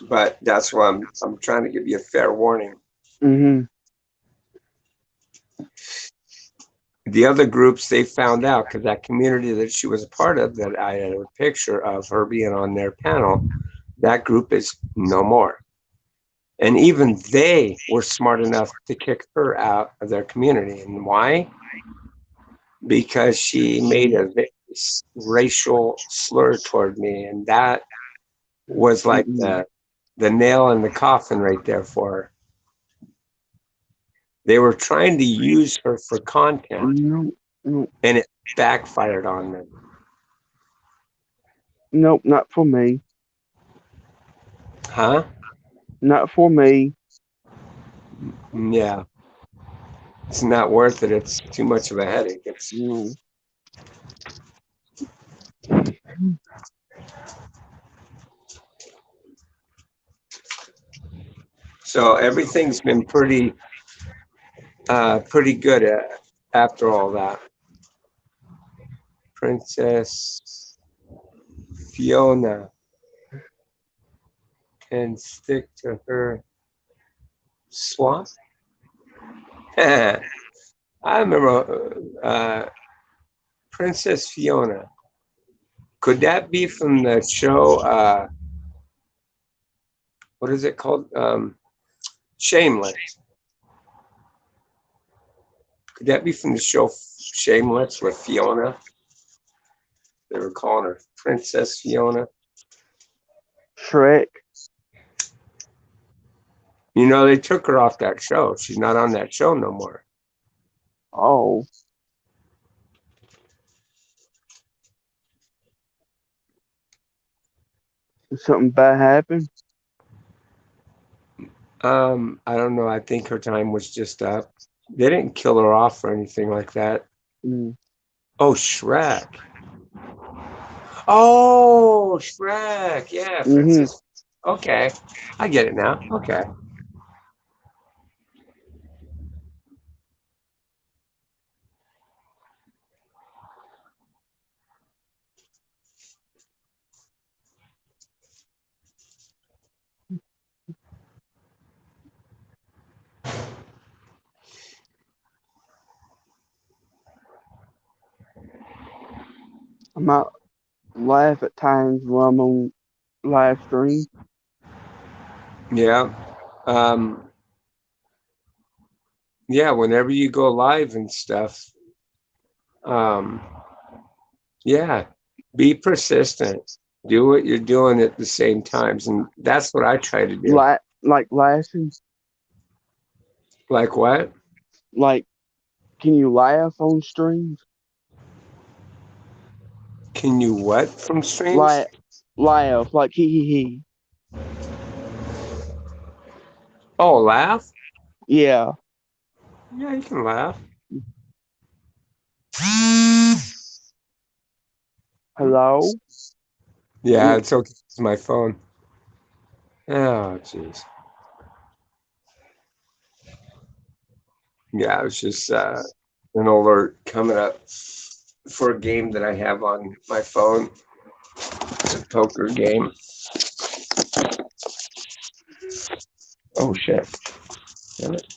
[SPEAKER 1] But that's why I'm trying to give you a fair warning.
[SPEAKER 3] Mm-hmm.
[SPEAKER 1] The other groups, they found out because that community that she was a part of, that I had a picture of her being on their panel, that group is no more. And even they were smart enough to kick her out of their community. And why? Because she made a racial slur toward me. And that was like the nail in the coffin right there for her. They were trying to use her for content, and it backfired on them.
[SPEAKER 3] Nope, not for me.
[SPEAKER 1] Huh?
[SPEAKER 3] Not for me.
[SPEAKER 1] Yeah. It's not worth it. It's too much of a headache. It's
[SPEAKER 3] No.
[SPEAKER 1] so everything's been pretty good after all that. Princess Fiona can stick to her swamp. I remember Princess Fiona. Could that be from the show? What is it called? Shameless. Could that be from the show Shameless with Fiona? They were calling her Princess Fiona.
[SPEAKER 3] Shrek.
[SPEAKER 1] You know, they took her off that show. She's not on that show no more.
[SPEAKER 3] Oh. Did something bad happen?
[SPEAKER 1] I don't know. I think her time was just up. They didn't kill her off or anything like that.
[SPEAKER 3] Mm.
[SPEAKER 1] Oh, Shrek. Oh, Shrek. Yeah, Francis. Okay. I get it now. Okay.
[SPEAKER 3] I might laugh at times when I'm on live stream.
[SPEAKER 1] Yeah. Yeah, whenever you go live and stuff, yeah, be persistent. Do what you're doing at the same times. And that's what I try to do.
[SPEAKER 3] Like laughing.
[SPEAKER 1] Like what?
[SPEAKER 3] Like, can you laugh on streams?
[SPEAKER 1] Can you what from streams?
[SPEAKER 3] Laugh, like he.
[SPEAKER 1] Oh, laugh?
[SPEAKER 3] Yeah.
[SPEAKER 1] Yeah, you can laugh.
[SPEAKER 3] Hello?
[SPEAKER 1] Yeah, it's okay. It's my phone. Oh, jeez. Yeah, it was just an alert coming up for a game that I have on my phone. It's a poker game. Oh, shit. Damn it.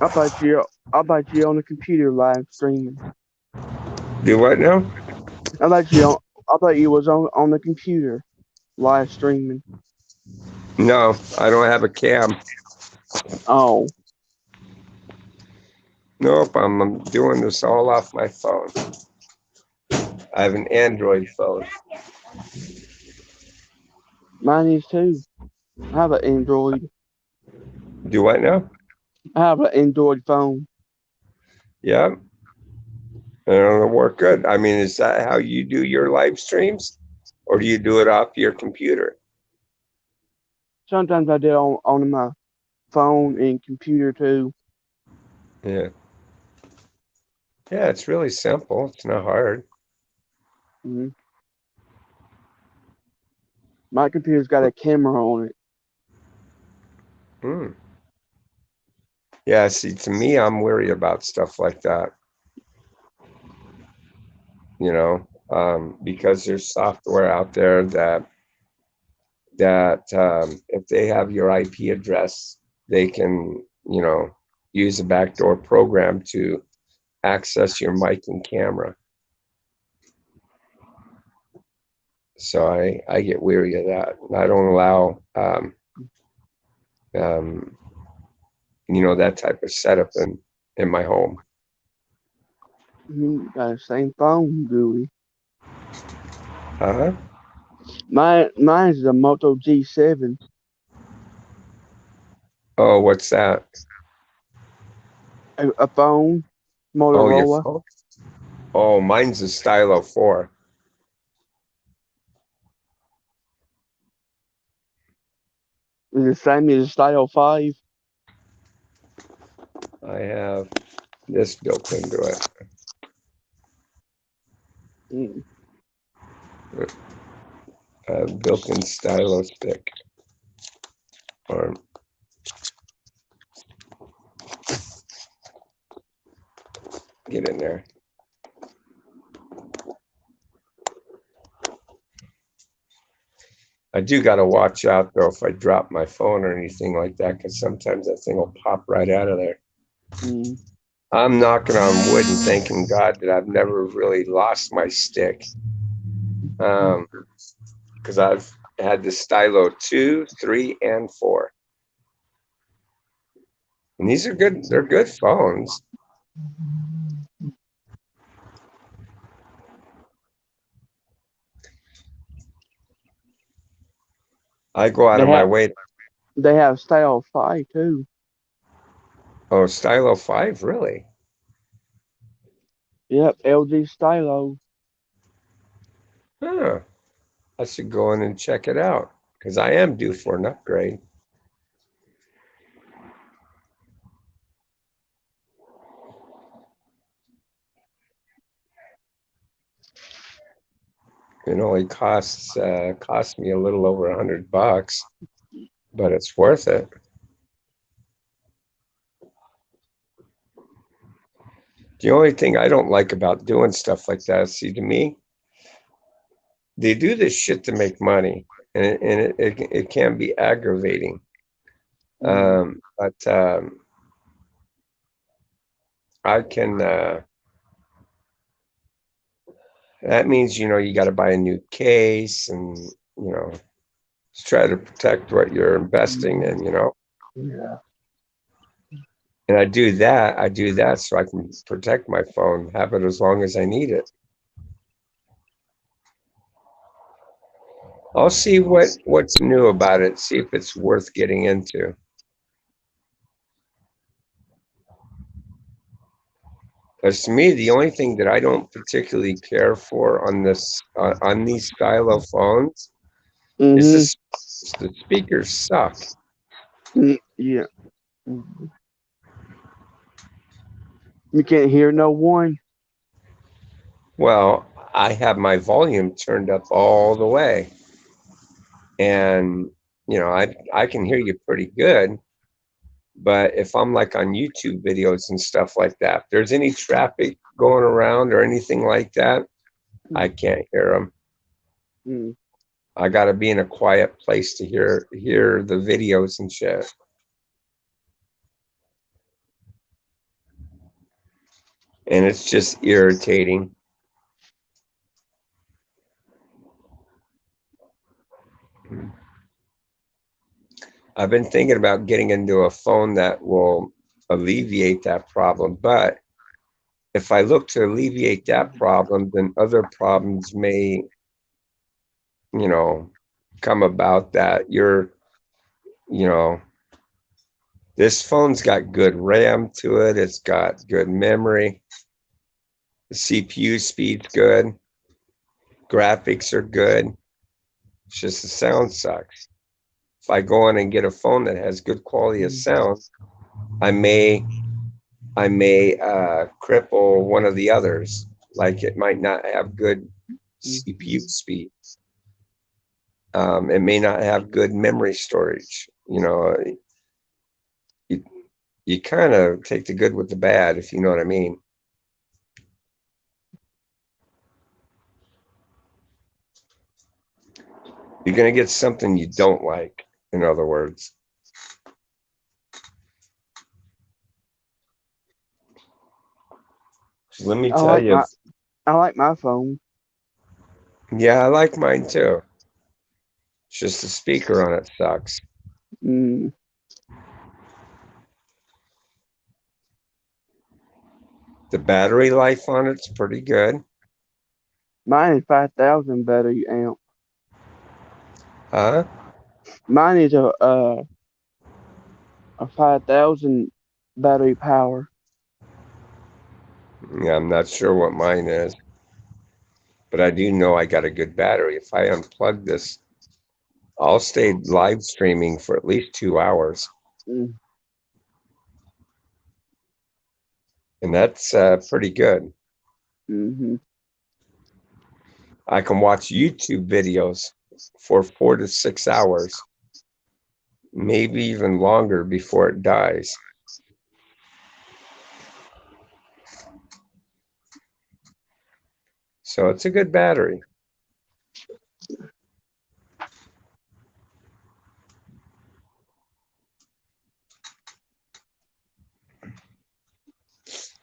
[SPEAKER 3] I thought you on the computer live streaming.
[SPEAKER 1] Do what now?
[SPEAKER 3] I thought you was on the computer live streaming.
[SPEAKER 1] No, I don't have a cam.
[SPEAKER 3] Oh.
[SPEAKER 1] Nope, I'm doing this all off my phone. I have an Android phone.
[SPEAKER 3] Mine is too. I have an Android.
[SPEAKER 1] Do what now?
[SPEAKER 3] I have an Android phone.
[SPEAKER 1] Yeah. And it'll work good. I mean, is that how you do your live streams? Or do you do it off your computer?
[SPEAKER 3] Sometimes I do it on my phone and computer too.
[SPEAKER 1] Yeah. Yeah, it's really simple. It's not hard.
[SPEAKER 3] Mm-hmm. My computer's got a camera on it.
[SPEAKER 1] Hmm. Yeah, see, to me, I'm worried about stuff like that. You know, because there's software out there that if they have your IP address, they can, you know, use a backdoor program to access your mic and camera. So I get weary of that. I don't allow you know, that type of setup in my home.
[SPEAKER 3] You got the same phone, Gooey.
[SPEAKER 1] Uh-huh.
[SPEAKER 3] Mine's the Moto G7.
[SPEAKER 1] Oh, what's that?
[SPEAKER 3] A phone,
[SPEAKER 1] Oh, your
[SPEAKER 3] Motorola.
[SPEAKER 1] phone? Oh, mine's a Stylo 4.
[SPEAKER 3] It's the same as a Stylo 5.
[SPEAKER 1] I have this built into it.
[SPEAKER 3] Mm.
[SPEAKER 1] Built-in stylo stick. Or get in there. I do got to watch out though if I drop my phone or anything like that, because sometimes that thing will pop right out of there.
[SPEAKER 3] Mm.
[SPEAKER 1] I'm knocking on wood and thanking God that I've never really lost my stick. Because I've had the Stylo 2, 3, and 4. And these are good, they're good phones. I go out
[SPEAKER 3] They
[SPEAKER 1] of my
[SPEAKER 3] have
[SPEAKER 1] way.
[SPEAKER 3] they have Style 5 too.
[SPEAKER 1] Oh, Stylo 5, really?
[SPEAKER 3] Yep, LG Stylo.
[SPEAKER 1] Huh. I should go in and check it out because I am due for an upgrade. It only cost me a little over $100, but it's worth it. The only thing I don't like about doing stuff like that, see, to me, they do this shit to make money, and it can be aggravating. But I can. That means you got to buy a new case, and try to protect what you're investing in.
[SPEAKER 3] Yeah.
[SPEAKER 1] And I do that. I do that so I can protect my phone, have it as long as I need it. I'll see what's new about it. See if it's worth getting into. Because to me, the only thing that I don't particularly care for on these style of phones is
[SPEAKER 3] Mhm.
[SPEAKER 1] the speakers suck.
[SPEAKER 3] Yeah. Mhm. You can't hear no one.
[SPEAKER 1] Well, I have my volume turned up all the way, and I can hear you pretty good. But if I'm like on YouTube videos and stuff like that, if there's any traffic going around or anything like that, I can't hear them.
[SPEAKER 3] Mm.
[SPEAKER 1] I got to be in a quiet place to hear the videos and shit. And it's just irritating. I've been thinking about getting into a phone that will alleviate that problem, but if I look to alleviate that problem, then other problems may, come about that you know, this phone's got good RAM to it. It's got good memory. The CPU speed's good. Graphics are good. It's just the sound sucks. If I go in and get a phone that has good quality of sound, I may cripple one of the others. Like it might not have good CPU speed. It may not have good memory storage. You, you kind of take the good with the bad, if you know what I mean. You're going to get something you don't like, in other words. Let me
[SPEAKER 3] I
[SPEAKER 1] tell
[SPEAKER 3] like
[SPEAKER 1] you.
[SPEAKER 3] my phone.
[SPEAKER 1] Yeah, I like mine too. It's just the speaker on it sucks.
[SPEAKER 3] Mm.
[SPEAKER 1] The battery life on it's pretty good.
[SPEAKER 3] Mine is 5,000 battery amp.
[SPEAKER 1] Huh?
[SPEAKER 3] Mine is a 5,000 battery power.
[SPEAKER 1] Yeah, I'm not sure what mine is, but I do know I got a good battery. If I unplug this, I'll stay live streaming for at least 2 hours.
[SPEAKER 3] Mm.
[SPEAKER 1] And that's pretty good.
[SPEAKER 3] Mm-hmm.
[SPEAKER 1] I can watch YouTube videos for 4 to 6 hours, maybe even longer before it dies. So it's a good battery.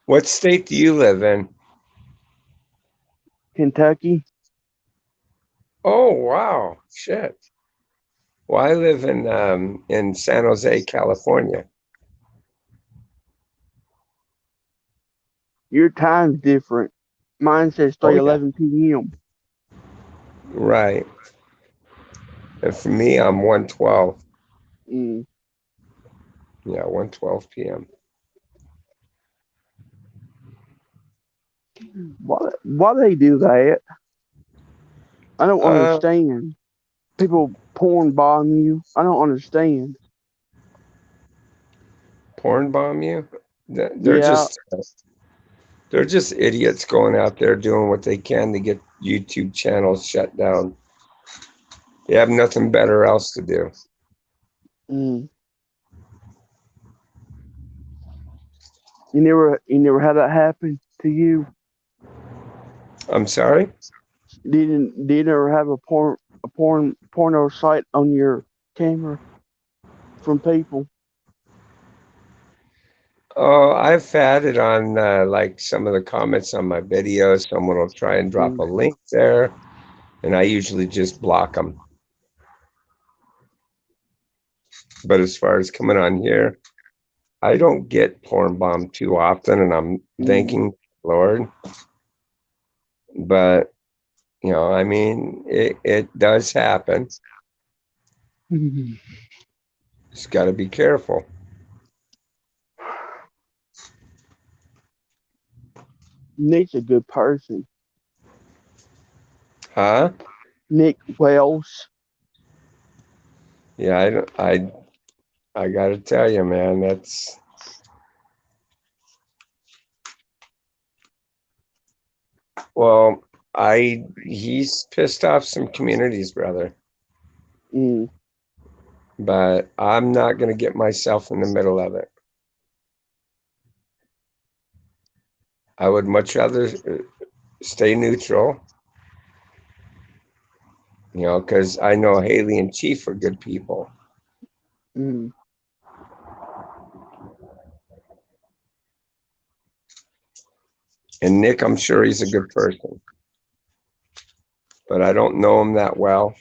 [SPEAKER 1] What state do you live in?
[SPEAKER 3] Kentucky.
[SPEAKER 1] Oh, wow. Shit. Well, I live in San Jose, California.
[SPEAKER 3] Your time's different. Mine says
[SPEAKER 1] Oh, yeah.
[SPEAKER 3] 3:11 p.m.
[SPEAKER 1] Right. And for me, I'm 1:12.
[SPEAKER 3] Mm.
[SPEAKER 1] Yeah, 1:12 p.m.
[SPEAKER 3] Why they do that? I don't
[SPEAKER 1] Uh,
[SPEAKER 3] understand. People porn bomb you. I don't understand.
[SPEAKER 1] Porn bomb you? They're
[SPEAKER 3] Yeah.
[SPEAKER 1] just idiots going out there doing what they can to get YouTube channels shut down. They have nothing better else to do.
[SPEAKER 3] Mm. You never had that happen to you?
[SPEAKER 1] I'm sorry?
[SPEAKER 3] Did you ever have a porno site on your camera from people?
[SPEAKER 1] Oh, I've had it on like some of the comments on my videos. Someone will try and drop a
[SPEAKER 3] Mm.
[SPEAKER 1] link there, and I usually just block them. But as far as coming on here, I don't get porn bombed too often, and I'm
[SPEAKER 3] Mm.
[SPEAKER 1] thanking the Lord. But I mean, it does happen. Just got to be careful.
[SPEAKER 3] Nick's a good person.
[SPEAKER 1] Huh?
[SPEAKER 3] Nick Wells.
[SPEAKER 1] Yeah, I got to tell you, man, that's well, he's pissed off some communities, brother.
[SPEAKER 3] Mm.
[SPEAKER 1] But I'm not going to get myself in the middle of it. I would much rather stay neutral, because I know Haley and Chief are good people.
[SPEAKER 3] Mm.
[SPEAKER 1] And Nick, I'm sure he's a good person, but I don't know him that well.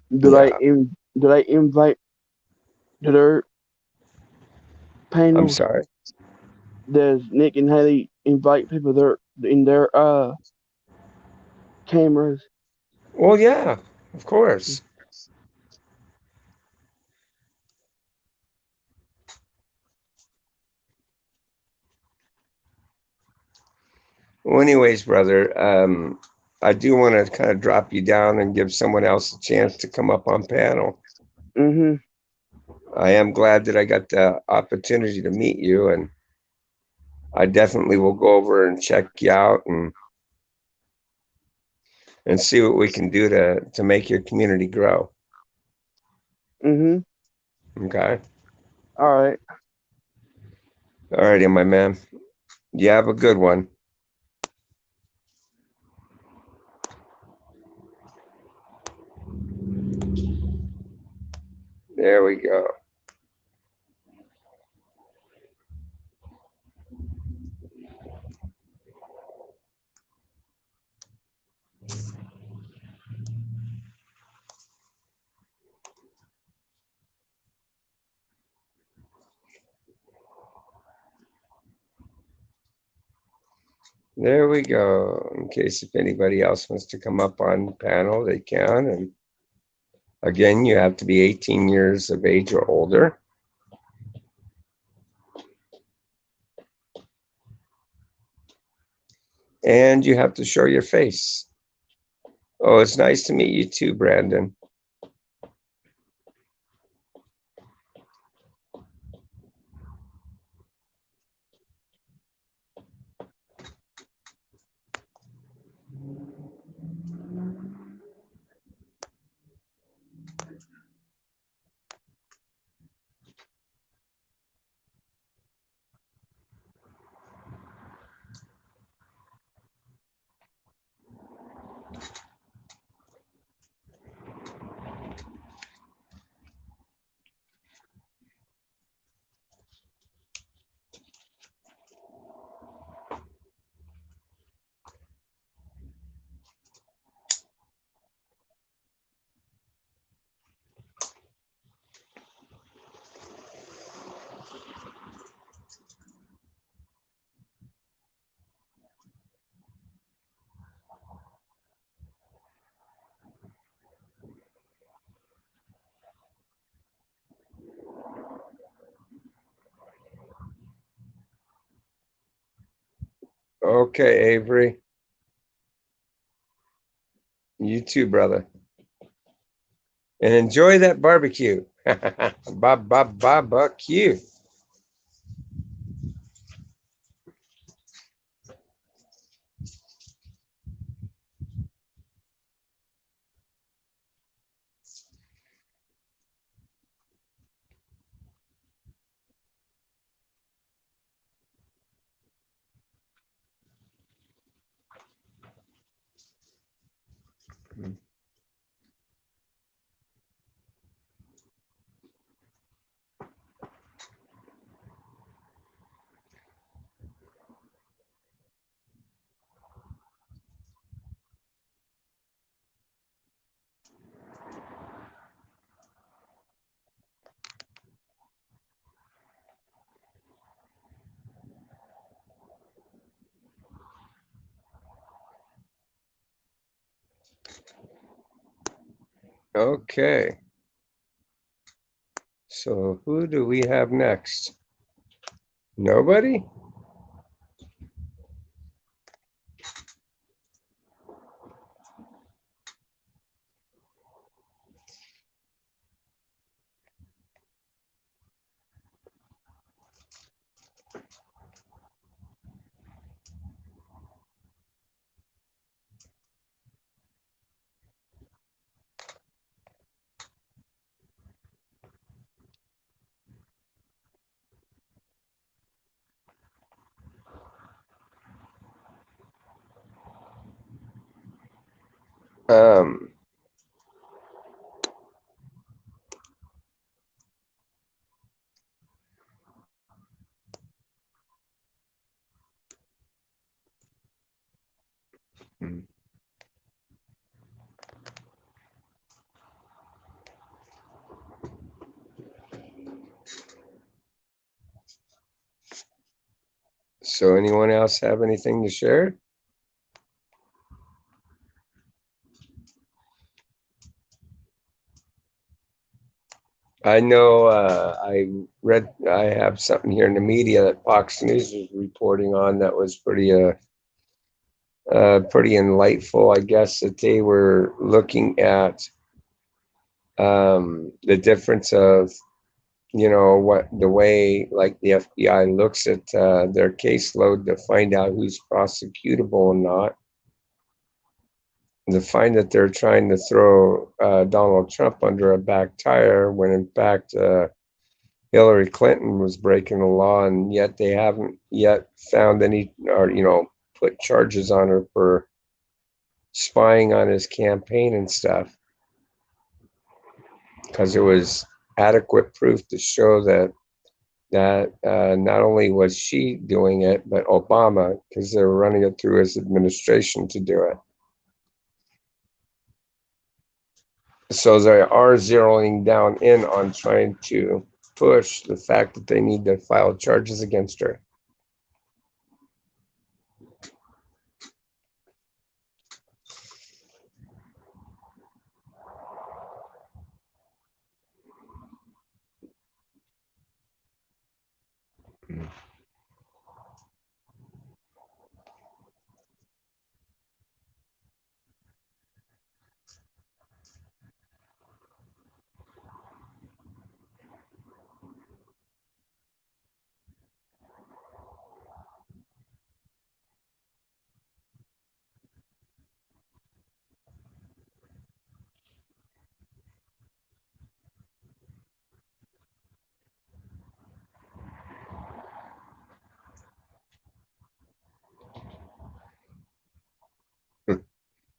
[SPEAKER 1] Yeah,
[SPEAKER 3] Do they invite to their
[SPEAKER 1] I'm
[SPEAKER 3] panels?
[SPEAKER 1] sorry.
[SPEAKER 3] Does Nick and Haley invite people in their cameras?
[SPEAKER 1] Well, yeah, of course. Well, anyways, brother, I do want to kind of drop you down and give someone else a chance to come up on panel.
[SPEAKER 3] Mm-hmm.
[SPEAKER 1] I am glad that I got the opportunity to meet you, and I definitely will go over and check you out and see what we can do to make your community grow.
[SPEAKER 3] Mm-hmm.
[SPEAKER 1] Okay.
[SPEAKER 3] All right.
[SPEAKER 1] All righty, my man. You have a good one. There we go. There we go. In case if anybody else wants to come up on panel, they can. And again, you have to be 18 years of age or older. And you have to show your face. Oh, it's nice to meet you too, Brandon. Okay, Avery. You too, brother. And enjoy that barbecue. Barbecue. Okay. So who do we have next? Nobody? Um, so anyone else have anything to share? I know I have something here in the media that Fox News was reporting on that was pretty enlightful. I guess that they were looking at the difference of, what the way like the FBI looks at their caseload to find out who's prosecutable and not. To find that they're trying to throw Donald Trump under a back tire when in fact Hillary Clinton was breaking the law, and yet they haven't yet found any, or put charges on her for spying on his campaign and stuff, because it was adequate proof to show that not only was she doing it, but Obama, because they were running it through his administration to do it. So they are zeroing down in on trying to push the fact that they need to file charges against her.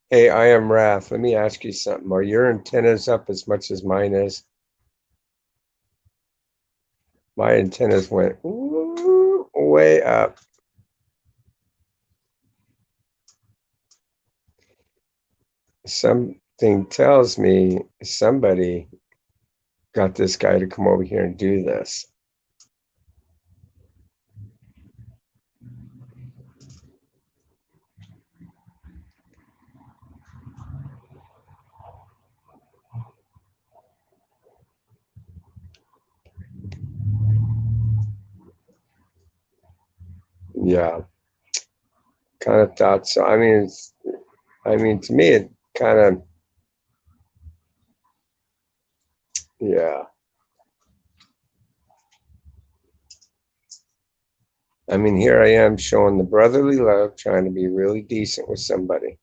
[SPEAKER 1] Hey, I am Wrath. Let me ask you something. Are your antennas up as much as mine is? My antennas went way up. Something tells me somebody got this guy to come over here and do this. Yeah. kind of thought so. I mean, to me, it kind of, yeah. I mean, here I am showing the brotherly love, trying to be really decent with somebody.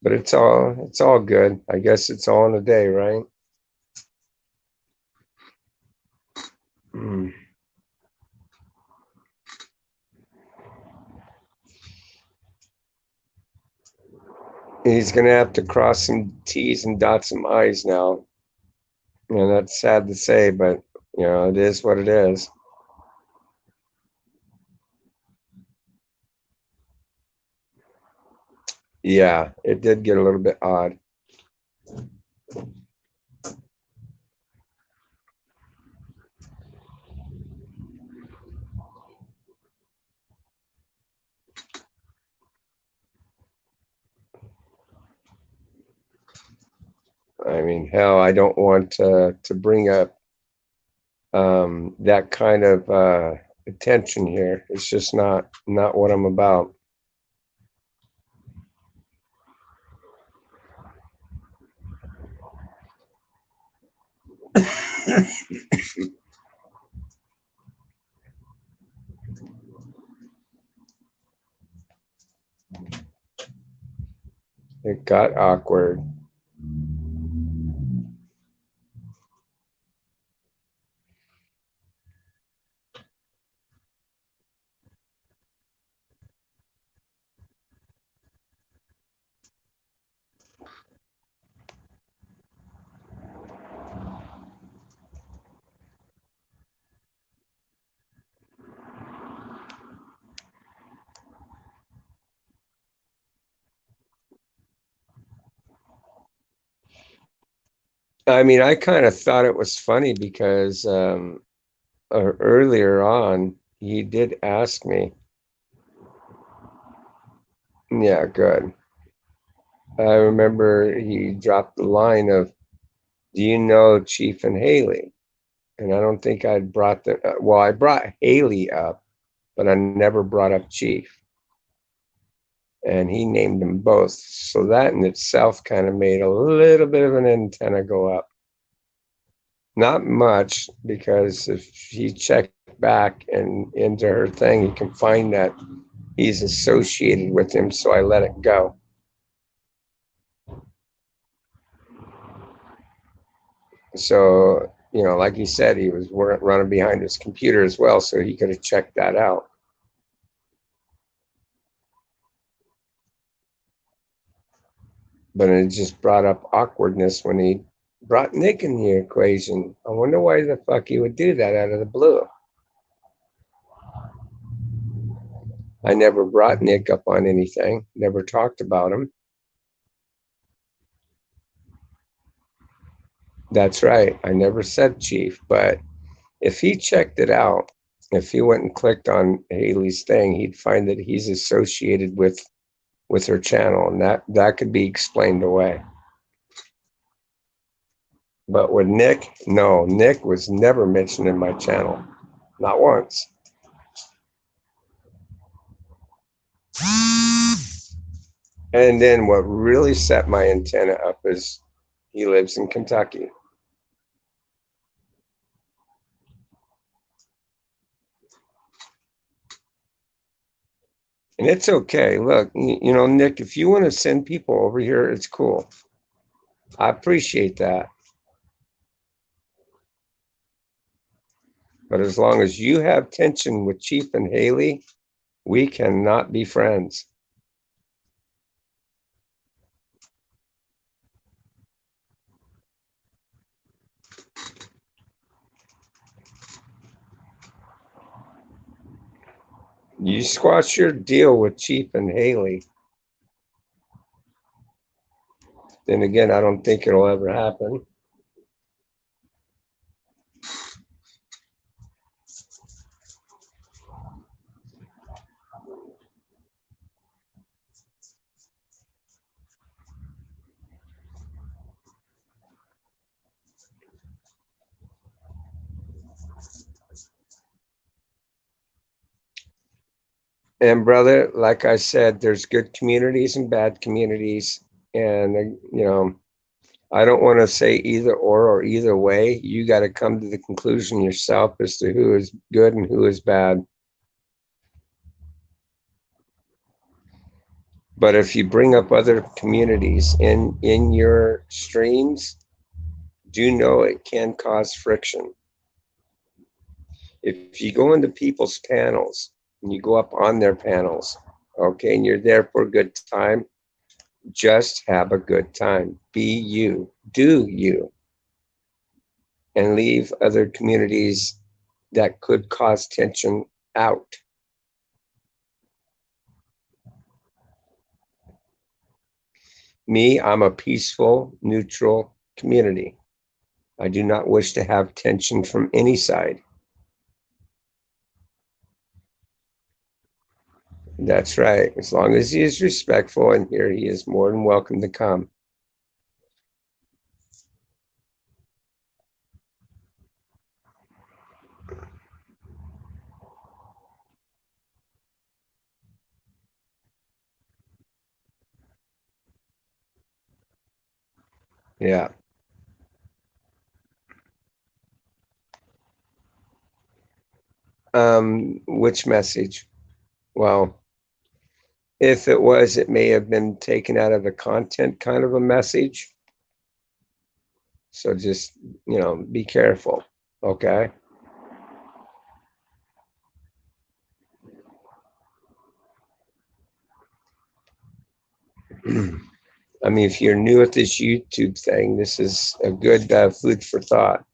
[SPEAKER 1] But it's all good. I guess it's all in a day, right? He's gonna have to cross some T's and dot some I's now. And that's sad to say, but it is what it is. Yeah, it did get a little bit odd. I mean, hell, I don't want to bring up that kind of attention here. It's just not what I'm about. It got awkward. I mean, I kind of thought it was funny because earlier on, he did ask me. Yeah, good. I remember he dropped the line of, "Do you know Chief and Haley?" And I don't think I'd brought well, I brought Haley up, but I never brought up Chief. And he named them both. So that in itself kind of made a little bit of an antenna go up. Not much, because if he checked back and into her thing, he can find that he's associated with him. So I let it go. So, like he said, he was running behind his computer as well. So he could have checked that out. But it just brought up awkwardness when he brought Nick in the equation. I wonder why the fuck he would do that out of the blue. I never brought Nick up on anything, never talked about him. That's right. I never said Chief, but if he checked it out, if he went and clicked on Haley's thing, he'd find that he's associated with her channel, and that could be explained away. But with Nick, no, Nick was never mentioned in my channel, not once. And then what really set my antenna up is he lives in Kentucky. And it's okay. Look, Nick, if you want to send people over here, it's cool. I appreciate that. But as long as you have tension with Chief and Haley, we cannot be friends. You squash your deal with Chief and Haley, then again, I don't think it'll ever happen. And brother, like I said, there's good communities and bad communities. And, I don't want to say either or either way. You got to come to the conclusion yourself as to who is good and who is bad. But if you bring up other communities in your streams, do know it can cause friction. If you go into people's panels and you go up on their panels, okay, and you're there for a good time, just have a good time. Be you, do you, and leave other communities that could cause tension out. Me, I'm a peaceful, neutral community. I do not wish to have tension from any side. That's right. As long as he is respectful, and here he is more than welcome to come. Yeah. Which message? Well, if it was, it may have been taken out of the content kind of a message. So just, be careful. Okay. I mean, if you're new at this YouTube thing, this is a good food for thought,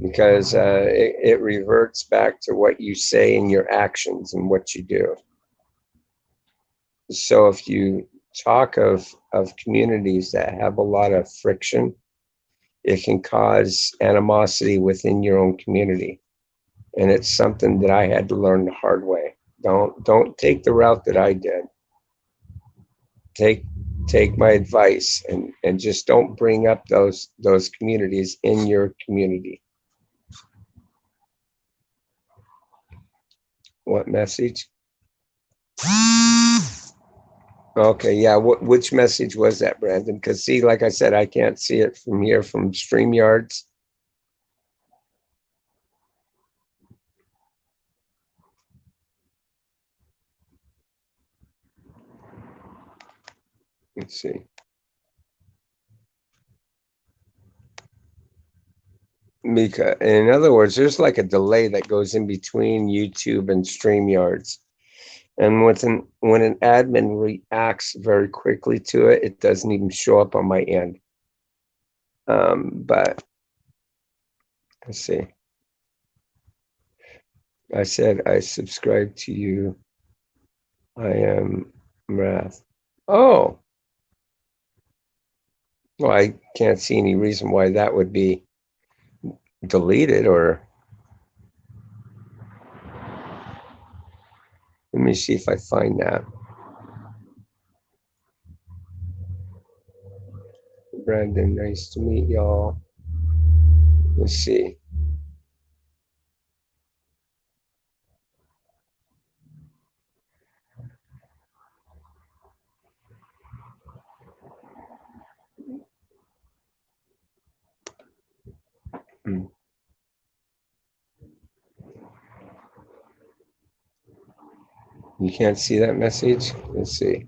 [SPEAKER 1] because it reverts back to what you say in your actions and what you do. So if you talk of communities that have a lot of friction, it can cause animosity within your own community. And it's something that I had to learn the hard way. Don't take the route that I did. Take my advice and just don't bring up those communities in your community. What message? Okay, yeah. Which message was that, Brandon? Because see, like I said, I can't see it from here from StreamYards. Let's see. Because, in other words, there's like a delay that goes in between YouTube and StreamYards. And when an admin reacts very quickly to it, it doesn't even show up on my end. But let's see. I said I subscribe to you. I am Wrath. Oh, well, I can't see any reason why that would be deleted. Or let me see if I find that. Brandon, nice to meet y'all. Let's see. You can't see that message? Let's see.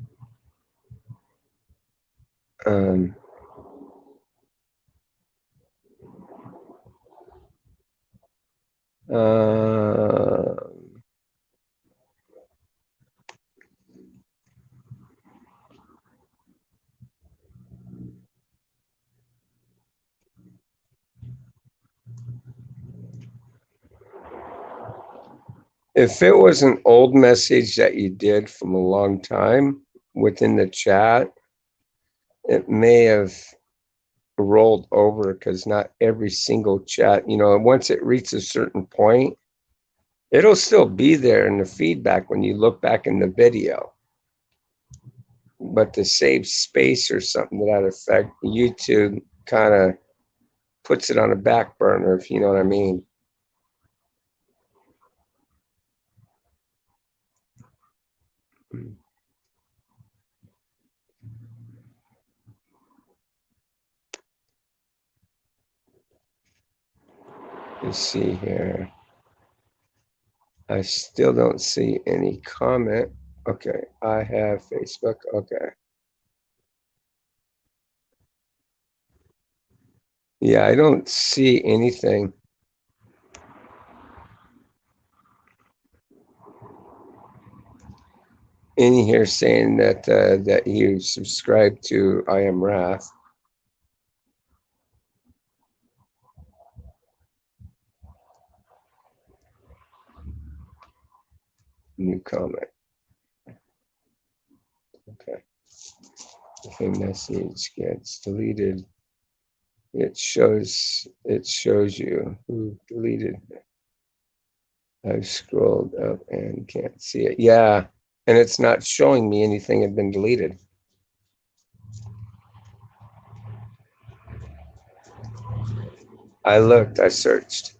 [SPEAKER 1] If it was an old message that you did from a long time within the chat, it may have rolled over, because not every single chat, once it reaches a certain point, it'll still be there in the feedback when you look back in the video. But to save space or something to that effect, YouTube kind of puts it on a back burner, if you know what I mean. Let's see here. I still don't see any comment. Okay, I have Facebook. Okay. Yeah, I don't see anything. In here saying that that you subscribe to I Am Wrath. New comment. Okay. If a message gets deleted, it shows you who deleted. I've scrolled up and can't see it. Yeah, and it's not showing me anything had been deleted. I looked, I searched.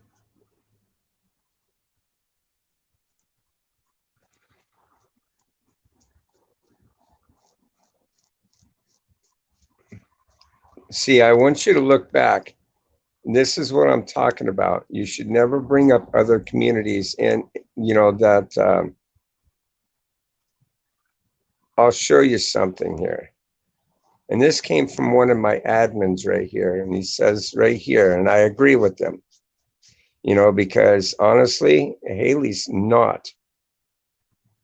[SPEAKER 1] See, I want you to look back. This is what I'm talking about. You should never bring up other communities, and you know that I'll show you something here. And this came from one of my admins right here, and he says right here, and I agree with them, you know, because honestly, Haley's not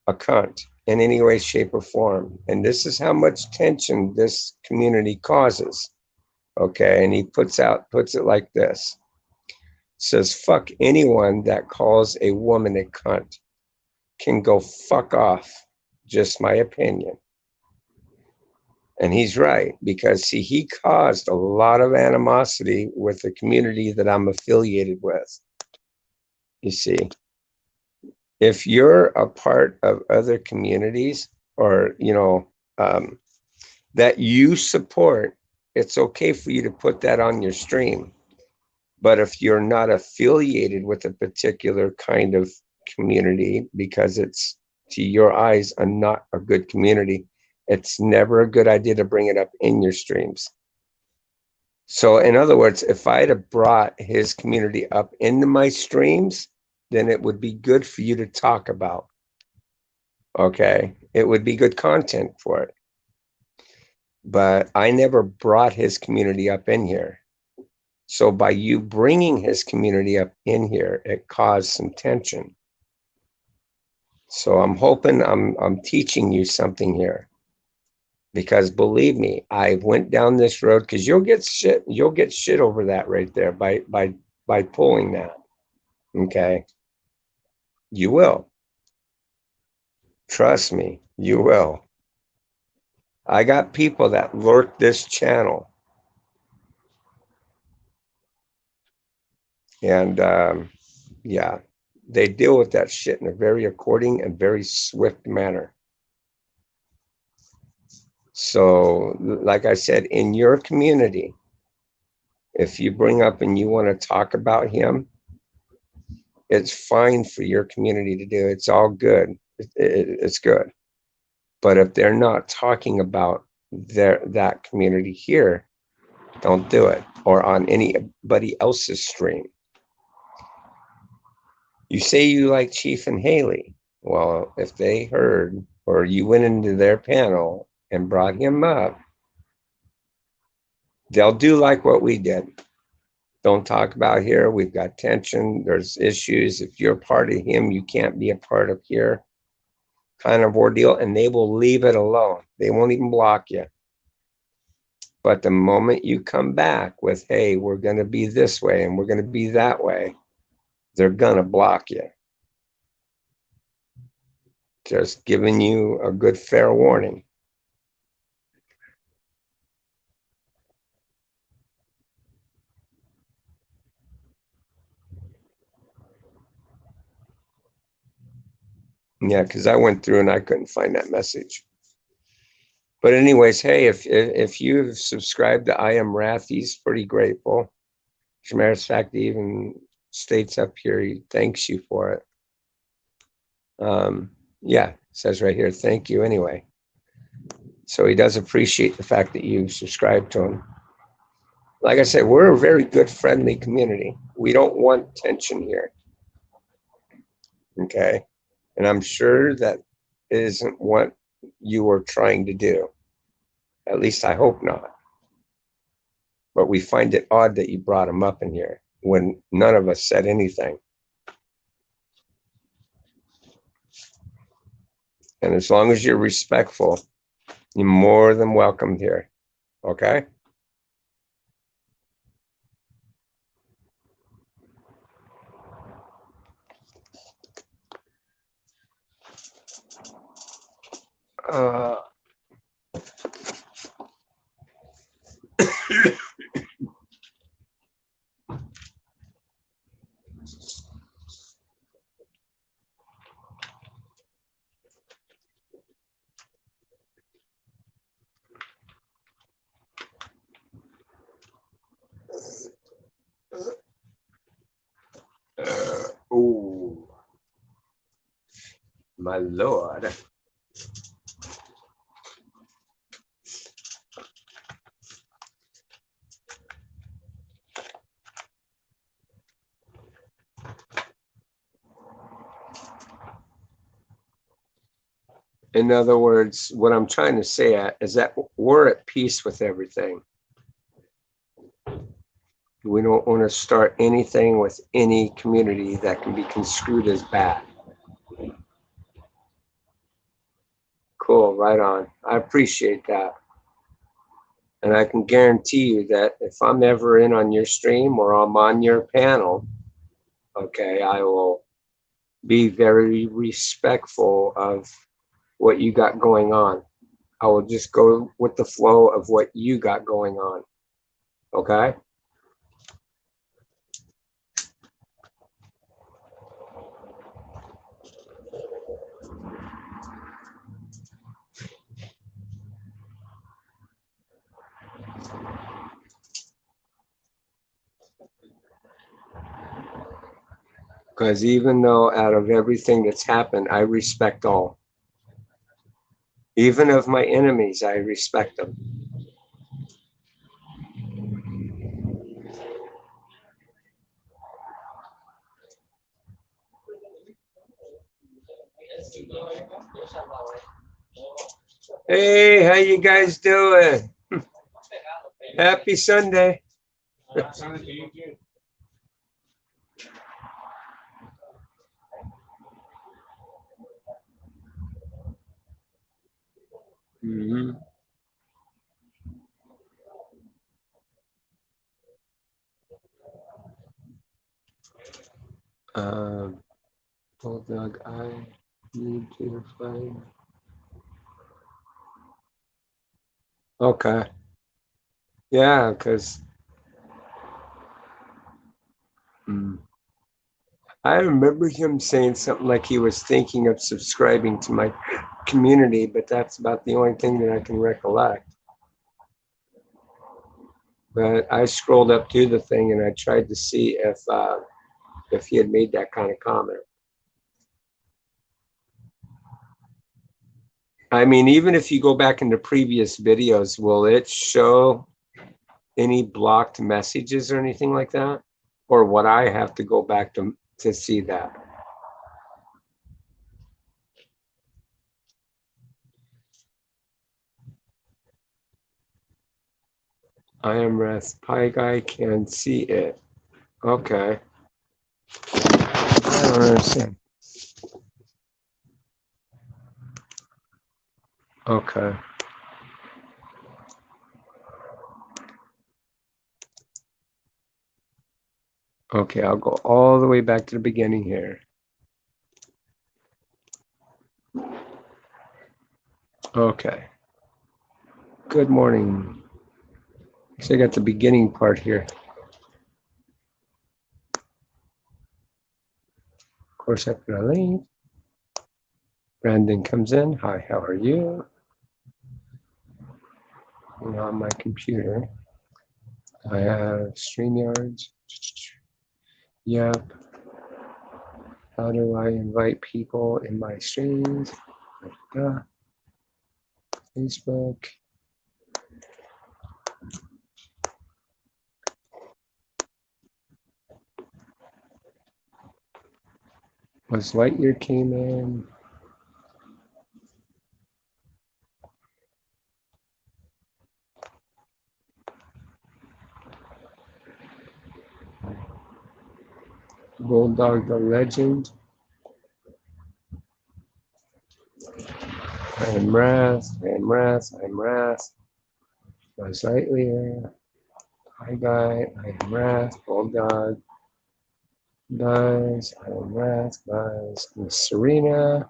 [SPEAKER 1] a cunt in any way, shape, or form. And this is how much tension this community causes. Okay, and he puts it like this. Says, fuck anyone that calls a woman a cunt. Can go fuck off. Just my opinion. And he's right, because see, he caused a lot of animosity with the community that I'm affiliated with. You see, if you're a part of other communities or, you know, that you support, it's okay for you to put that on your stream. But if you're not affiliated with a particular kind of community, because it's to your eyes not a good community, it's never a good idea to bring it up in your streams. So in other words, if I'd have brought his community up into my streams, then it would be good for you to talk about. Okay, it would be good content for it. But I never brought his community up in here. So by you bringing his community up in here, it caused some tension. So I'm hoping I'm teaching you something here, because believe me, I went down this road, because you'll get shit over that right there by pulling that. Okay, you will. Trust me, you will. I got people that lurk this channel, and yeah, they deal with that shit in a very according and very swift manner. So, like I said, in your community, if you bring up and you want to talk about him, it's fine for your community to do. It's all good. It's good. But if they're not talking about that community here, don't do it, or on anybody else's stream. You say you like Chief and Haley. Well, if they heard, or you went into their panel and brought him up, they'll do like what we did. Don't talk about here. We've got tension. There's issues. If you're part of him, you can't be a part of here, kind of ordeal, and they will leave it alone. They won't even block you. But the moment you come back with, hey, we're going to be this way and we're going to be that way, they're going to block you. Just giving you a good fair warning. Yeah, because I went through and I couldn't find that message. But anyways, hey, if you've subscribed to I Am Wrath, he's pretty grateful. As a matter of fact, he even states up here he thanks you for it. Yeah, says right here, thank you anyway. So he does appreciate the fact that you subscribe to him. Like I said, we're a very good, friendly community. We don't want tension here. Okay? And I'm sure that isn't what you were trying to do. At least I hope not. But we find it odd that you brought him up in here when none of us said anything. And as long as you're respectful, you're more than welcome here. Okay? Oh, my Lord. In other words, what I'm trying to say is that we're at peace with everything. We don't want to start anything with any community that can be construed as bad. Cool, right on. I appreciate that. And I can guarantee you that if I'm ever in on your stream or I'm on your panel, okay, I will be very respectful of what you got going on. I will just go with the flow of what you got going on. Okay? Because even though out of everything that's happened, I respect all. Even of my enemies, I respect them. Hey, how you guys doing? Happy Sunday.
[SPEAKER 5] Happy Sunday to you too.
[SPEAKER 1] Mm-hmm. Bulldog, I need to find. Okay. Yeah, because I remember him saying something like he was thinking of subscribing to my community, but that's about the only thing that I can recollect. But I scrolled up to the thing and I tried to see if he had made that kind of comment. I mean, even if you go back into previous videos, will it show any blocked messages or anything like that? Or would I have to go back to see that? I am Rest. Pie Guy can see it. Okay. I don't understand. Okay. Okay, I'll go all the way back to the beginning here. Okay. Good morning. So I got the beginning part here. Of course, I put a link. Brandon comes in. Hi, how are you? And on my computer, I have StreamYards. Yep. How do I invite people in my streams? Facebook. Buzz Lightyear came in. Bulldog the Legend. I'm Wrath. Buzz Lightyear. Hi Guy. I'm Wrath. Bulldog. Buzz. I'm Wrath. Buzz. Miss Serena.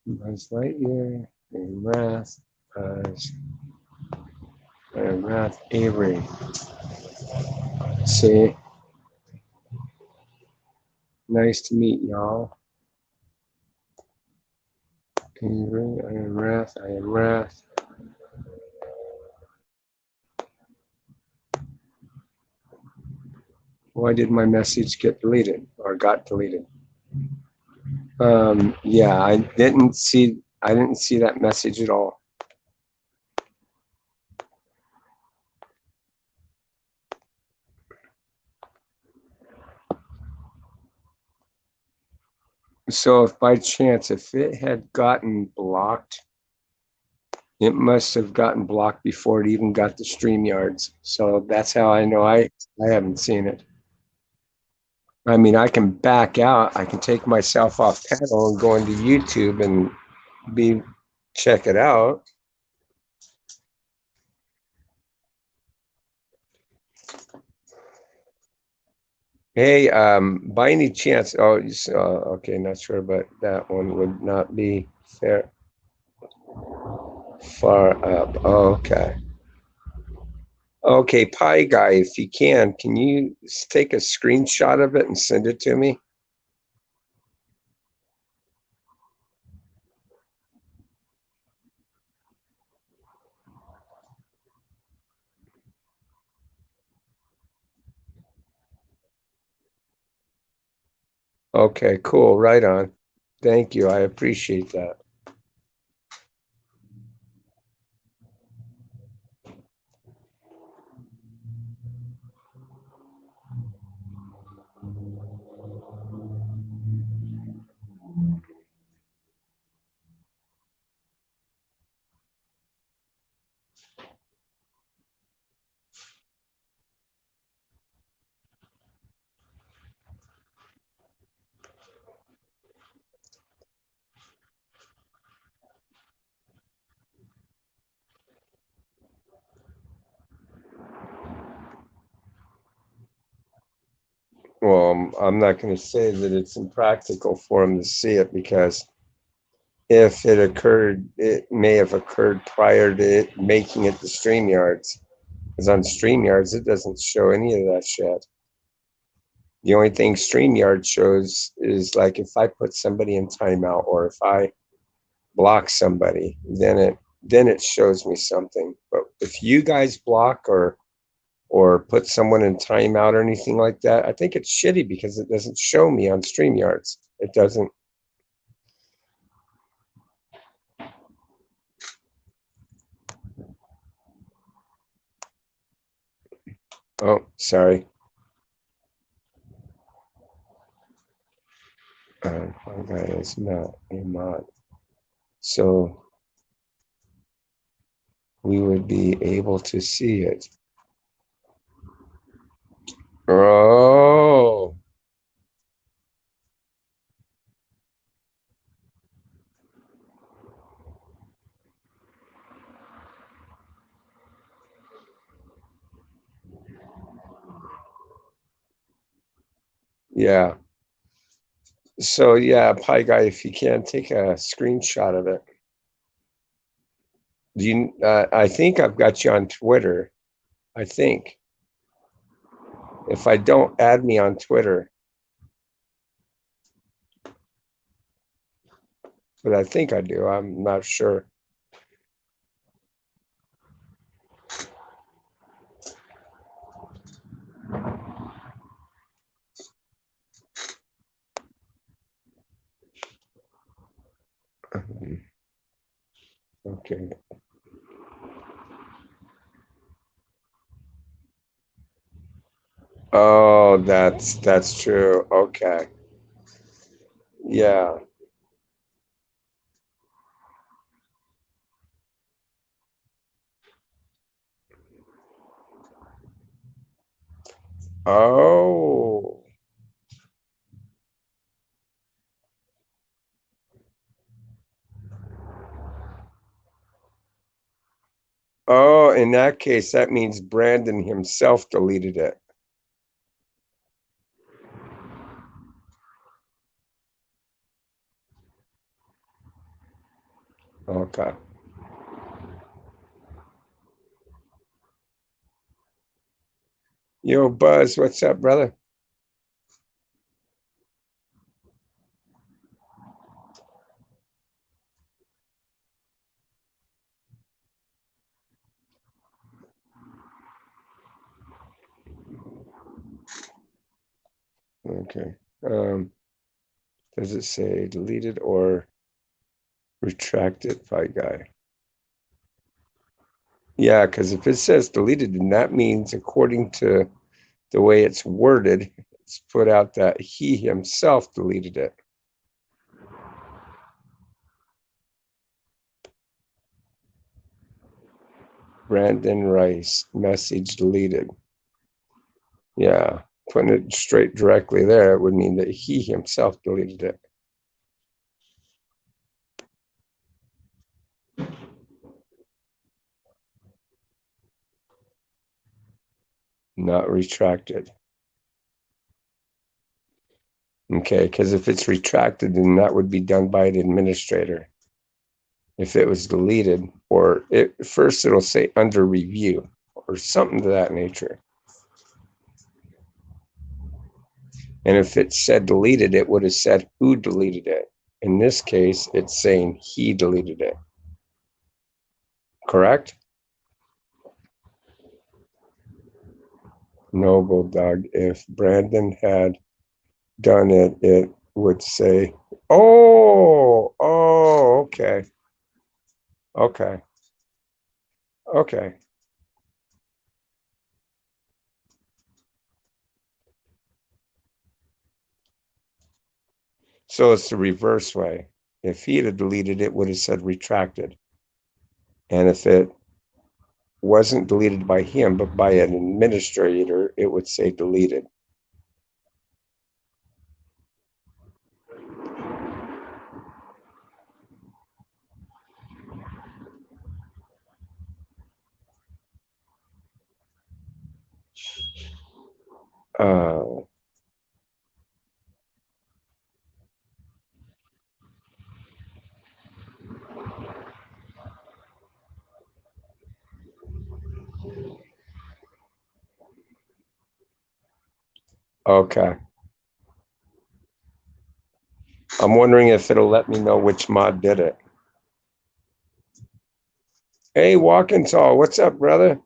[SPEAKER 1] Buzz Lightyear. I'm Wrath. Buzz. I'm Wrath. Avery. See? Nice to meet y'all. Avery. I am Wrath. I am Wrath. Why did my message get deleted or got deleted? Yeah, I didn't see that message at all. So if by chance, if it had gotten blocked, it must have gotten blocked before it even got to StreamYards. So that's how I know I haven't seen it. I mean, I can back out. I can take myself off panel and go into YouTube and check it out. Hey, by any chance, okay, not sure, but that one would not be fair. Far up, okay. Okay, Pie Guy, if you can you take a screenshot of it and send it to me? Okay, cool, right on. Thank you, I appreciate that. Well, I'm not going to say that it's impractical for him to see it because if it occurred, it may have occurred prior to it making it to StreamYards. Because on StreamYards, it doesn't show any of that shit. The only thing StreamYard shows is like if I put somebody in timeout or if I block somebody, then it shows me something. But if you guys block or put someone in timeout or anything like that, I think it's shitty because it doesn't show me on StreamYards. It doesn't. Oh, sorry. Okay, it's not a mod. So we would be able to see it. Oh. Yeah. So yeah, Pie Guy, if you can take a screenshot of it. Do you? I think I've got you on Twitter. I think. If I don't, add me on Twitter. But I think I do. I'm not sure. Okay. Oh, that's true. Okay. Yeah. Oh. Oh, in that case, that means Brandon himself deleted it. Okay. Yo, Buzz, what's up, brother? Okay. Does it say deleted or retracted by guy? Yeah, because if it says deleted, then that means according to the way it's worded, it's put out that he himself deleted it. Brandon Rice, message deleted. Yeah, putting it straight directly there, it would mean that he himself deleted it. Not retracted. Okay, because if it's retracted, then that would be done by an administrator. If it was deleted, or first it'll say under review or something to that nature. And if it said deleted, it would have said who deleted it. In this case, it's saying he deleted it. Correct? No, bulldog. If Brandon had done it, it would say, oh, okay. Okay. Okay. So it's the reverse way. If he had deleted it, it would have said retracted. And if it wasn't deleted by him, but by an administrator, it would say deleted. Uh, okay. I'm wondering if it'll let me know which mod did it. Hey, Walking Tall, what's up, brother?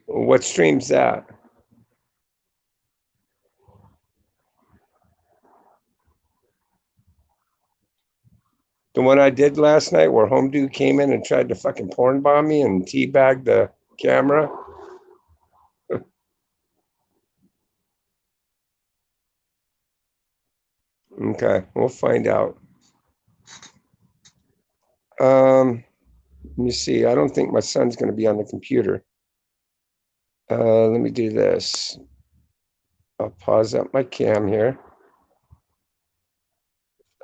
[SPEAKER 1] What stream's that? The one I did last night where Home Dude came in and tried to fucking porn bomb me and teabag the camera? Okay, we'll find out. Let me see. I don't think my son's going to be on the computer. Let me do this. I'll pause up my cam here.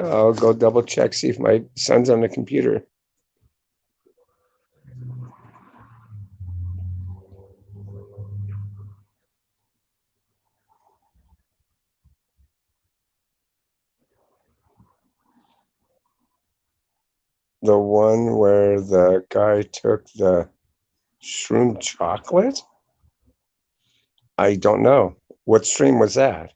[SPEAKER 1] I'll go double check, see if my son's on the computer. The one where the guy took the shroom chocolate? I don't know. What stream was that?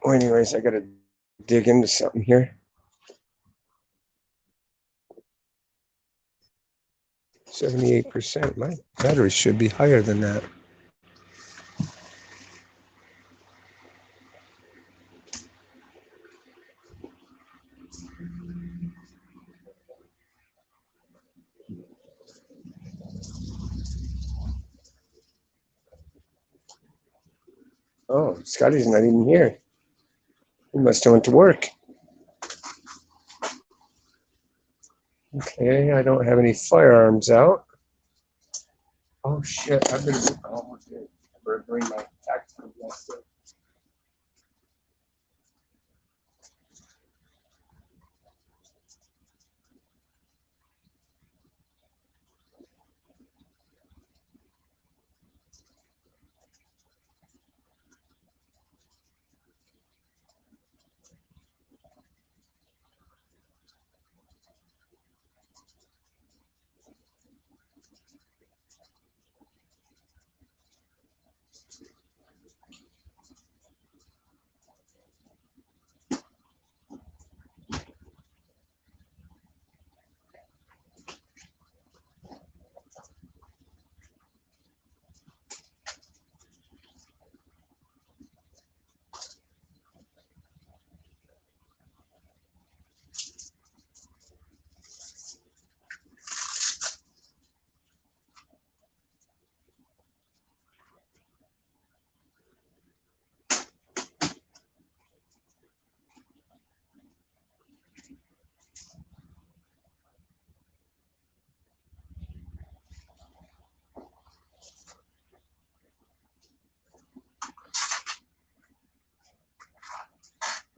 [SPEAKER 1] Well, anyways, I gotta dig into something here. 78%. My battery should be higher than that. Oh, Scotty's not even here. He must have went to work. Okay, I don't have any firearms out. Oh shit! I better bring my tactical vest in.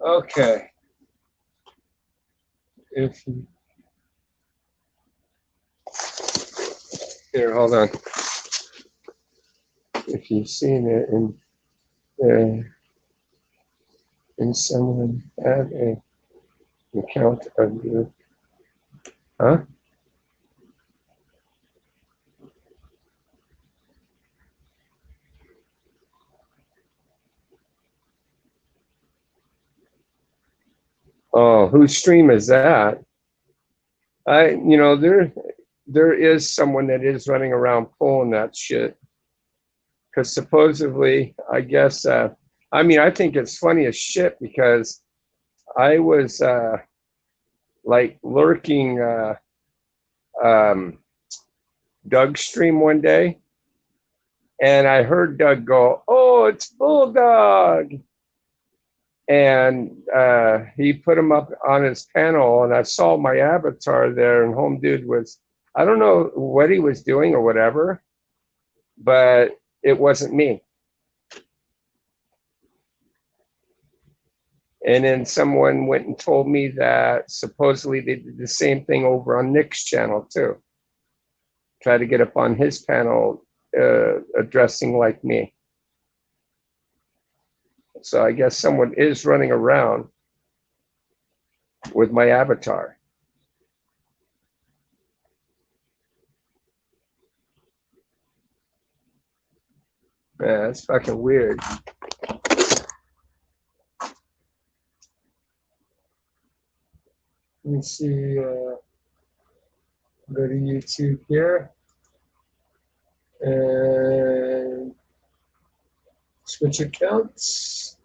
[SPEAKER 1] Okay. If you, here, hold on. If you've seen it and someone had an account of you, huh? Oh, whose stream is that? There is someone that is running around pulling that shit. Because supposedly, I guess, I think it's funny as shit because I was like lurking Doug's stream one day, and I heard Doug go, "Oh, it's Bulldog," and he put him up on his panel, and I saw my avatar there, and home dude was, I don't know what he was doing or whatever, but it wasn't me. And then someone went and told me that supposedly they did the same thing over on Nick's channel too. Try to get up on his panel addressing like me. So I guess someone is running around with my avatar. Yeah, that's fucking weird. Let me see, go to YouTube here and switch accounts.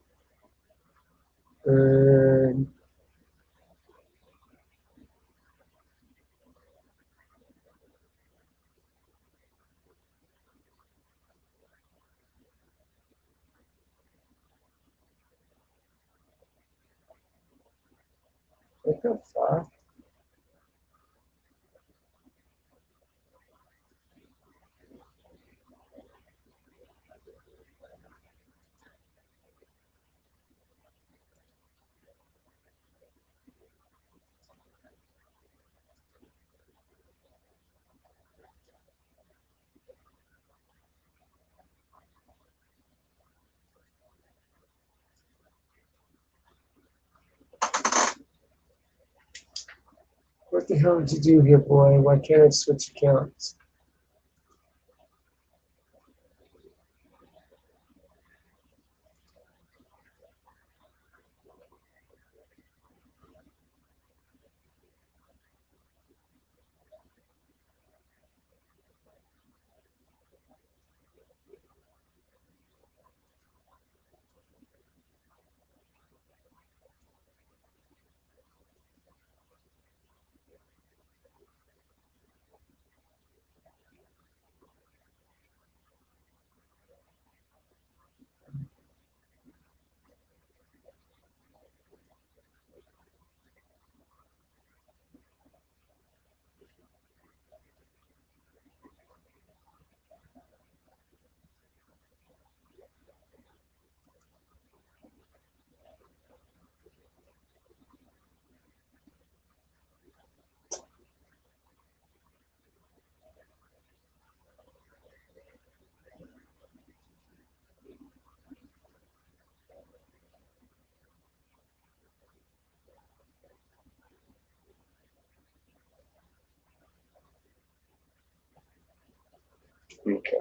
[SPEAKER 1] And what the fuck? What the hell did you do here, boy? Why can't I switch accounts? Okay.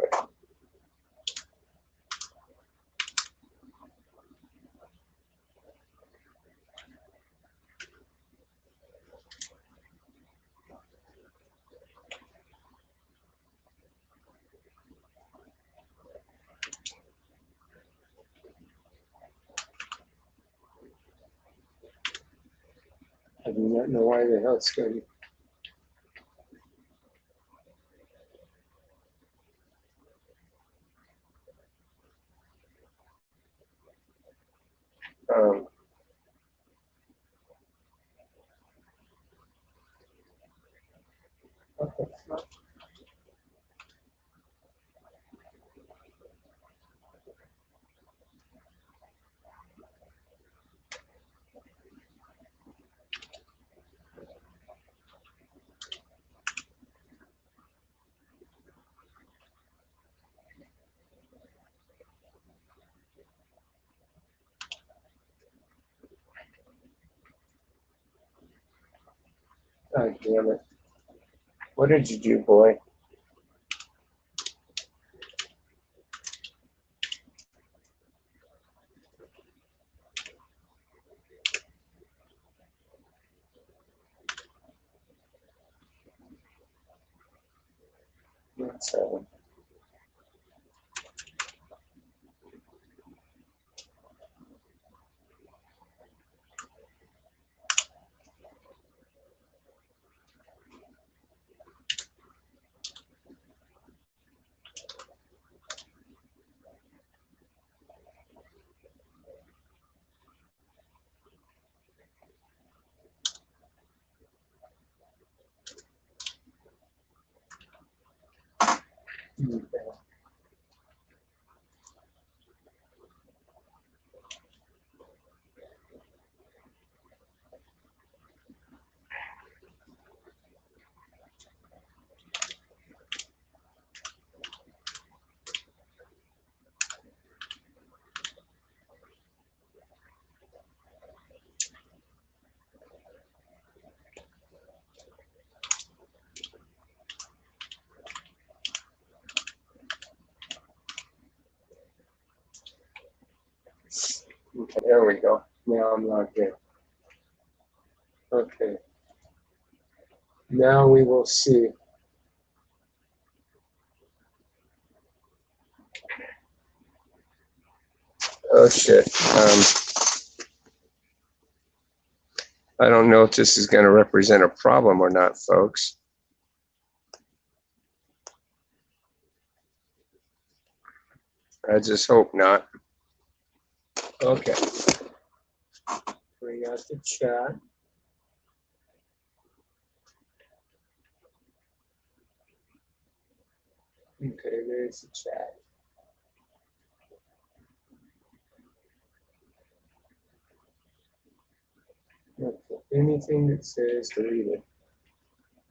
[SPEAKER 1] I do not know why the hell it's going. Um, okay. God damn it. What did you do, boy? That's okay, there we go. Now I'm logged in. Okay. Now we will see. Oh shit. I don't know if this is going to represent a problem or not, folks. I just hope not. Okay. Bring out the chat. Okay, there's the chat. Okay. Anything that says delete it.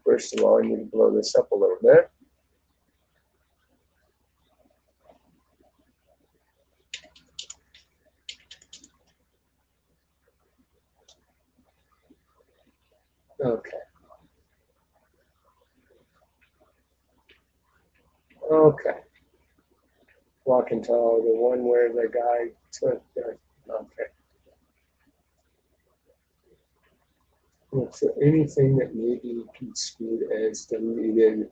[SPEAKER 1] First of all, I need to blow this up a little bit. Okay. Okay. Walk and tall, the one where the guy took the, okay. Look for anything that may be construed as deleted.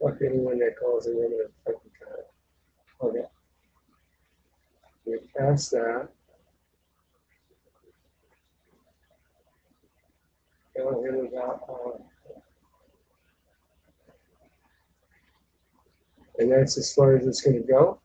[SPEAKER 1] Fuck anyone that calls it in a fucking cut. Okay. We pass that. Tell him about and that's as far as it's going to go.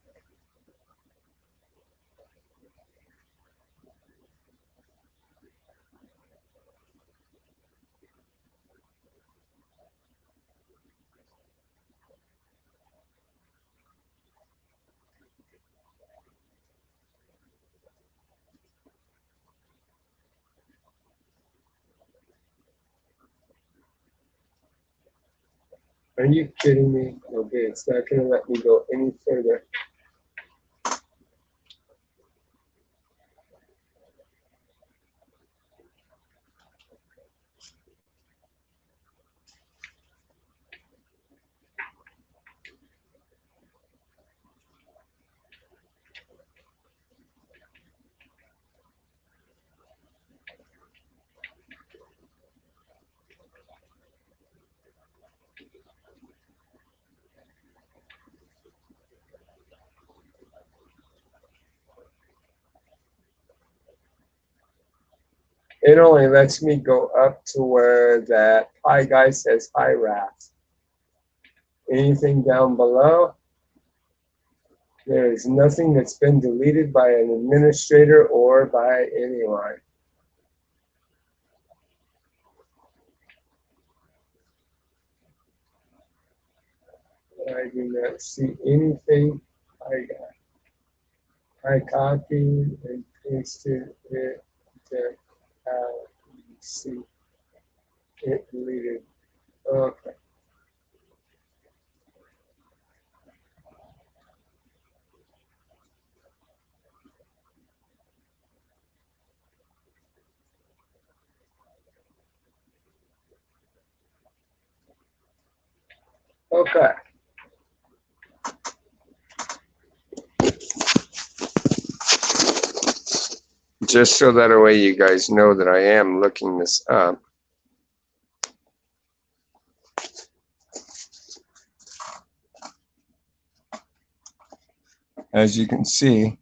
[SPEAKER 1] Are you kidding me? Okay, it's not going to let me go any further. it only lets me go up to where that Pi guy says hi Wrath. Anything down below, there is nothing that's been deleted by an administrator or by anyone. I do not see anything. I copied and pasted it to see it deleted. Okay. Okay. Just so that way you guys know that I am looking this up. As you can see,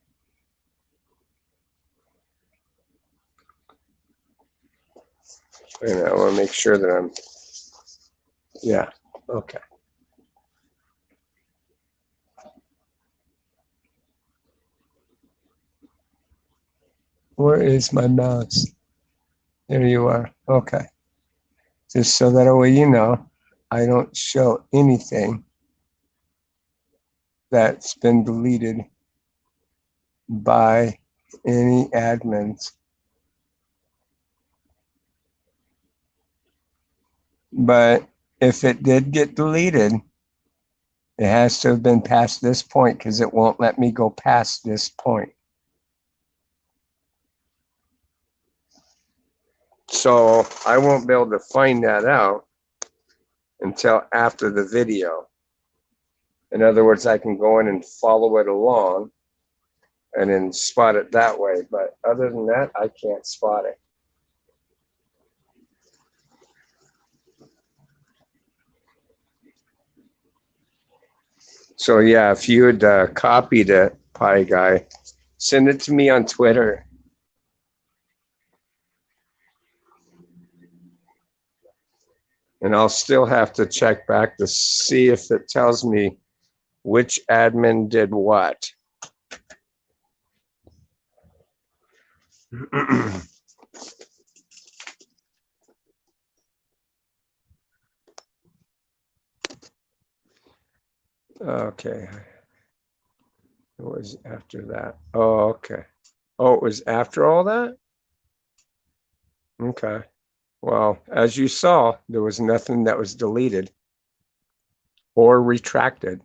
[SPEAKER 1] and I want to make sure that I'm, yeah, okay. Where is my mouse? There you are. Okay. Just so that way you know, I don't show anything that's been deleted by any admins. But if it did get deleted, it has to have been past this point because it won't let me go past this point. So I won't be able to find that out until after the video. In other words, I can go in and follow it along and then spot it that way. But other than that, I can't spot it. So yeah, if you had copied it, Pi Guy, send it to me on Twitter. And I'll still have to check back to see if it tells me which admin did what. Okay. It was after that. Oh, okay. Oh, it was after all that? Okay. Well, as you saw, there was nothing that was deleted or retracted.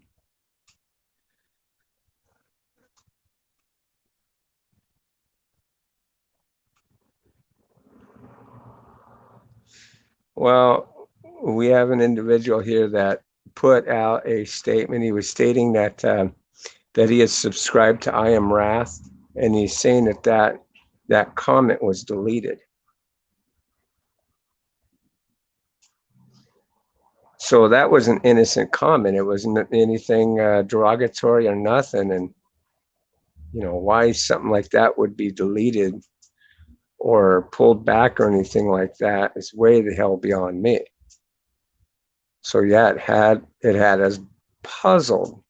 [SPEAKER 1] Well, we have an individual here that put out a statement. He was stating that that he has subscribed to I Am Wrath, and he's saying that comment was deleted. So that was an innocent comment. It wasn't anything derogatory or nothing. And, you know, why something like that would be deleted or pulled back or anything like that is way the hell beyond me. So yeah, it had us puzzled.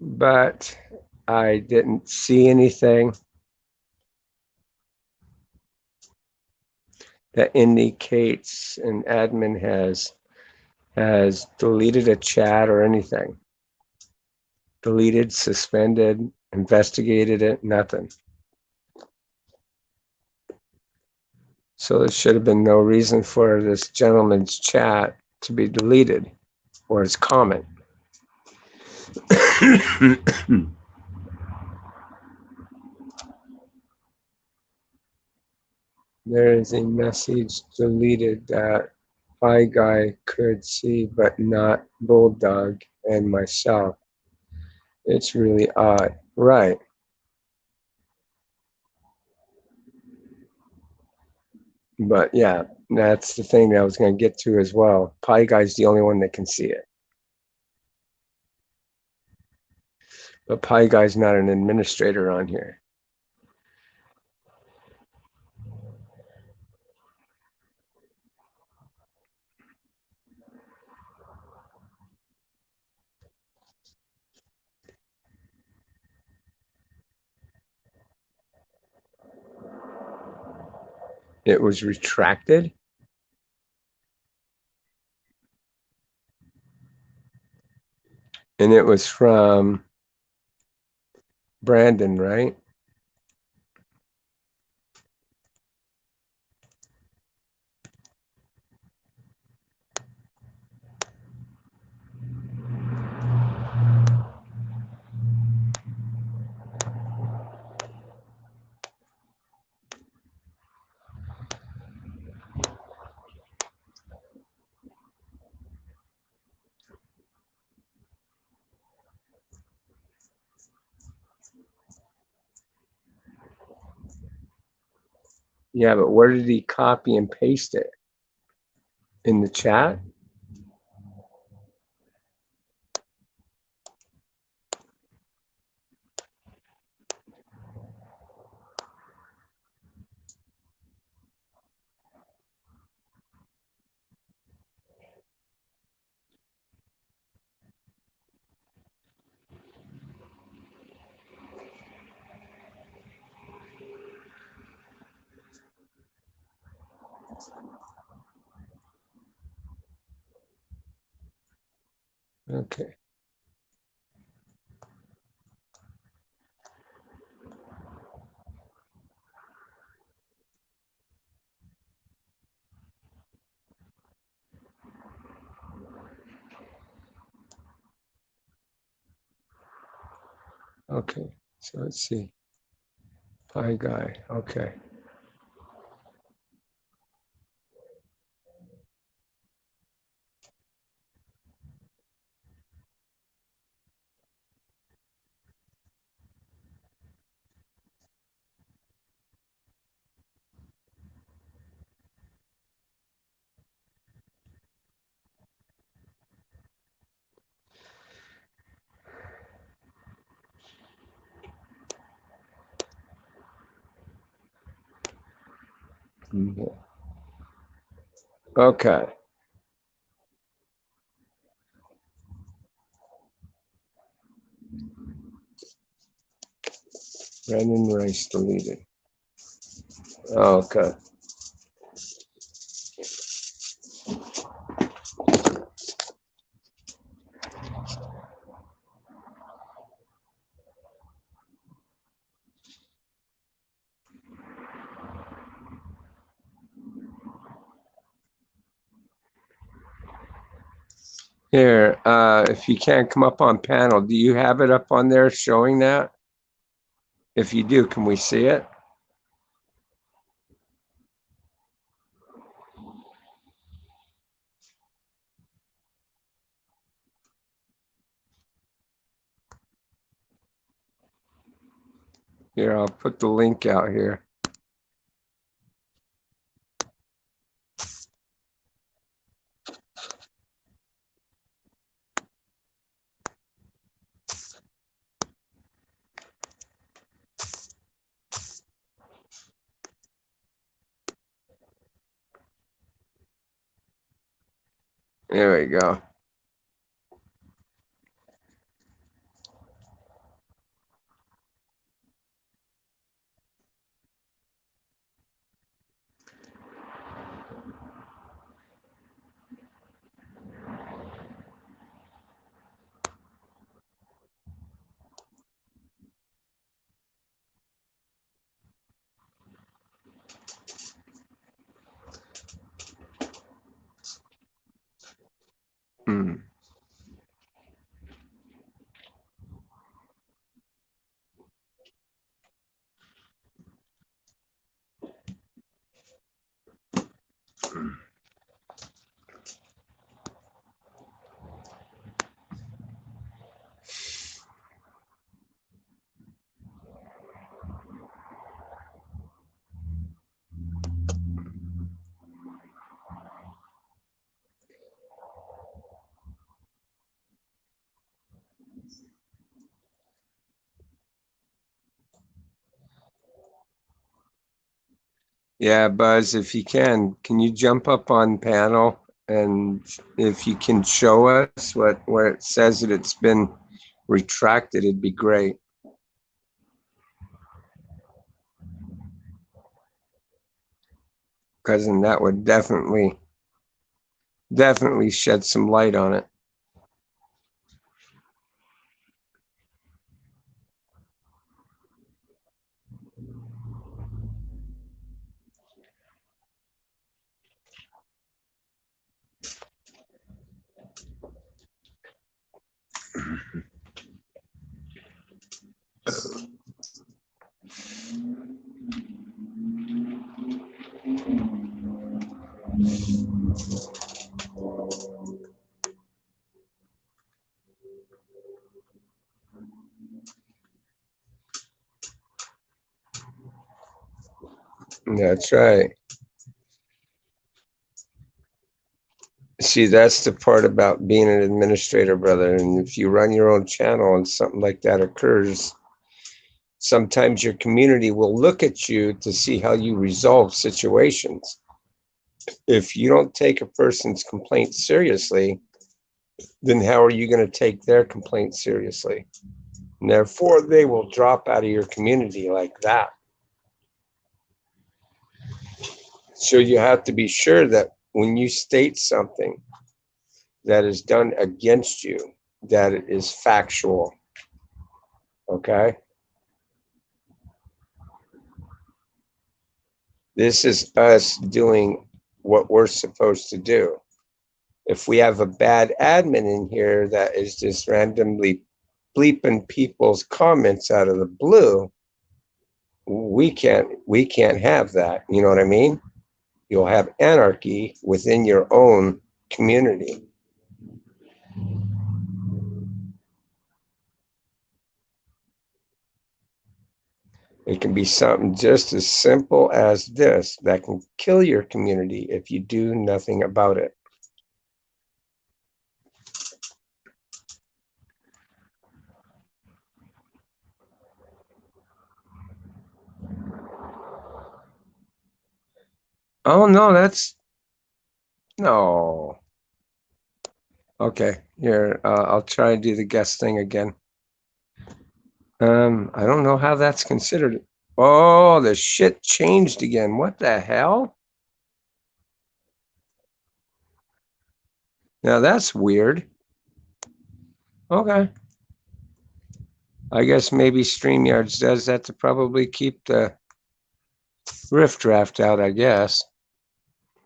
[SPEAKER 1] But I didn't see anything that indicates an admin has deleted a chat or anything. Deleted, suspended, investigated it, nothing. So there should have been no reason for this gentleman's chat to be deleted or his comment. There is a message deleted that Pi Guy could see, but not Bulldog and myself. It's really odd. Right. But yeah, that's the thing that I was going to get to as well. Pi Guy's the only one that can see it. But Pie Guy's not an administrator on here. It was retracted. And it was from Brandon, right? Yeah, but where did he copy and paste it? In the chat? Okay. Okay. So let's see. Pie Guy. Okay. Okay. Brandon Rice deleted. Okay. Here, if you can't come up on panel, do you have it up on there showing that? If you do, can we see it? Here, I'll put the link out here. There we go. Hmm. Yeah, Buzz, if you can you jump up on panel, and if you can show us where it says that it's been retracted, it'd be great. Because then that would definitely shed some light on it. That's right. See, that's the part about being an administrator, brother. And if you run your own channel and something like that occurs, sometimes your community will look at you to see how you resolve situations. If you don't take a person's complaint seriously, then how are you going to take their complaint seriously? And therefore, they will drop out of your community like that. So you have to be sure that when you state something that is done against you, that it is factual. Okay? This is us doing what we're supposed to do. If we have a bad admin in here that is just randomly bleeping people's comments out of the blue, we can't have that. You know what I mean? You'll have anarchy within your own community. It can be something just as simple as this that can kill your community if you do nothing about it. Oh, no, no. Okay, here, I'll try and do the guest thing again. I don't know how that's considered. Oh, the shit changed again. What the hell? Now that's weird. Okay. I guess maybe StreamYards does that to probably keep the riff draft out, I guess.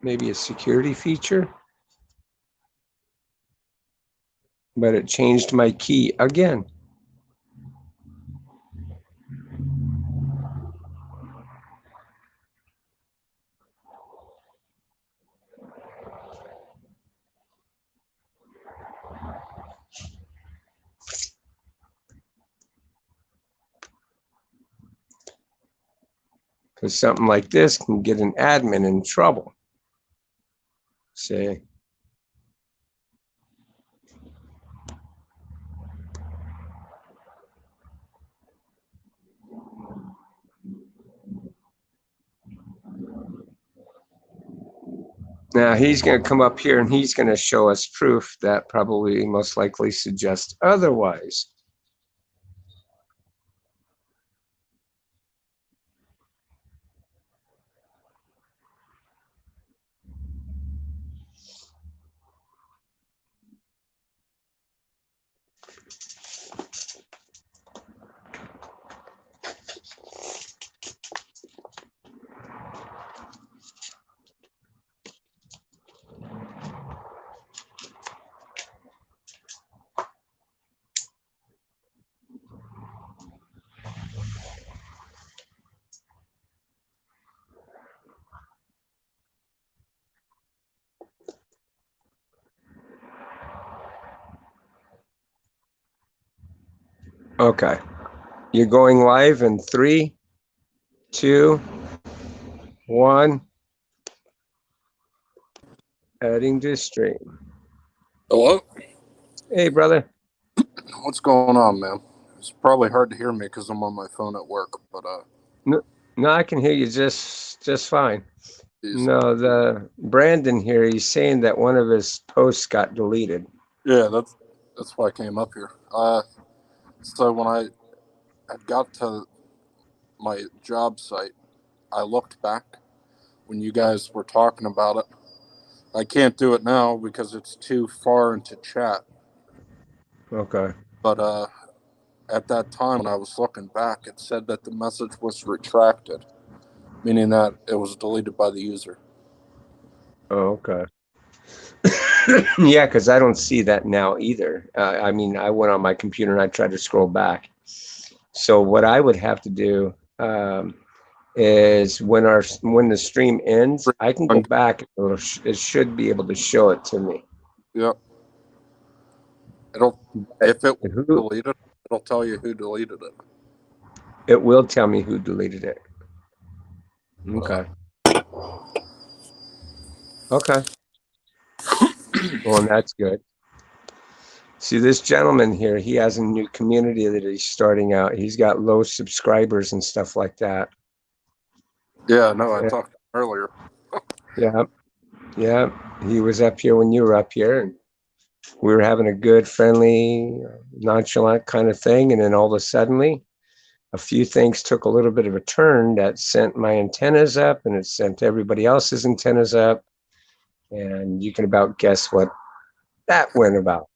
[SPEAKER 1] Maybe a security feature. But it changed my key again. Because something like this can get an admin in trouble. See? Now he's going to come up here and he's going to show us proof that probably most likely suggests otherwise. Okay. You're going live in 3, 2, 1. Adding to stream.
[SPEAKER 2] Hello?
[SPEAKER 1] Hey, brother.
[SPEAKER 2] What's going on, man? It's probably hard to hear me because I'm on my phone at work, but
[SPEAKER 1] No, I can hear you just fine.
[SPEAKER 6] He's,
[SPEAKER 1] No, the Brandon here, he's saying that one of his posts got deleted.
[SPEAKER 6] yeah, that's why I came up here. So when I had got to my job site, I looked back when you guys were talking about it. I can't do it now because it's too far into chat.
[SPEAKER 1] Okay.
[SPEAKER 6] But at that time when I was looking back, it said that the message was retracted, meaning that it was deleted by the user.
[SPEAKER 1] Oh, okay. Yeah, because I don't see that now either. I mean, I went on my computer and I tried to scroll back. So what I would have to do is when the stream ends, I can go back. It should be able to show it to me.
[SPEAKER 6] Yep. If it was
[SPEAKER 1] Who,
[SPEAKER 6] deleted, it'll tell you who deleted it.
[SPEAKER 1] it will tell me who deleted it. Okay. Okay. Well, that's good. See, this gentleman here, he has a new community that he's starting out. He's got low subscribers and stuff like that.
[SPEAKER 6] Yeah, no, I
[SPEAKER 1] Yeah.
[SPEAKER 6] talked earlier.
[SPEAKER 1] Yeah. Yeah. He was up here when you were up here, and we were having a good, friendly, nonchalant kind of thing. And then all of a sudden, a few things took a little bit of a turn that sent my antennas up, and it sent everybody else's antennas up. And you can about guess what that went about.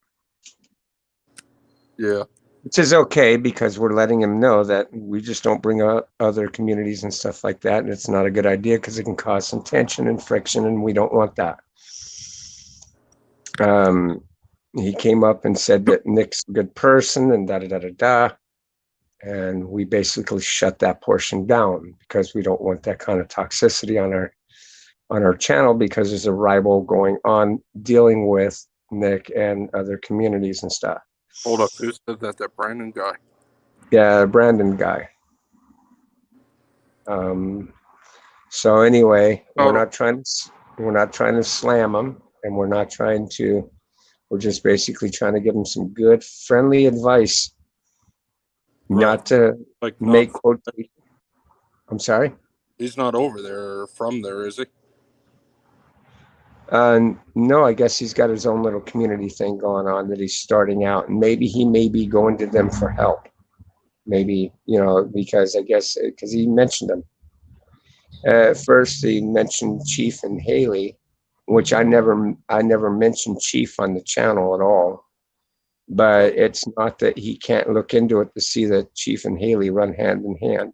[SPEAKER 6] Yeah.
[SPEAKER 1] Which is okay because we're letting him know that we just don't bring up other communities and stuff like that. And it's not a good idea because it can cause some tension and friction, and we don't want that. He came up and said that Nick's a good person and da-da-da-da-da. And we basically shut that portion down because we don't want that kind of toxicity on our channel because there's a rival going on dealing with Nick and other communities and stuff.
[SPEAKER 6] Hold up, who said that? That Brandon guy.
[SPEAKER 1] Yeah, Brandon guy. So anyway, we're not trying to slam him, and we're just basically trying to give him some good, friendly advice, not to make quotations. I'm sorry?
[SPEAKER 6] He's not over there or from there, is he?
[SPEAKER 1] No, I guess he's got his own little community thing going on that he's starting out, and maybe he may be going to them for help. Maybe, because I guess because he mentioned them. First, he mentioned Chief and Haley, which I never mentioned Chief on the channel at all. But it's not that he can't look into it to see that Chief and Haley run hand in hand.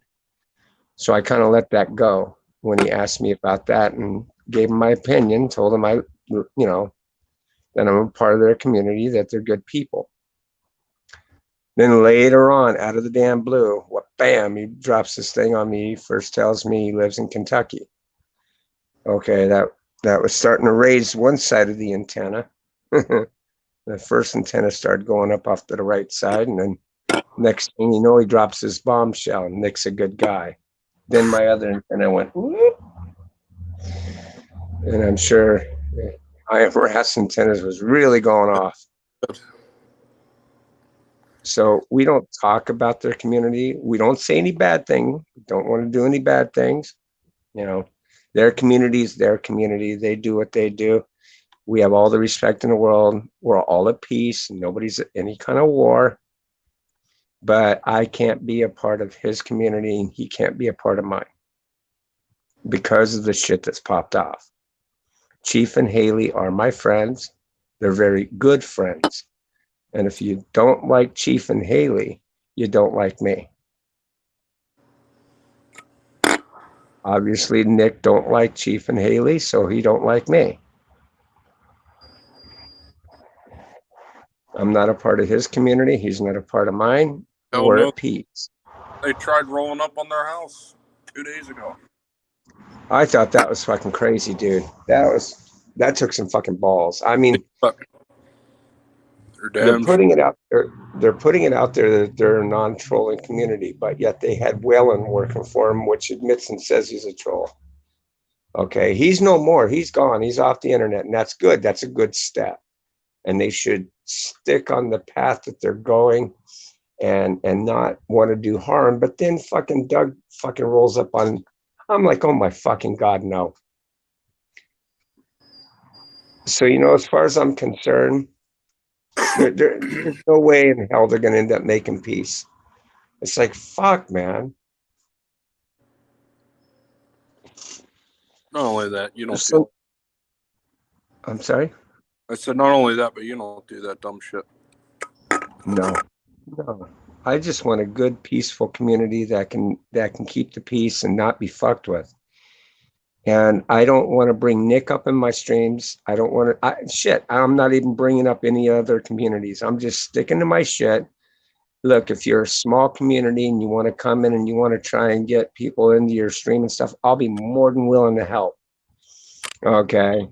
[SPEAKER 1] So I kind of let that go when he asked me about that and gave him my opinion, told him that I'm a part of their community, that they're good people. Then later on, out of the damn blue, bam, he drops this thing on me. He first tells me he lives in Kentucky. Okay, that was starting to raise one side of the antenna. The first antenna started going up off to the right side, and then next thing you know, he drops his bombshell, and Nick's a good guy. Then my other antenna went, whoop. And I'm sure IMRS antennas was really going off. So we don't talk about their community. We don't say any bad thing. Don't want to do any bad things. Their community is their community. They do what they do. We have all the respect in the world. We're all at peace. Nobody's at any kind of war. But I can't be a part of his community, and he can't be a part of mine because of the shit that's popped off. Chief and Haley are my friends. They're very good friends. And if you don't like Chief and Haley, you don't like me. Obviously, Nick don't like Chief and Haley, so he don't like me. I'm not a part of his community. He's not a part of mine. We're at peace.
[SPEAKER 6] They tried rolling up on their house 2 days ago.
[SPEAKER 1] I thought that was fucking crazy, dude. That took some fucking balls. I mean, they're putting it out there. They're putting it out there that they're a non-trolling community, but yet they had Whalen working for him, which admits and says he's a troll. Okay, he's no more. He's gone. He's off the internet, and that's good. That's a good step. And they should stick on the path that they're going and not want to do harm. But then fucking Doug fucking rolls up on. I'm like, oh my fucking God, no. So, as far as I'm concerned, there's no way in hell they're going to end up making peace. It's like, fuck, man.
[SPEAKER 6] Not only that, you don't do.
[SPEAKER 1] So, I'm sorry?
[SPEAKER 6] I said not only that, but you don't do that dumb shit.
[SPEAKER 1] No. I just want a good, peaceful community that can keep the peace and not be fucked with. And I don't want to bring Nick up in my streams. I don't want to. I'm not even bringing up any other communities. I'm just sticking to my shit. Look, if you're a small community and you want to come in and you want to try and get people into your stream and stuff, I'll be more than willing to help. Okay.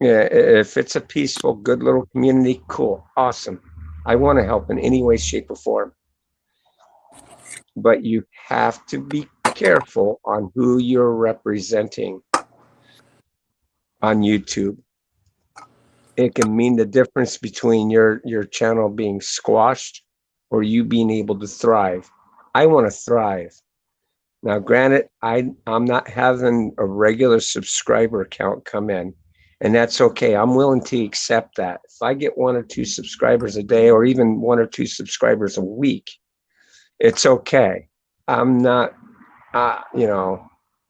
[SPEAKER 1] Yeah, if it's a peaceful, good little community, cool, awesome. I want to help in any way, shape, or form. But you have to be careful on who you're representing on YouTube. It can mean the difference between your channel being squashed or you being able to thrive. I want to thrive. Now, granted, I'm not having a regular subscriber count come in, and that's okay. I'm willing to accept that. If I get 1 or 2 subscribers a day or even 1 or 2 subscribers a week, it's okay. I'm not,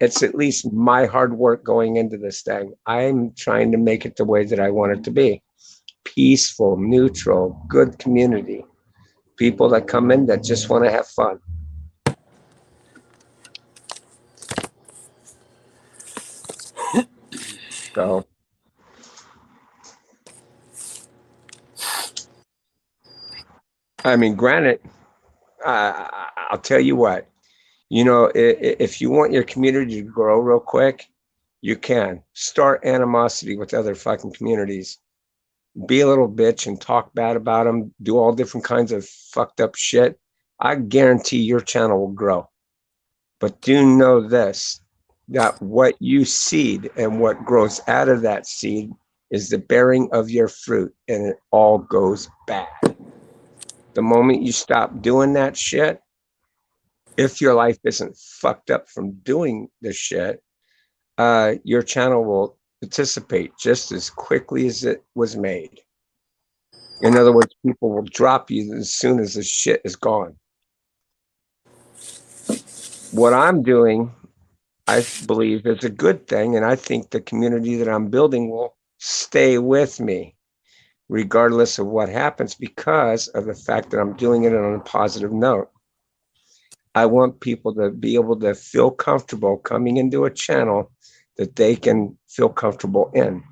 [SPEAKER 1] it's at least my hard work going into this thing. I'm trying to make it the way that I want it to be. Peaceful, neutral, good community. People that come in that just want to have fun. So, I mean, granted, I'll tell you what, if you want your community to grow real quick, you can start animosity with other fucking communities. Be a little bitch and talk bad about them, do all different kinds of fucked up shit. I guarantee your channel will grow. But do know this, that what you seed and what grows out of that seed is the bearing of your fruit, and it all goes bad. The moment you stop doing that shit, if your life isn't fucked up from doing the shit, your channel will participate just as quickly as it was made. In other words, people will drop you as soon as the shit is gone. What I'm doing, I believe, is a good thing, and I think the community that I'm building will stay with me regardless of what happens because of the fact that I'm doing it on a positive note. I want people to be able to feel comfortable coming into a channel that they can feel comfortable in.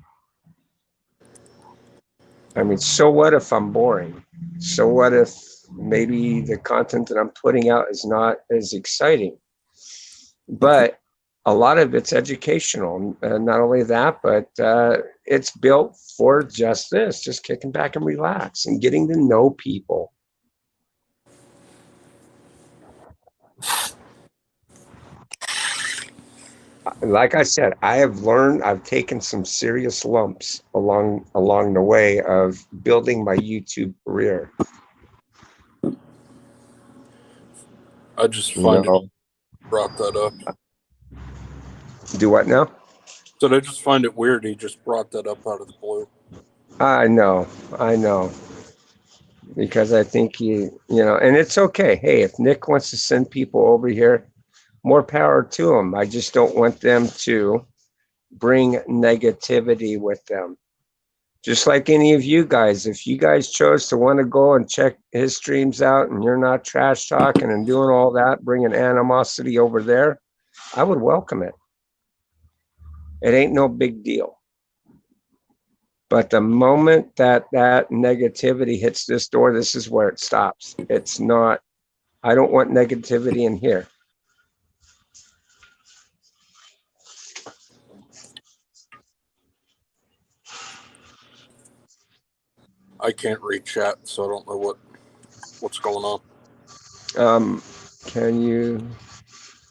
[SPEAKER 1] I mean, so what if I'm boring? So what if maybe the content that I'm putting out is not as exciting? But a lot of it's educational. Not only that, but it's built for just this, just kicking back and relax and getting to know people. Like I said, I've taken some serious lumps along the way of building my YouTube career.
[SPEAKER 6] I just find it brought that up.
[SPEAKER 1] Do what now?
[SPEAKER 6] So I just find it weird he just brought that up out of the blue.
[SPEAKER 1] I know. Because I think and it's okay. Hey, if Nick wants to send people over here, more power to him. I just don't want them to bring negativity with them. Just like any of you guys, if you guys chose to want to go and check his streams out and you're not trash talking and doing all that, bringing animosity over there, I would welcome it. It ain't no big deal. But the moment that negativity hits this door, this is where it stops. It's not, I don't want negativity in here.
[SPEAKER 6] I can't read chat, so I don't know what's going on.
[SPEAKER 1] Can you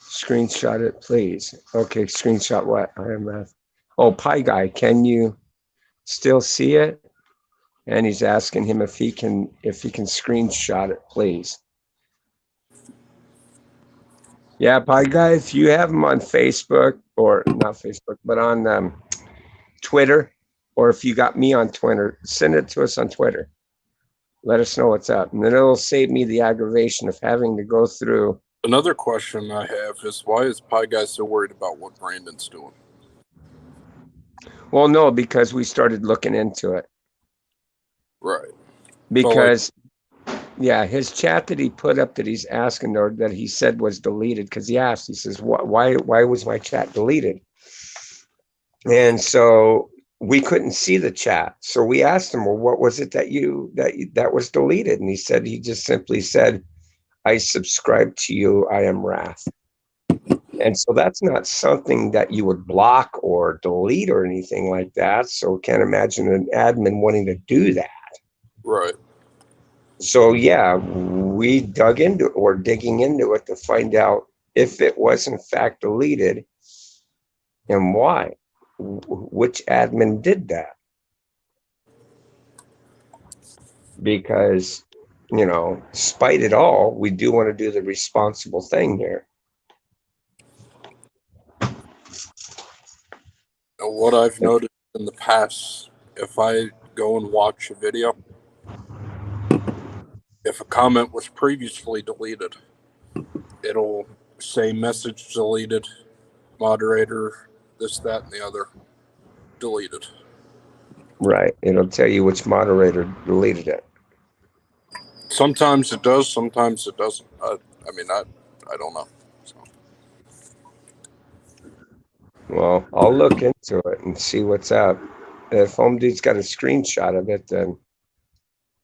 [SPEAKER 1] screenshot it, please? Okay, screenshot what? Oh, Pie Guy, can you still see it? And he's asking him if he can screenshot it, please. Yeah, Pie Guy, if you have him on Facebook, or not Facebook, but on Twitter, or if you got me on Twitter, send it to us on Twitter. Let us know what's up. And then it'll save me the aggravation of having to go through.
[SPEAKER 6] Another question I have is, why is Pie Guy so worried about what Brandon's doing?
[SPEAKER 1] Well, no, because we started looking into it.
[SPEAKER 6] Right.
[SPEAKER 1] Because, yeah, his chat that he put up that he's asking, or that he said was deleted, because he asked, he says, why was my chat deleted? And so we couldn't see the chat. So we asked him, well, what was it that was deleted? And he just simply said, I subscribe to you, I am wrath. And so that's not something that you would block or delete or anything like that. So can't imagine an admin wanting to do that.
[SPEAKER 6] Right.
[SPEAKER 1] So yeah, we digging into it to find out if it was in fact deleted and why. Which admin did that? Because, despite it all, we do want to do the responsible thing here.
[SPEAKER 6] What I've noticed in the past, if I go and watch a video, if a comment was previously deleted, it'll say message deleted, moderator, this, that, and the other, deleted.
[SPEAKER 1] Right. It'll tell you which moderator deleted it.
[SPEAKER 6] Sometimes it does, sometimes it doesn't. I don't know. So.
[SPEAKER 1] Well, I'll look into it and see what's up. If Home Dude's got a screenshot of it, then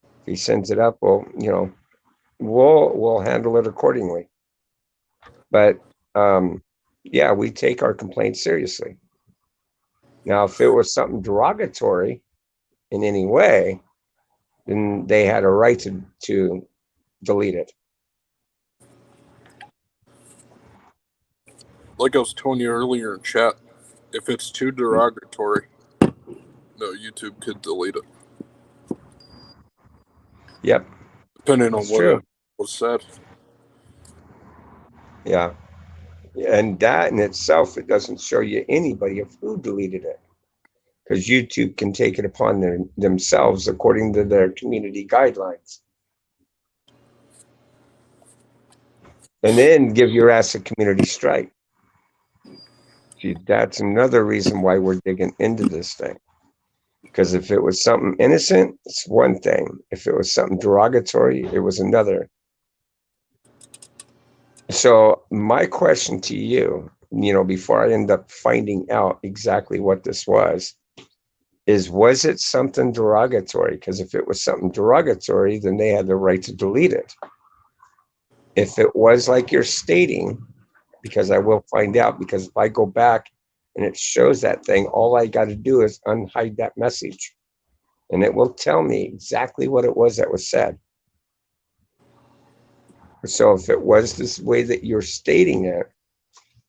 [SPEAKER 1] if he sends it up, we'll handle it accordingly. But yeah, we take our complaints seriously. Now, if it was something derogatory in any way, then they had a right to delete it.
[SPEAKER 6] Like I was telling you earlier in chat, if it's too derogatory, no, YouTube could delete it.
[SPEAKER 1] Yep.
[SPEAKER 6] Depending on what it was said.
[SPEAKER 1] Yeah. And that in itself, it doesn't show you anybody of who deleted it. Because YouTube can take it upon themselves according to their community guidelines. And then give your ass a community strike. See, that's another reason why we're digging into this thing. Because if it was something innocent, it's one thing. If it was something derogatory, it was another. So my question to you, before I end up finding out exactly what this was it something derogatory? Because if it was something derogatory, then they had the right to delete it. If it was like you're stating, because I will find out, because if I go back and it shows that thing, all I got to do is unhide that message. And it will tell me exactly what it was that was said. So if it was this way that you're stating it,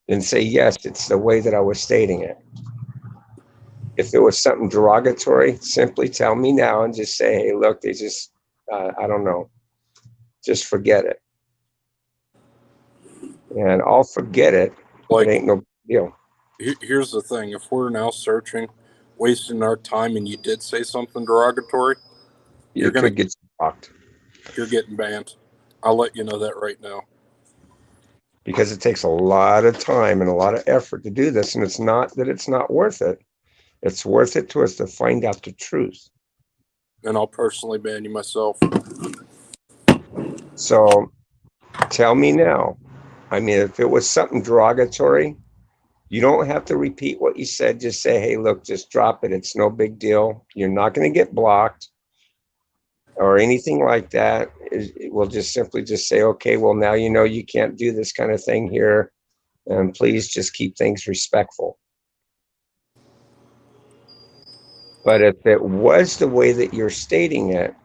[SPEAKER 1] then say, yes, it's the way that I was stating it. If it was something derogatory, simply tell me now and just say, hey, look, they just, I don't know, just forget it. And I'll forget it. It ain't no big deal.
[SPEAKER 6] Here's the thing. If we're now searching, wasting our time, and you did say something derogatory,
[SPEAKER 1] You're going to get blocked.
[SPEAKER 6] You're getting banned. I'll let you know that right now.
[SPEAKER 1] Because it takes a lot of time and a lot of effort to do this. And it's not that it's not worth it. It's worth it to us to find out the truth.
[SPEAKER 6] And I'll personally ban you myself.
[SPEAKER 1] So tell me now. I mean, if it was something derogatory, you don't have to repeat what you said. Just say, hey, look, just drop it. It's no big deal. You're not going to get blocked or anything like that. We'll just simply just say, okay, well, now you know you can't do this kind of thing here. And please just keep things respectful. But if it was the way that you're stating it,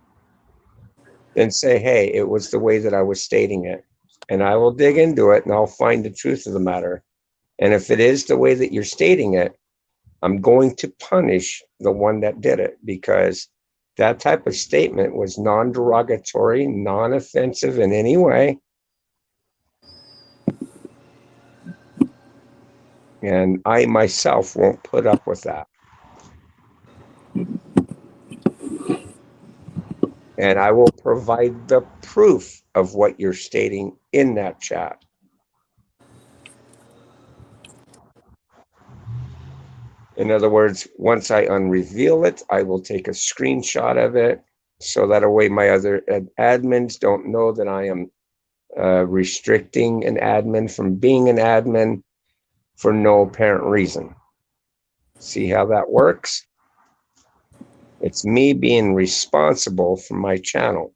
[SPEAKER 1] then say, hey, it was the way that I was stating it. And I will dig into it and I'll find the truth of the matter. And if it is the way that you're stating it, I'm going to punish the one that did it, because That type of statement was non-derogatory, non-offensive in any way. And I myself won't put up with that. And I will provide the proof of what you're stating in that chat. In other words, once I unreveal it, I will take a screenshot of it so that way my other admins don't know that I am restricting an admin from being an admin for no apparent reason. See how that works? It's me being responsible for my channel.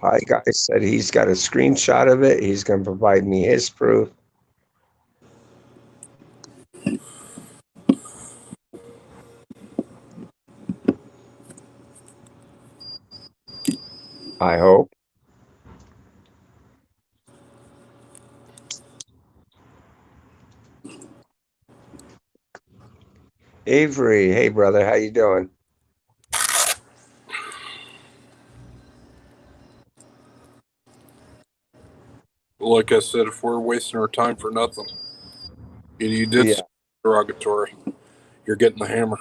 [SPEAKER 1] Pie Guy said he's got a screenshot of it. He's going to provide me his proof. I hope. Avery, hey brother, how you doing?
[SPEAKER 6] Like I said, if we're wasting our time for nothing, you did
[SPEAKER 1] Yeah.
[SPEAKER 6] say derogatory. You're getting the hammer.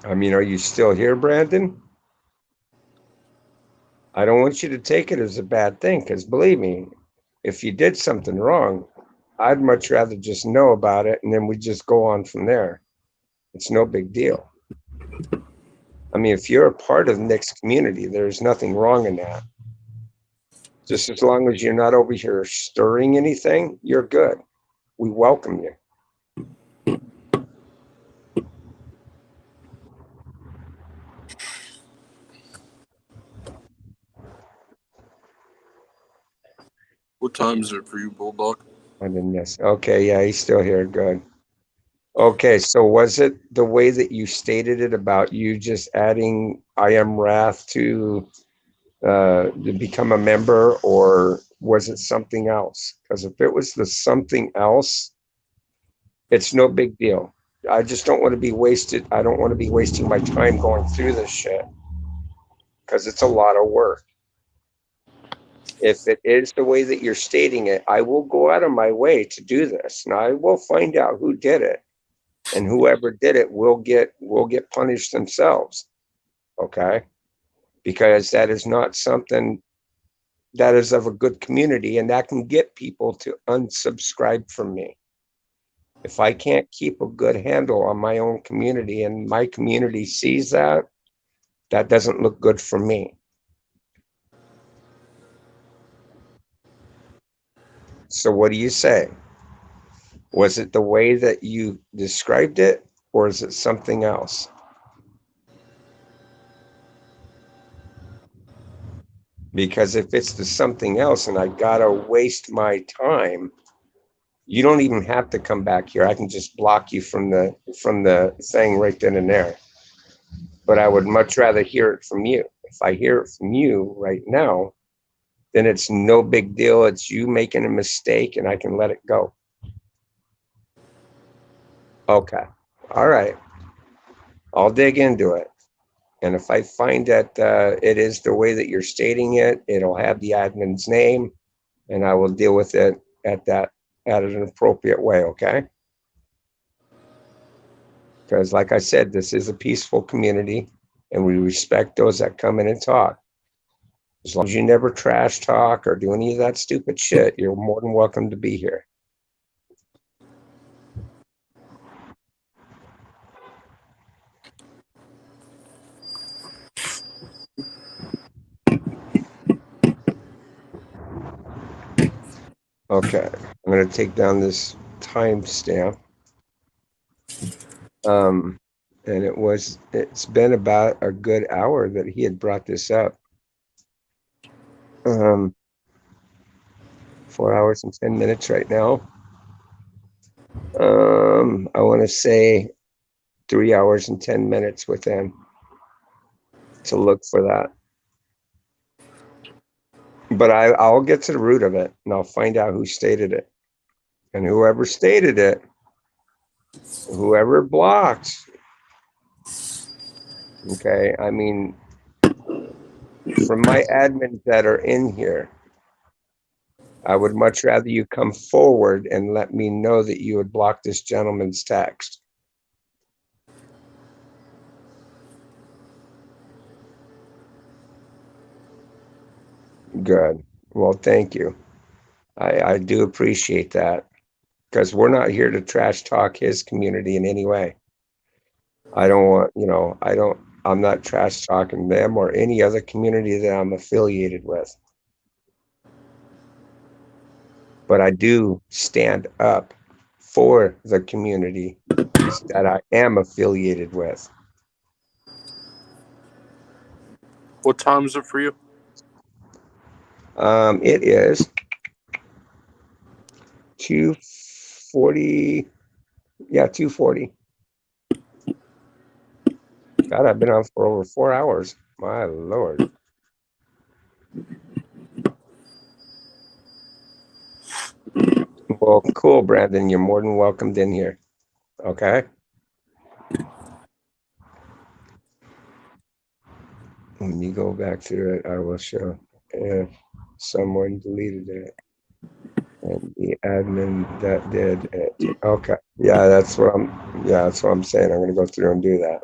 [SPEAKER 1] I mean, are you still here, Brandon? I don't want you to take it as a bad thing, because believe me, if you did something wrong, I'd much rather just know about it and then we just go on from there. It's no big deal. I mean, if you're a part of Nick's community, there's nothing wrong in that. Just as long as you're not over here stirring anything, you're good. We welcome you.
[SPEAKER 6] What time is it for you, Bulldog?
[SPEAKER 1] I didn't miss. Okay, yeah, he's still here. Good. Okay, so was it the way that you stated it about you just adding I am Wrath to become a member, or was it something else? Because if it was the something else, it's no big deal. I just don't want to be wasted. I don't want to be wasting my time going through this shit because it's a lot of work. If it is the way that you're stating it, I will go out of my way to do this. Now I will find out who did it, and whoever did it will get punished themselves. Okay? Because that is not something that is of a good community, and that can get people to unsubscribe from me. If I can't keep a good handle on my own community and my community sees that, that doesn't look good for me. So what do you say? Was it the way that you described it, or is it something else? Because if it's the something else and I gotta waste my time, you don't even have to come back here. I can just block you from the thing right then and there. But I would much rather hear it from you. If I hear it from you right now, then it's no big deal. It's you making a mistake and I can let it go. Okay. All right. I'll dig into it. And if I find that it is the way that you're stating it, it'll have the admin's name, and I will deal with it at an appropriate way, okay? Because like I said, this is a peaceful community, and we respect those that come in and talk. As long as you never trash talk or do any of that stupid shit, you're more than welcome to be here. Okay, I'm going to take down this timestamp. And it's been about a good hour that he had brought this up. 4 hours and 10 minutes right now. I want to say 3 hours and 10 minutes with him to look for that. But I'll get to the root of it, and I'll find out who stated it. And whoever stated it, whoever blocked, okay, I mean, from my admins that are in here, I would much rather you come forward and let me know that you would block this gentleman's text. Good. Well, thank you. I do appreciate that, because we're not here to trash talk his community in any way. I don't want, I'm not trash talking them or any other community that I'm affiliated with. But I do stand up for the community that I am affiliated with.
[SPEAKER 6] What time is it for you?
[SPEAKER 1] It is 2:40. Yeah, 2:40. God, I've been on for over 4 hours. My Lord. Well, cool, Brandon. You're more than welcomed in here. Okay. When you go back through it, I will show if someone deleted it and the admin that did it. Okay. Yeah, that's what I'm saying. I'm going to go through and do that.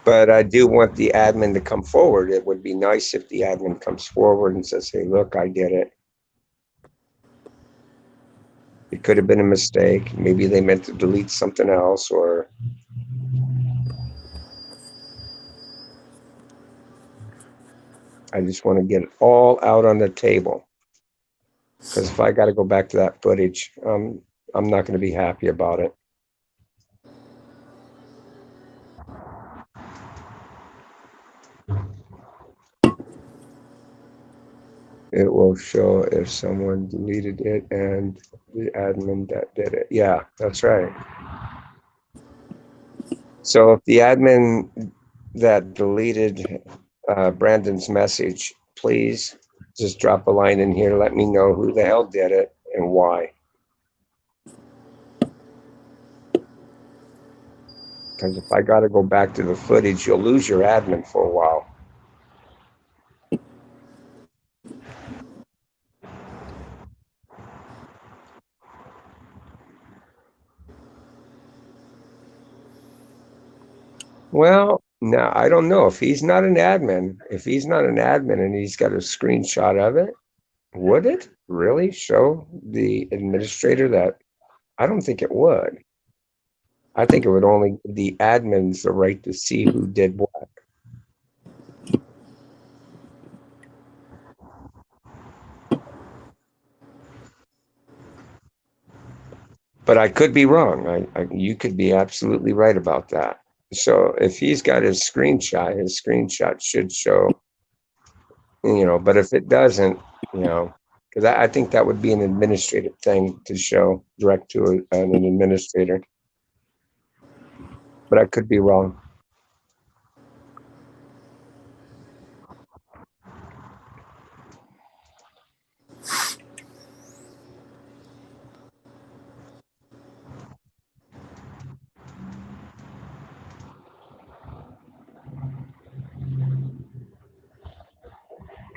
[SPEAKER 1] But I do want the admin to come forward. It would be nice if the admin comes forward and says, hey, look, I did it. It could have been a mistake. Maybe they meant to delete something else, or I just want to get it all out on the table. Because if I got to go back to that footage, I'm not going to be happy about it. It will show if someone deleted it and the admin that did it. Yeah, that's right. So if the admin that deleted Brandon's message, please just drop a line in here. Let me know who the hell did it and why. Because if I got to go back to the footage, you'll lose your admin for a while. Well, now I don't know if he's not an admin. If he's not an admin and he's got a screenshot of it, would it really show the administrator that? I don't think it would. I think it would only give the admins the right to see who did what. But I could be wrong. You could be absolutely right about that. So if he's got his screenshot should show, but if it doesn't, because I think that would be an administrative thing to show direct to an administrator. But I could be wrong.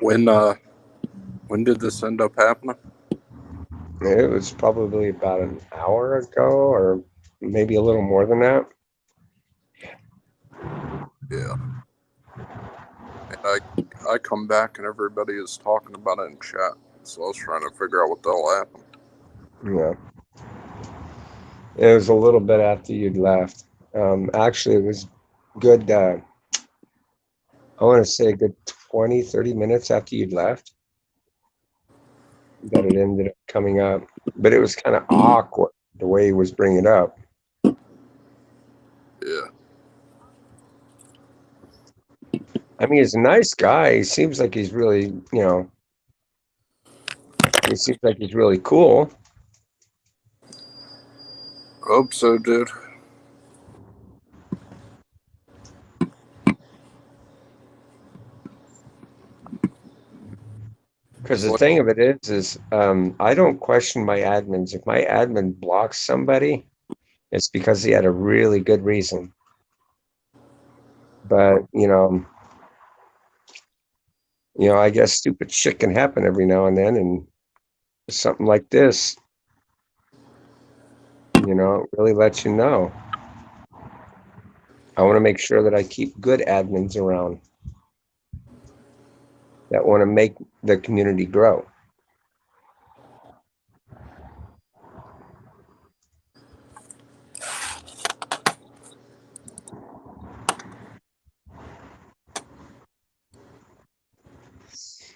[SPEAKER 6] When did this end up happening?
[SPEAKER 1] It was probably about an hour ago, or maybe a little more than that.
[SPEAKER 6] Yeah. And I come back and everybody is talking about it in chat, so I was trying to figure out what the hell happened.
[SPEAKER 1] Yeah. It was a little bit after you'd left. Actually, it was good. I want to say a good 20, 30 minutes after you'd left that it ended up coming up. But it was kind of awkward the way he was bringing it up.
[SPEAKER 6] Yeah.
[SPEAKER 1] I mean, he's a nice guy. He seems like he's really, he seems like he's really cool.
[SPEAKER 6] Hope so, dude.
[SPEAKER 1] Because the thing of it is I don't question my admins. If my admin blocks somebody, it's because he had a really good reason. But I guess stupid shit can happen every now and then, and something like this, really lets you know. I want to make sure that I keep good admins around that want to make the community grow.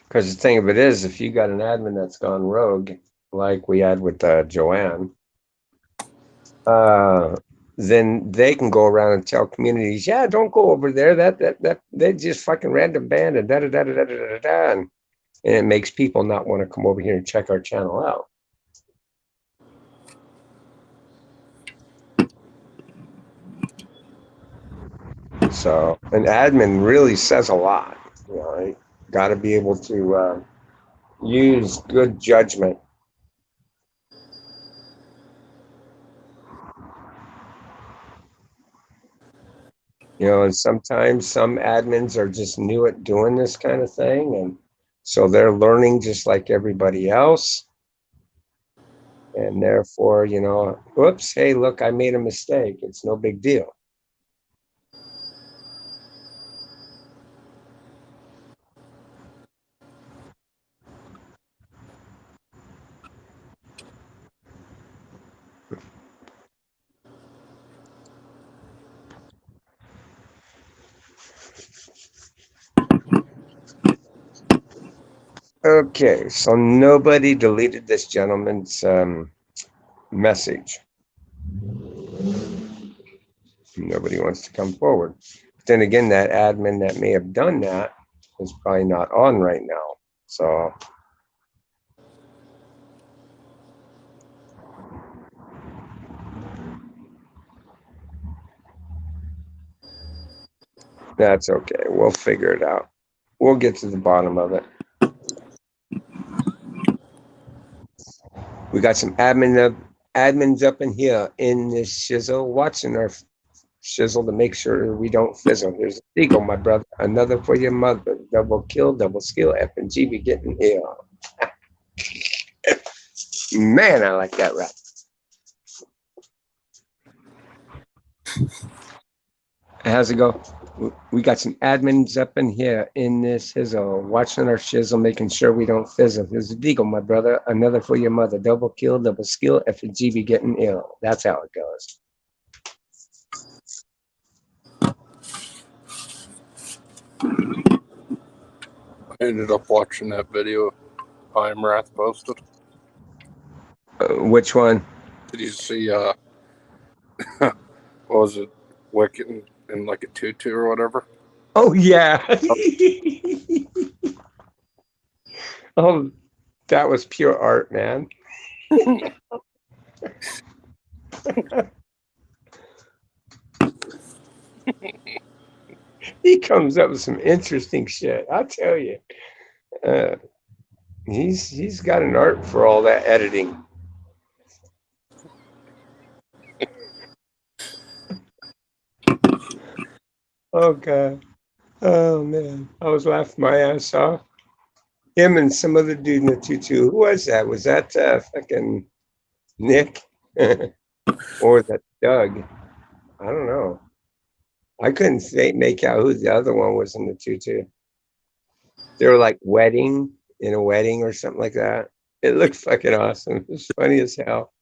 [SPEAKER 1] Because the thing of it is, if you got an admin that's gone rogue, like we had with Joanne, then they can go around and tell communities, yeah, don't go over there. That they just fucking random banned and da da da da da da da, and it makes people not want to come over here and check our channel out. So an admin really says a lot. You got to be able to use good judgment. And sometimes some admins are just new at doing this kind of thing, and so they're learning just like everybody else. And therefore, whoops, hey, look, I made a mistake. It's no big deal. Okay, so nobody deleted this gentleman's message. Nobody wants to come forward. But then again, that admin that may have done that is probably not on right now. So that's okay. We'll figure it out. We'll get to the bottom of it. We got some admins up in here in this shizzle, watching our shizzle to make sure we don't fizzle. There's a eagle, my brother. Another for your mother. Double kill, double skill. F and G be getting here. Man, I like that rap. How's it go? We got some admins up in here in this hizzle, watching our shizzle, making sure we don't fizzle. There's a deagle, my brother. Another for your mother. Double kill, double skill. F and G be getting ill. That's how it goes.
[SPEAKER 6] I ended up watching that video I'm Wrath posted.
[SPEAKER 1] Which one?
[SPEAKER 6] Did you see, what was it, Wicked in like a tutu or whatever?
[SPEAKER 1] Oh, yeah. Oh, that was pure art, man. He comes up with some interesting shit. I'll tell you. He's got an art for all that editing. Oh God. Oh man. I was laughing my ass off. Him and some other dude in the tutu. Who was that? Was that fucking Nick? Or was that Doug? I don't know. I couldn't make out who the other one was in the tutu. They were like in a wedding or something like that. It looked fucking awesome. It was funny as hell.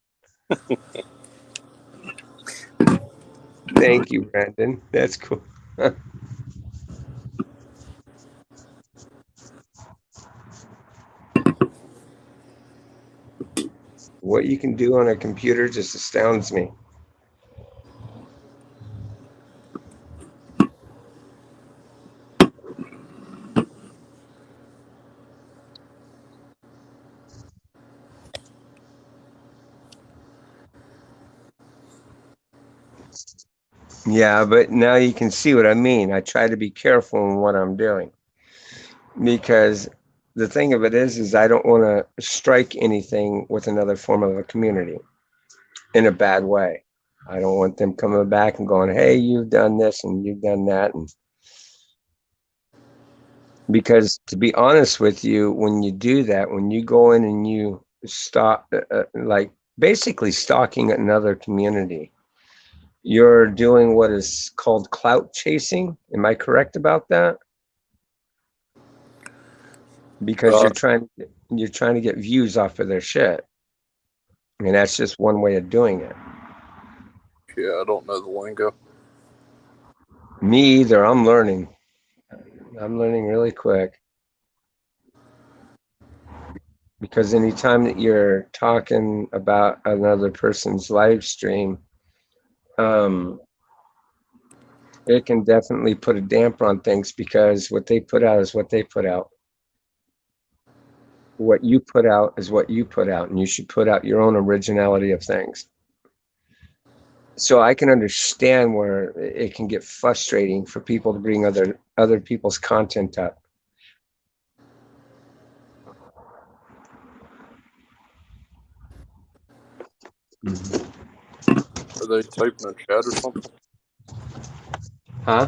[SPEAKER 1] Thank you, Brandon. That's cool. What you can do on a computer just astounds me. Yeah, but now you can see what I mean. I try to be careful in what I'm doing because the thing of it is I don't want to strike anything with another form of a community in a bad way. I don't want them coming back and going, hey, you've done this and you've done that. And because to be honest with you, when you do that, when you go in and you stop, like basically stalking another community, you're doing what is called clout chasing. Am I correct about that? Because you're trying to get views off of their shit. I mean, that's just one way of doing it.
[SPEAKER 6] Yeah, I don't know the lingo.
[SPEAKER 1] Me either. I'm learning really quick. Because anytime that you're talking about another person's live stream, it can definitely put a damper on things, because what they put out is what they put out. What you put out is what you put out, and you should put out your own originality of things. So I can understand where it can get frustrating for people to bring other people's content up.
[SPEAKER 6] Are they typing in chat or something?
[SPEAKER 1] Huh?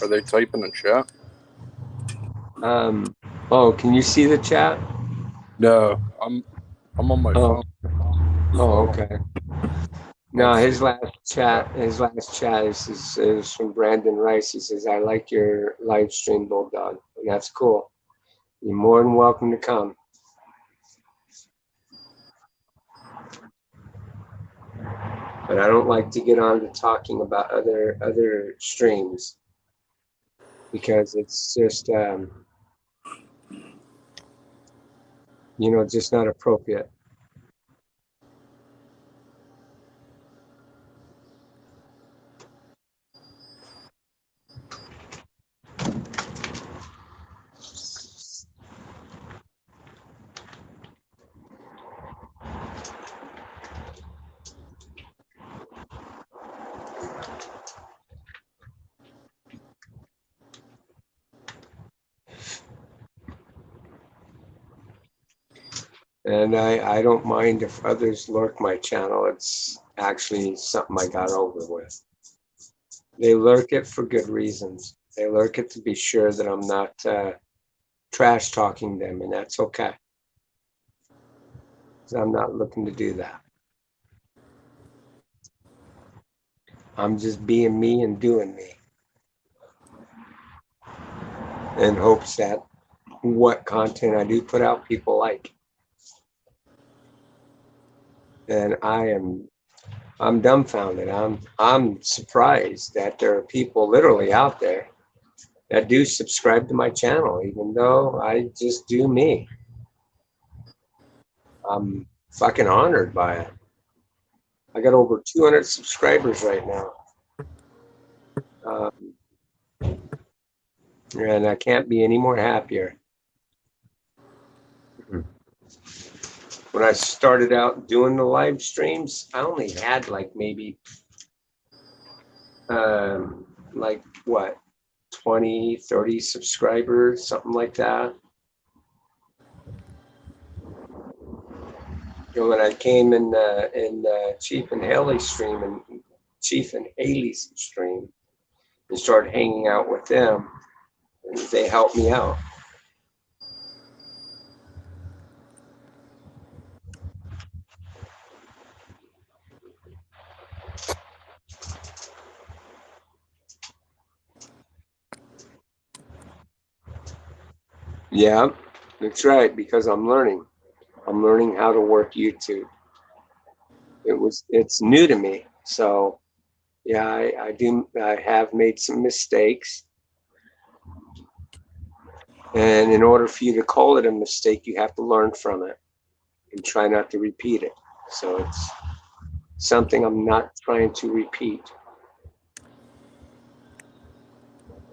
[SPEAKER 6] Are they typing in chat?
[SPEAKER 1] Oh, can you see the chat?
[SPEAKER 6] No, I'm on my phone.
[SPEAKER 1] Oh, okay. No,
[SPEAKER 6] Can't see.
[SPEAKER 1] his last chat is from Brandon Rice. He says, I like your live stream, Bulldog. And that's cool. You're more than welcome to come. But I don't like to get on to talking about other streams, because it's just just not appropriate. And I don't mind if others lurk my channel. It's actually something I got over with. They lurk it for good reasons. They lurk it to be sure that I'm not trash talking them, and that's okay. 'Cause I'm not looking to do that. I'm just being me and doing me, in hopes that what content I do put out, people like. And I'm dumbfounded. I'm surprised that there are people literally out there that do subscribe to my channel, even though I just do me. I'm fucking honored by it. I got over 200 subscribers right now. And I can't be any more happier. When I started out doing the live streams, I only had like maybe like what, 20, 30 subscribers, something like that. When I came in Chief and Haley's stream and started hanging out with them, and they helped me out. Yeah, that's right, because I'm learning. I'm learning how to work YouTube. It's new to me. So yeah, I have made some mistakes. And in order for you to call it a mistake, you have to learn from it and try not to repeat it. So it's something I'm not trying to repeat.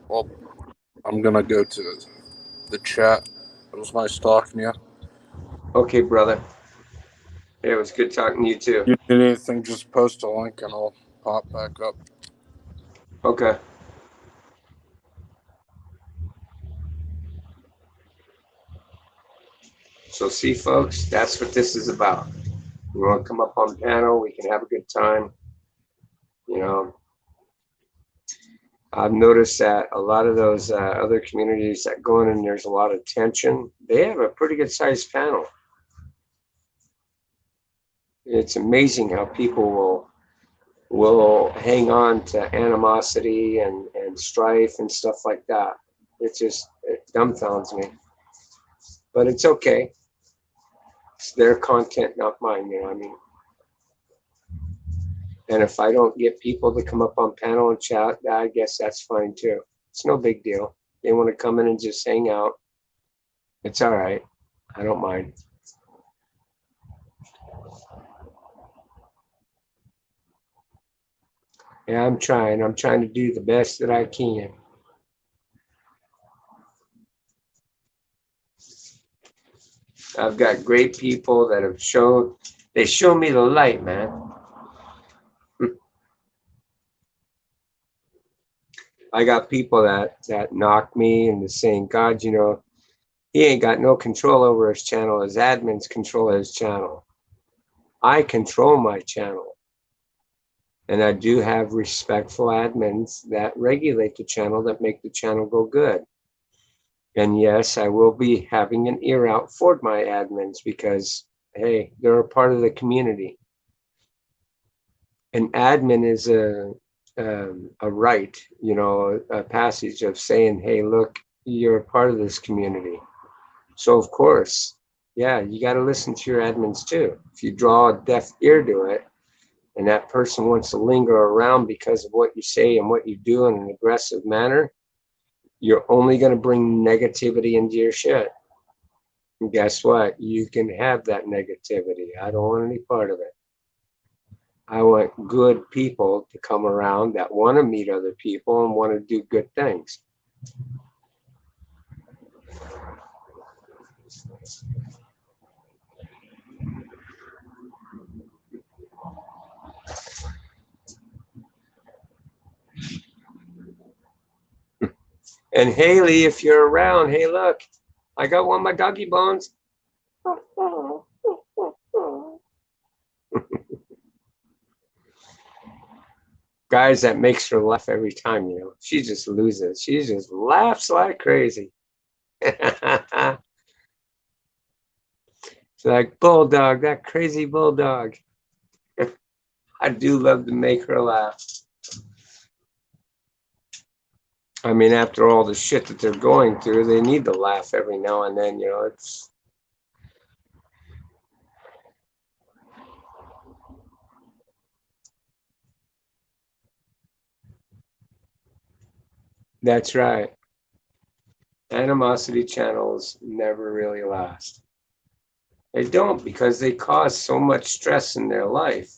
[SPEAKER 6] Well, I'm gonna go to the chat. It was nice talking to you.
[SPEAKER 1] Okay, brother. It was good talking to you too.
[SPEAKER 6] You need anything, just post a link and I'll pop back up.
[SPEAKER 1] Okay. So see, folks, that's what this is about. You want to come up on panel, we can have a good time. You know, I've noticed that a lot of those other communities that go in and there's a lot of tension, they have a pretty good sized panel. It's amazing how people will hang on to animosity and strife and stuff like that. It dumbfounds me. But it's okay. It's their content, not mine, you know what I mean? And if I don't get people to come up on panel and chat, I guess that's fine too. It's no big deal. They want to come in and just hang out. It's all right. I don't mind. Yeah, I'm trying. I'm trying to do the best that I can. I've got great people that have they show me the light, man. I got people that knock me and saying, God, you know, he ain't got no control over his channel. His admins control his channel. I control my channel. And I do have respectful admins that regulate the channel, that make the channel go good. And yes, I will be having an ear out for my admins because, hey, they're a part of the community. An admin is a right, you know, a passage of saying, hey, look, you're a part of this community. So, of course, yeah, you got to listen to your admins too. If you draw a deaf ear to it and that person wants to linger around because of what you say and what you do in an aggressive manner, you're only going to bring negativity into your shit. And guess what? You can have that negativity. I don't want any part of it. I want good people to come around that want to meet other people and want to do good things. And Haley, if you're around, hey, look, I got one of my doggy bones. Guys, that makes her laugh every time, you know. She just loses. She just laughs like crazy. It's like, bulldog, that crazy bulldog. I do love to make her laugh. I mean, after all the shit that they're going through, they need to laugh every now and then, you know. That's right. Animosity channels never really last. They don't, because they cause so much stress in their life.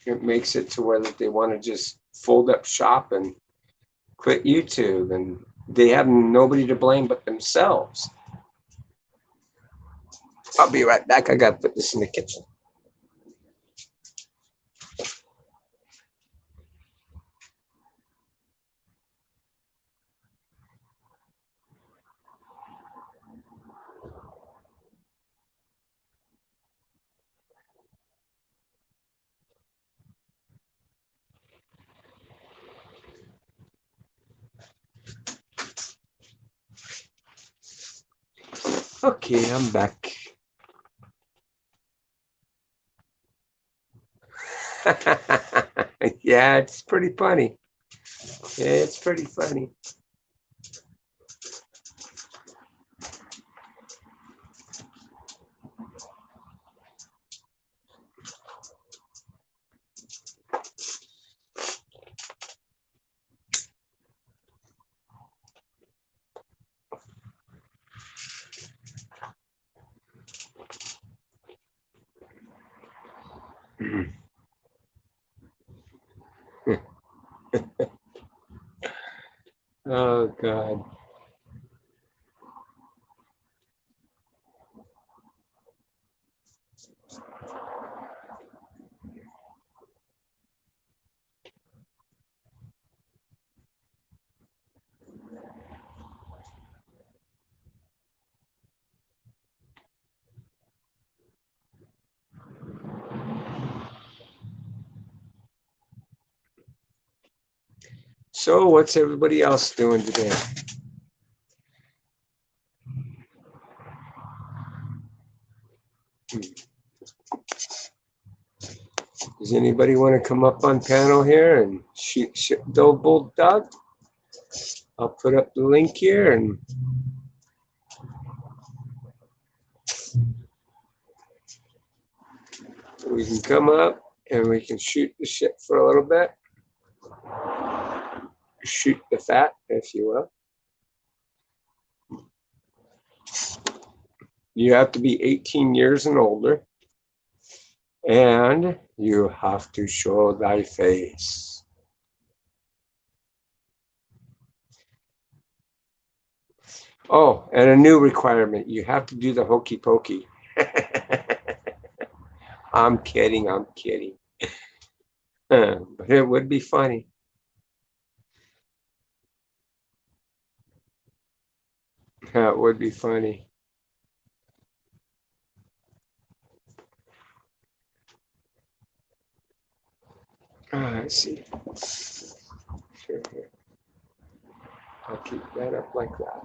[SPEAKER 1] It makes it to where they want to just fold up shop and quit YouTube, and they have nobody to blame but themselves. I'll be right back. I got to put this in the kitchen. Okay, I'm back. Yeah, it's pretty funny. It's pretty funny. Oh, God. So what's everybody else doing today? Does anybody want to come up on panel here and shoot the old bulldog? I'll put up the link here and we can come up and we can shoot the shit for a little bit. Shoot the fat, if you will. You have to be 18 years and older. And you have to show thy face. Oh, and a new requirement. You have to do the hokey pokey. I'm kidding. I'm kidding. But it would be funny. That would be funny. Let's see. Sure, here. I'll keep that up like that.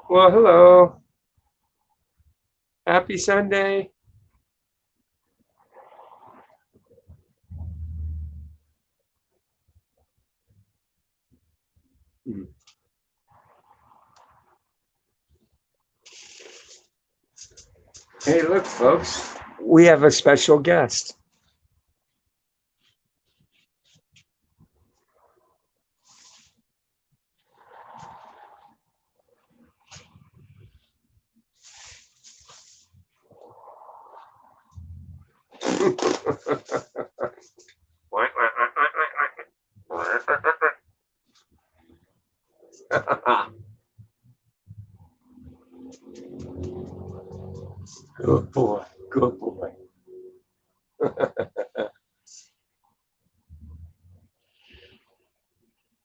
[SPEAKER 1] Well, hello. Happy Sunday. Hey, look, folks. We have a special guest. Good boy, good boy.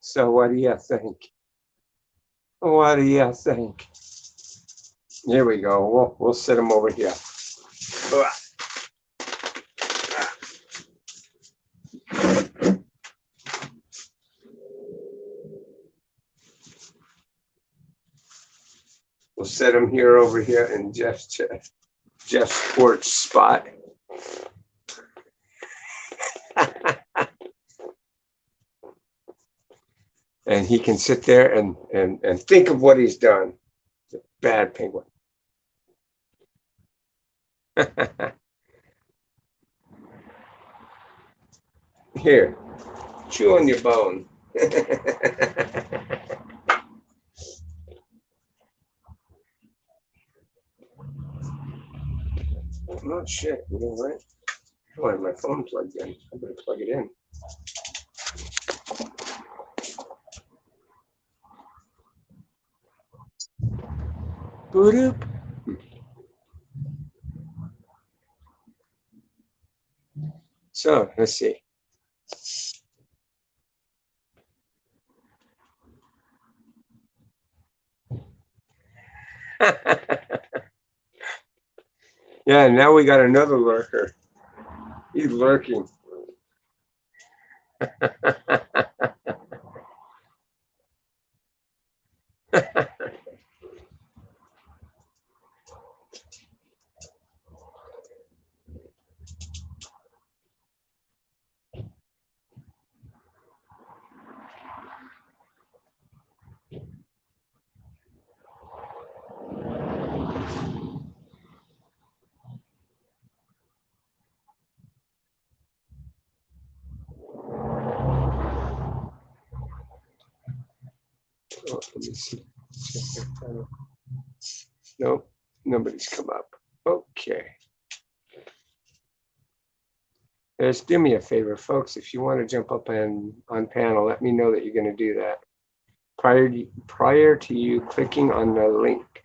[SPEAKER 1] So what do you think? What do you think? Here we go. We'll sit him over here. We'll set him here over here in Jeff's porch spot. And he can sit there and think of what he's done. It's a bad penguin. Here, chew on your bone. Oh shit, you know what? I don't have my phone plugged in. I better plug it in. Boop. So let's see. Yeah, now we got another lurker. He's lurking. Oh, let me see. Nope, nobody's come up. Okay. Just do me a favor, folks. If you want to jump up on panel, let me know that you're going to do that prior to you clicking on the link,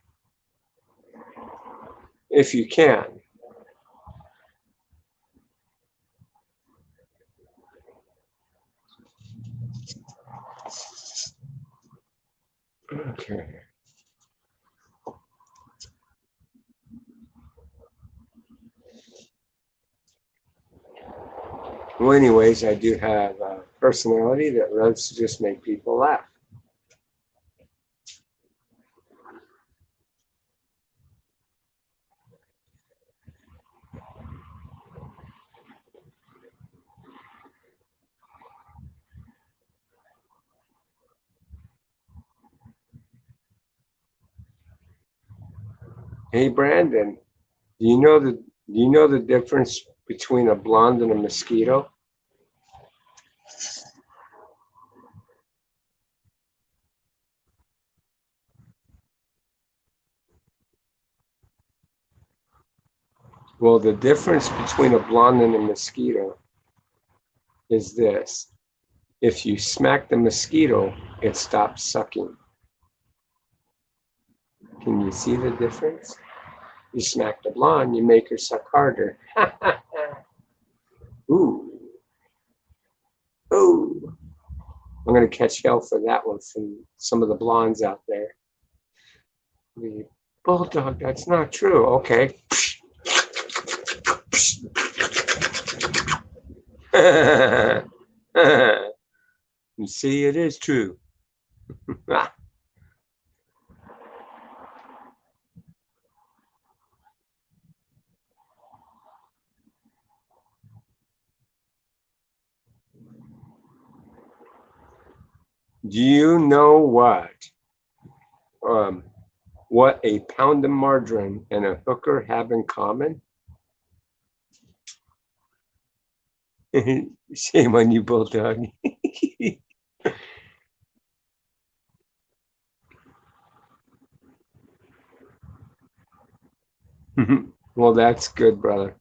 [SPEAKER 1] if you can. Okay. Well, anyways, I do have personality that loves to just make people laugh. Hey Brandon, do you know the difference between a blonde and a mosquito? Well, the difference between a blonde and a mosquito is this. If you smack the mosquito, it stops sucking. Can you see the difference? You smack the blonde, you make her suck harder. Ooh. Ooh. I'm going to catch hell for that one from some of the blondes out there. The bulldog, that's not true. Okay. You see, it is true. Do you know what a pound of margarine and a hooker have in common? Shame on you, bulldog. Well, that's good, brother.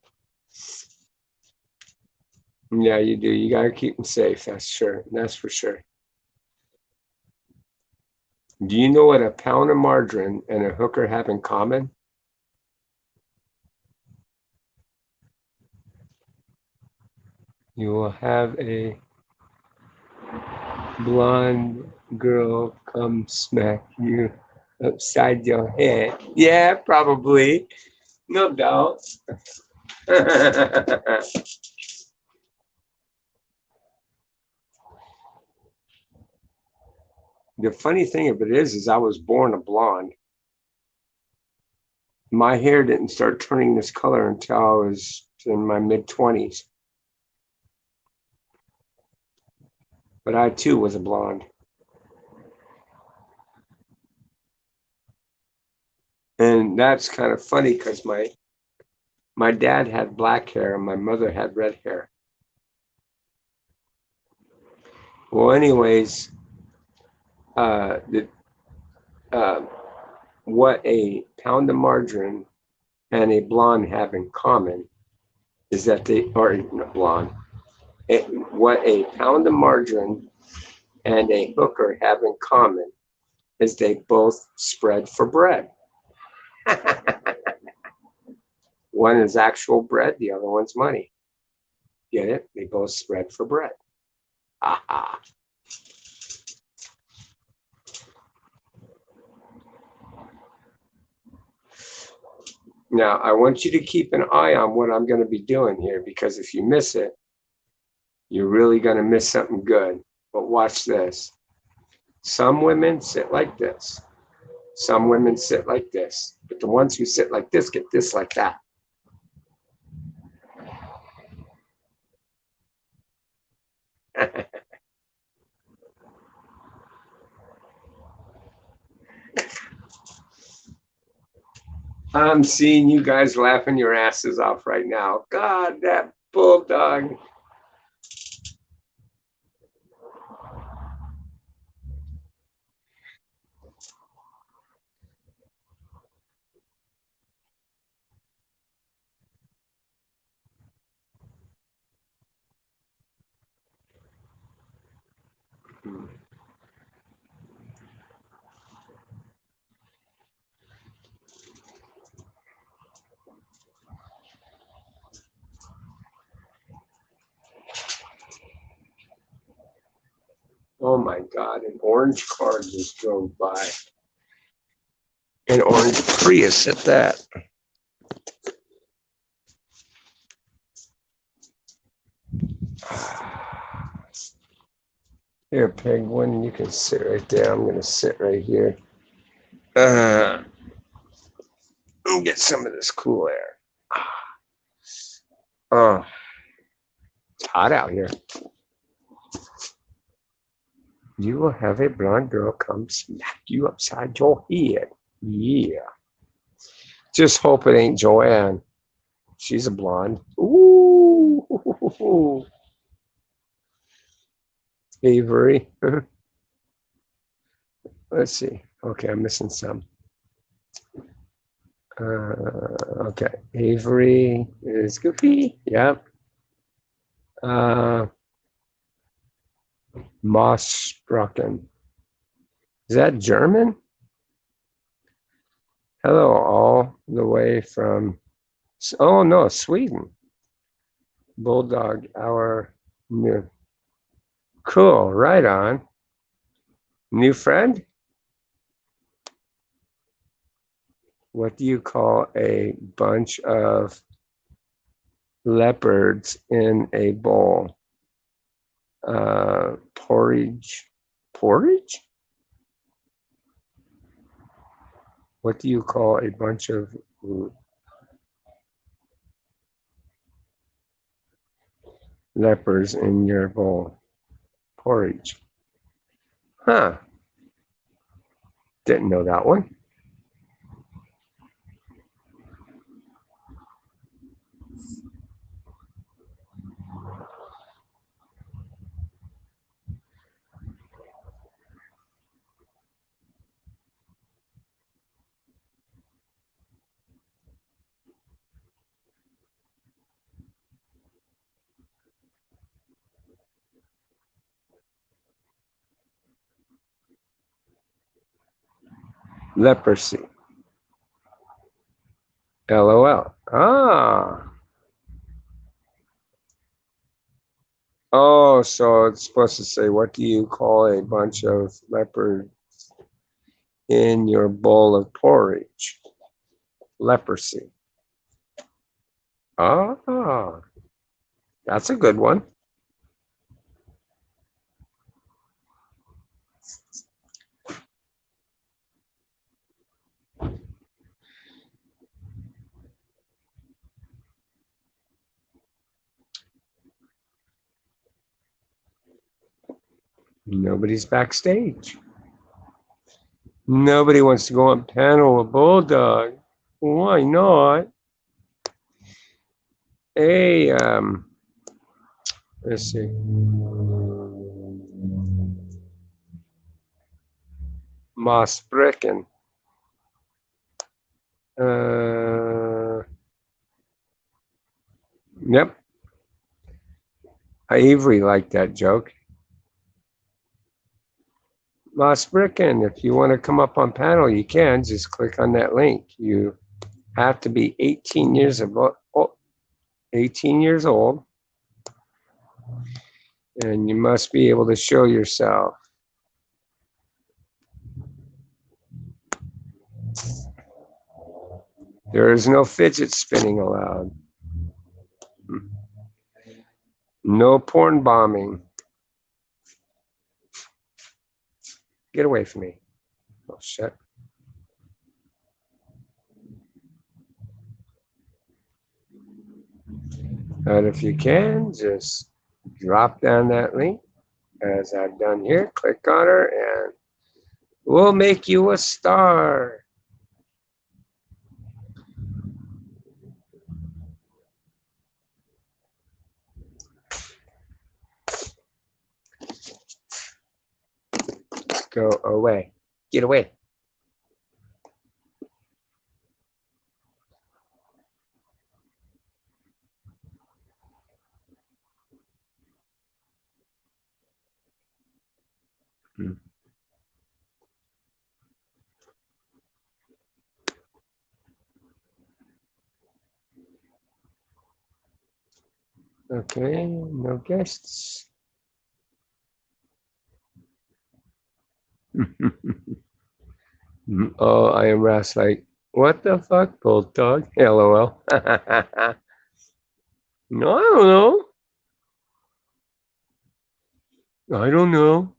[SPEAKER 1] Yeah, you do. You gotta keep them safe. That's sure. That's for sure. Do you know what a pound of margarine and a hooker have in common? You will have a blonde girl come smack you upside your head. Yeah, probably. No doubt. The funny thing of it is I was born a blonde. My hair didn't start turning this color until I was in my mid-20s. But I too was a blonde. And that's kind of funny because my dad had black hair and my mother had red hair. Well, anyways, what a pound of margarine and a blonde have in common is that they are blonde. What a pound of margarine and a hooker have in common is they both spread for bread. One is actual bread, the other one's money. Get it? They both spread for bread. Aha. Now, I want you to keep an eye on what I'm going to be doing here, because if you miss it, you're really going to miss something good. But watch this. Some women sit like this. Some women sit like this. But the ones who sit like this get this like that. I'm seeing you guys laughing your asses off right now. God, that bulldog. Oh my God, an orange car just drove by. An orange Prius at that. Here, Penguin, you can sit right there. I'm going to sit right here. Let me get some of this cool air. Oh, it's hot out here. You will have a blonde girl come smack you upside your head. Yeah. Just hope it ain't Joanne. She's a blonde. Ooh. Avery. Let's see. Okay, I'm missing some. Okay. Avery is Goofy. Yep. Mossstrucken. Is that German? Hello, all the way from, oh no, Sweden. Bulldog, our new. Cool, right on. New friend? What do you call a bunch of leopards in a bowl? Porridge. Porridge? What do you call a bunch of leopards in your bowl? Porridge. Huh. Didn't know that one. Leprosy. LOL. Ah. Oh, so it's supposed to say, what do you call a bunch of leopards in your bowl of porridge? Leprosy. Ah, that's a good one. Nobody's backstage. Nobody wants to go on panel with Bulldog. Why not? Hey, let's see. Mossbricken. Yep. Avery liked that joke. Mossbricken, if you want to come up on panel, you can. Just click on that link. You have to be 18 years old, and you must be able to show yourself. There is no fidget spinning allowed. No porn bombing. Get away from me. Oh, shit. And if you can, just drop down that link, as I've done here. Click on her, and we'll make you a star. Go away. Get away. Okay, no guests. Oh, I am Ras like, what the fuck, Bulldog? LOL. No, I don't know. I don't know.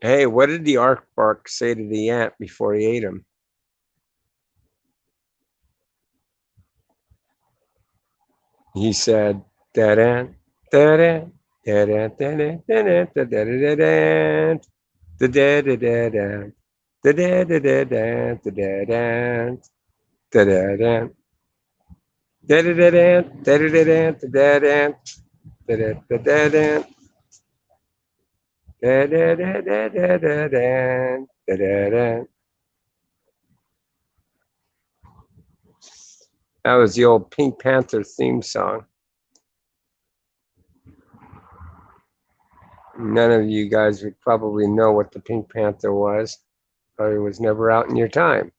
[SPEAKER 1] Hey, what did the aardvark say to the ant before he ate him? He said, "That ant, that ant, that ant, that ant, that ant, that ant, that ant, the dead ant, the dead ant, the dead ant, the dead ant, dead ant, dead ant, the dead ant, the dead ant, dead ant, the dead ant." That was the old Pink Panther theme song. None of you guys would probably know what the Pink Panther was, or it was never out in your time.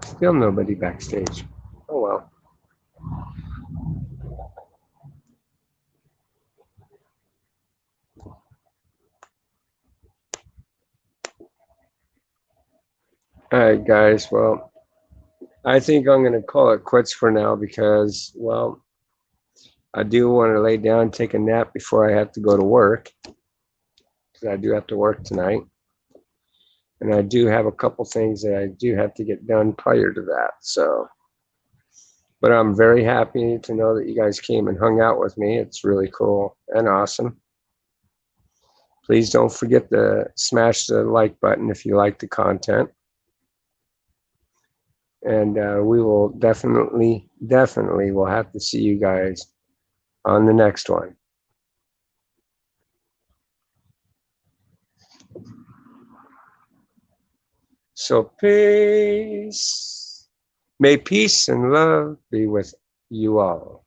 [SPEAKER 1] Still nobody backstage. Oh well. All right, guys. Well, I think I'm going to call it quits for now because, well, I do want to lay down and take a nap before I have to go to work. Because I do have to work tonight. And I do have a couple things that I do have to get done prior to that. So, but I'm very happy to know that you guys came and hung out with me. It's really cool and awesome. Please don't forget to smash the like button if you like the content. And we will definitely will have to see you guys on the next one. So peace. May peace and love be with you all.